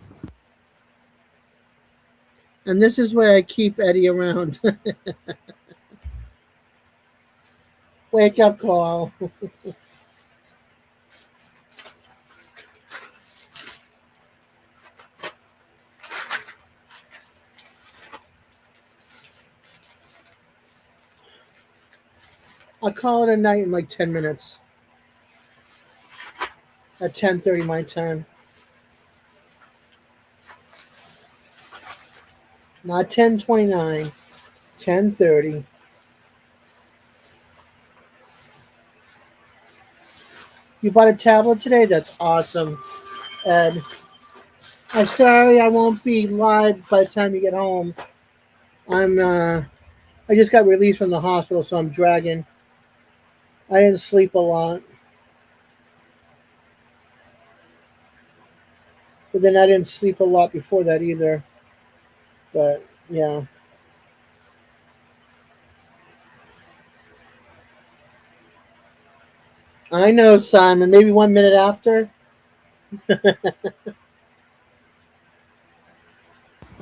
And this is where I keep Eddie around. Wake up call. I'll call it a night in like 10 minutes. At 10:30 my time. Not 10:29. 10:30. You bought a tablet today? That's awesome, Ed. I'm sorry I won't be live by the time you get home. I just got released from the hospital, so I'm dragging. I didn't sleep a lot, but then I didn't sleep a lot before that either. But yeah, I know, Simon. Maybe 1 minute after.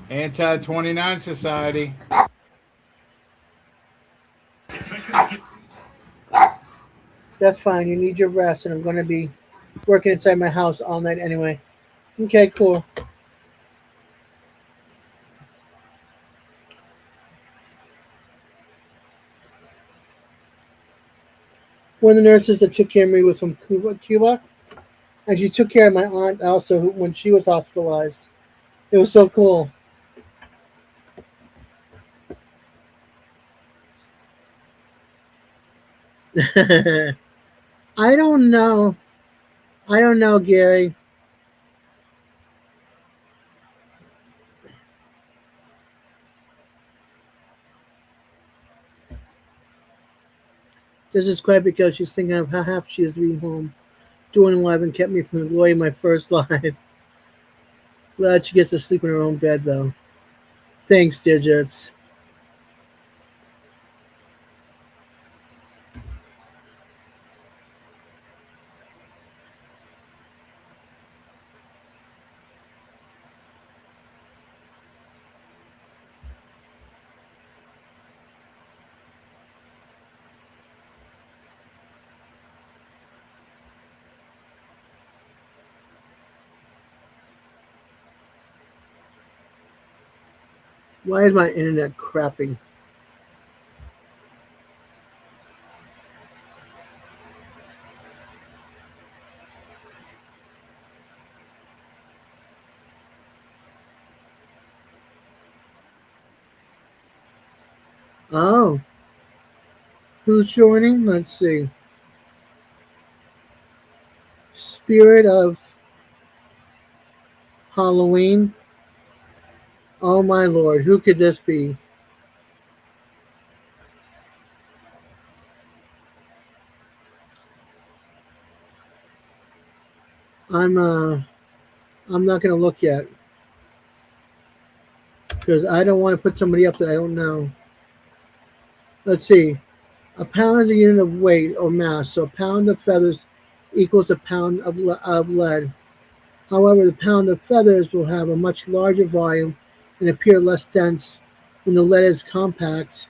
Anti 29 Society. That's fine. You need your rest, and I'm going to be working inside my house all night anyway. Okay, cool. One of the nurses that took care of me was from Cuba, and she took care of my aunt also when she was hospitalized. It was so cool. I don't know. I don't know, Gary. This is quite because she's thinking of how happy she is to be home. Doing live and kept me from enjoying my first live. Glad she gets to sleep in her own bed, though. Thanks, Digits. Why is my internet crapping? Oh, who's joining? Let's see. Spirit of Halloween. Oh my lord, who could this be? I'm uh I'm not gonna look yet because I don't want to put somebody up that I don't know. Let's see. A pound is a unit of weight or mass, so a pound of feathers equals a pound of lead. However, the pound of feathers will have a much larger volume and appear less dense when the lead is compact,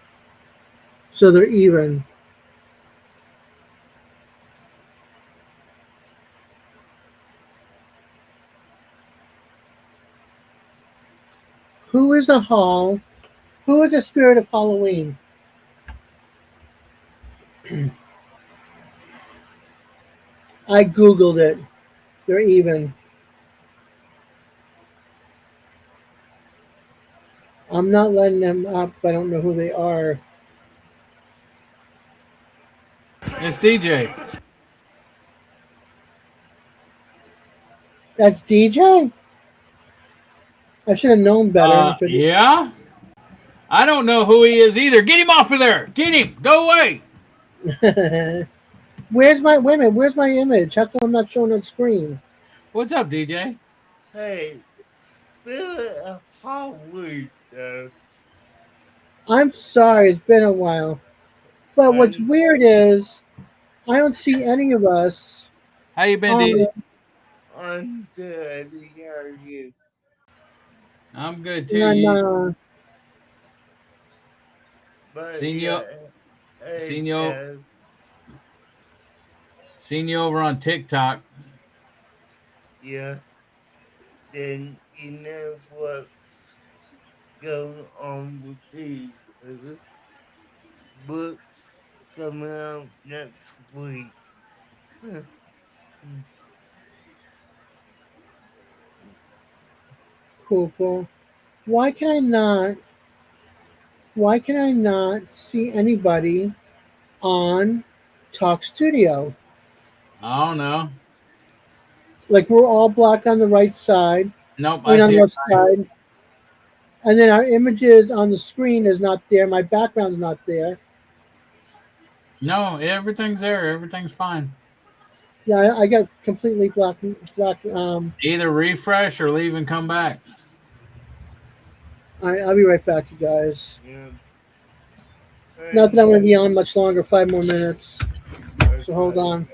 so they're even. Who is a Hall? Who is the spirit of Halloween? I googled it. They're even. I'm not letting them up. I don't know who they are. It's DJ. That's DJ? I should have known better. Yeah? I don't know who he is either. Get him off of there. Get him. Go away. Where's my women? Where's my image? How come I'm not showing on screen? What's up, DJ? Hey, Spirit of Halloween. I'm sorry, it's been a while. But what's I'm, weird is I don't see any of us How you been, on DJ? I'm good. How are you? I'm good on, too. But Seen you, yeah, hey, seen you, seen you over on TikTok. yeah. Then you know what's going on with these books coming out next week. cool. Why can I not? Why can I not see anybody on Talk Studio? I don't know. Like we're all black on the right side. Nope, I I mean, on see the it. left side. And then our images on the screen is not there. My background is not there. No, everything's there. Everything's fine. Yeah, I got completely black. Black. Either refresh or leave and come back. All right, I'll be right back, you guys. Yeah. Not that Hey, I'm going to be on much longer. 5 more minutes. So hold okay.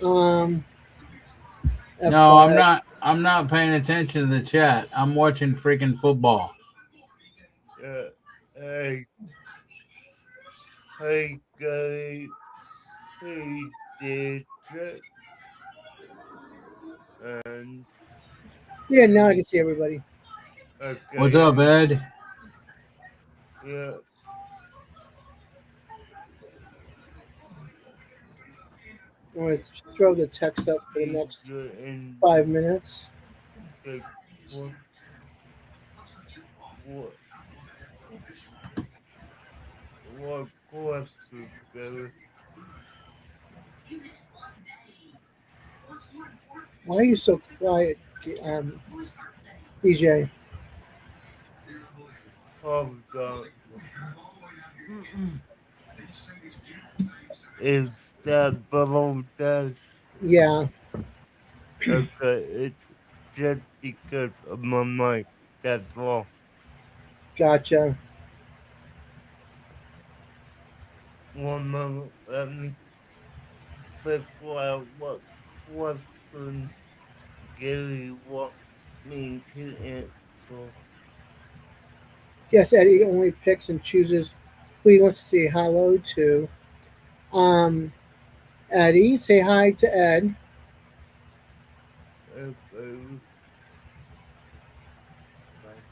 on. Um, No, I'm F5. not. I'm not paying attention to the chat. I'm watching freaking football. Yeah. Hey, hey, guys. Hey, Dad. And, Yeah, now I can see everybody. What's okay. up, Ed? Yeah. I'm going to throw the text up for the He's next in 5 minutes. the, what, what, what course together. Why are you so quiet, um, DJ? Hold on. Is that bubble dust? Yeah, Okay, it's just because of my mic. That's all. gotcha. One moment, let me figure out what question Gary wants me to answer. Yes, Eddie only picks and chooses who he wants to say hello to. Um, Eddie, say hi to Ed. Okay, like,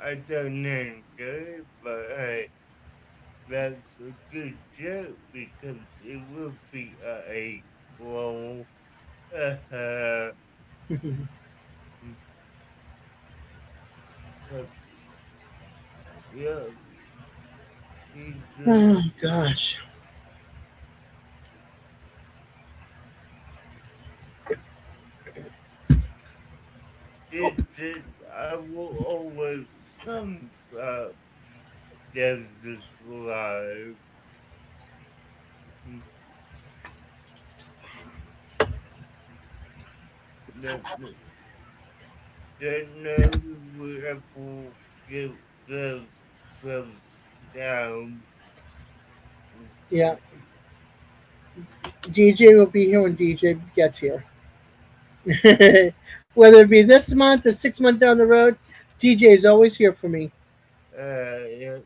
I don't know, Gary, but hey, that's a good joke because it will be a roll. But yeah, he just, Oh gosh. I will always come there's this live. That don't know where people get themselves down. Yeah, DJ will be here when DJ gets here. Whether it be this month or 6 months down the road, DJ is always here for me, Yeah,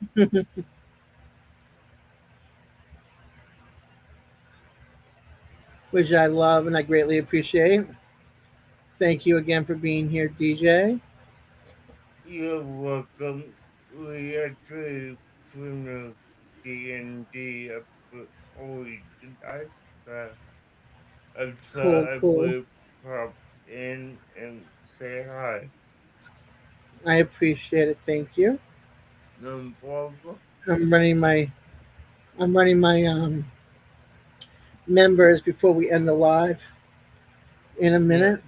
which I love and I greatly appreciate. Thank you again for being here, DJ. you're welcome. We actually finished D&D up early tonight. I thought Cool, I cool. would pop in and say hi. I appreciate it. Thank you. No problem. I'm running my I'm running my members before we end the live in a Yeah, minute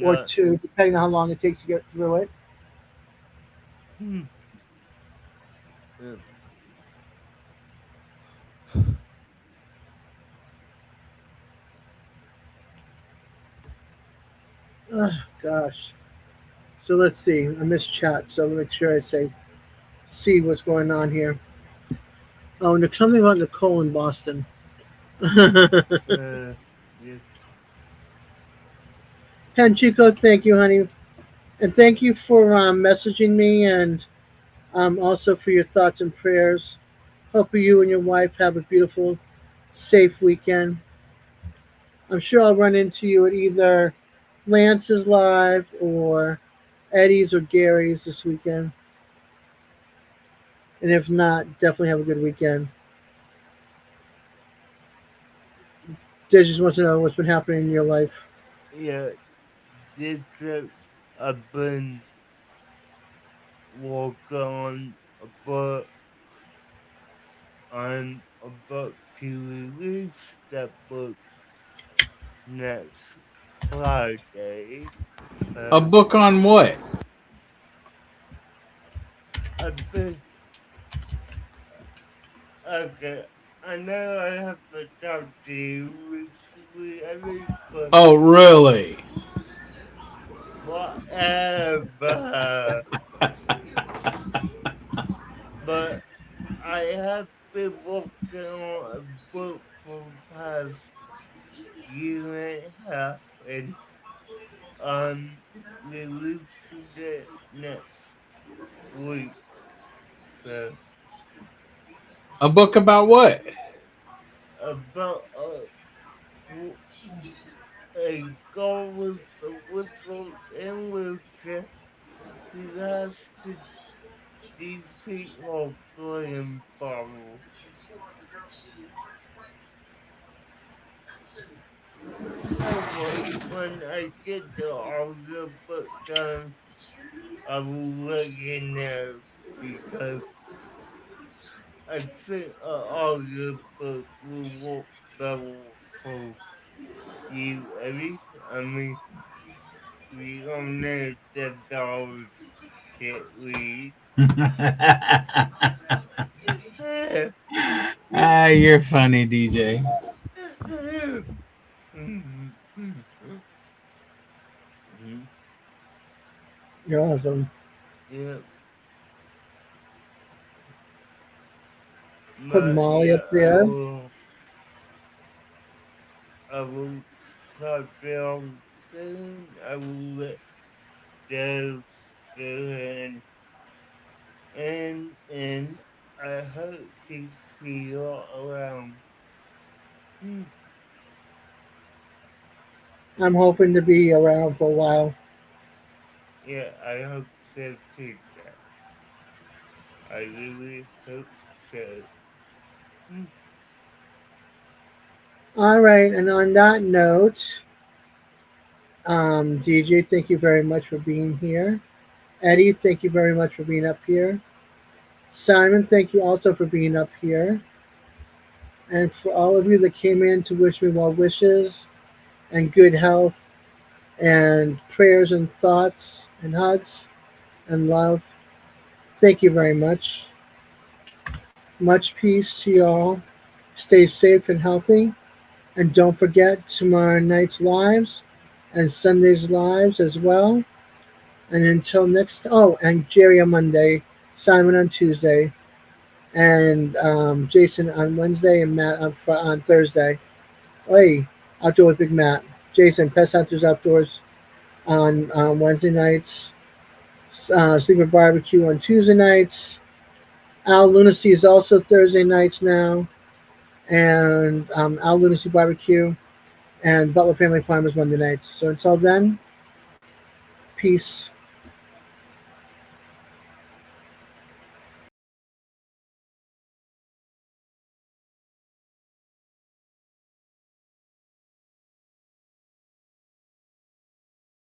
or no. two, depending on how long it takes to get through it. Hmm. Yeah. Oh, gosh. So let's see. I missed chat, so make sure I say see what's going on here. Oh, and there's something about Nicole in Boston. Yes. Panchico, thank you, honey, and thank you for messaging me and also for your thoughts and prayers. Hope you and your wife have a beautiful, safe weekend. I'm sure I'll run into you at either Lance's live or Eddie's or Gary's this weekend. And if not, definitely have a good weekend. They just want to know what's been happening in your life. Yeah. This trip I've been working on, but I'm about to release that book next Friday. A So book on what? I've been okay. I know I have to talk to you recently, but Oh, really? whatever. But I have been working on a book for the past year and a half, and I'm releasing it next week. So A book about what? about a girl with a whistle and wheelchair who has to defeat her grandfather. Hopefully, when I get the audio book done, I will let you know because I think an audio book will work better for you, Eddie. I mean, we don't know that dogs can't read. Ah, you're funny, DJ. You're awesome. Yeah, Put but Molly yeah, up there. I will talk down soon. I will let those go and I hope to see you around. Hmm. I'm hoping to be around for a while. Yeah, I hope so too, Jack. I really hope so. Hmm. All right, and on that note, DJ, thank you very much for being here. Eddie, thank you very much for being up here. Simon, thank you also for being up here. And for all of you that came in to wish me well wishes and good health and prayers and thoughts and hugs and love, thank you very much. Much peace to you all. Stay safe and healthy. And don't forget tomorrow night's lives and Sunday's lives as well. And until next, oh, and Jerry on Monday, Simon on Tuesday, and Jason on Wednesday, and Matt on Thursday. Hey, Outdoor with Big Matt. Jason, Pest Hunters Outdoors on Wednesday nights. Sleeper Barbecue on Tuesday nights. Al Lunacy is also Thursday nights now. And Al Lunacy Barbecue and Butler Family Farmers Monday nights. So until then, peace.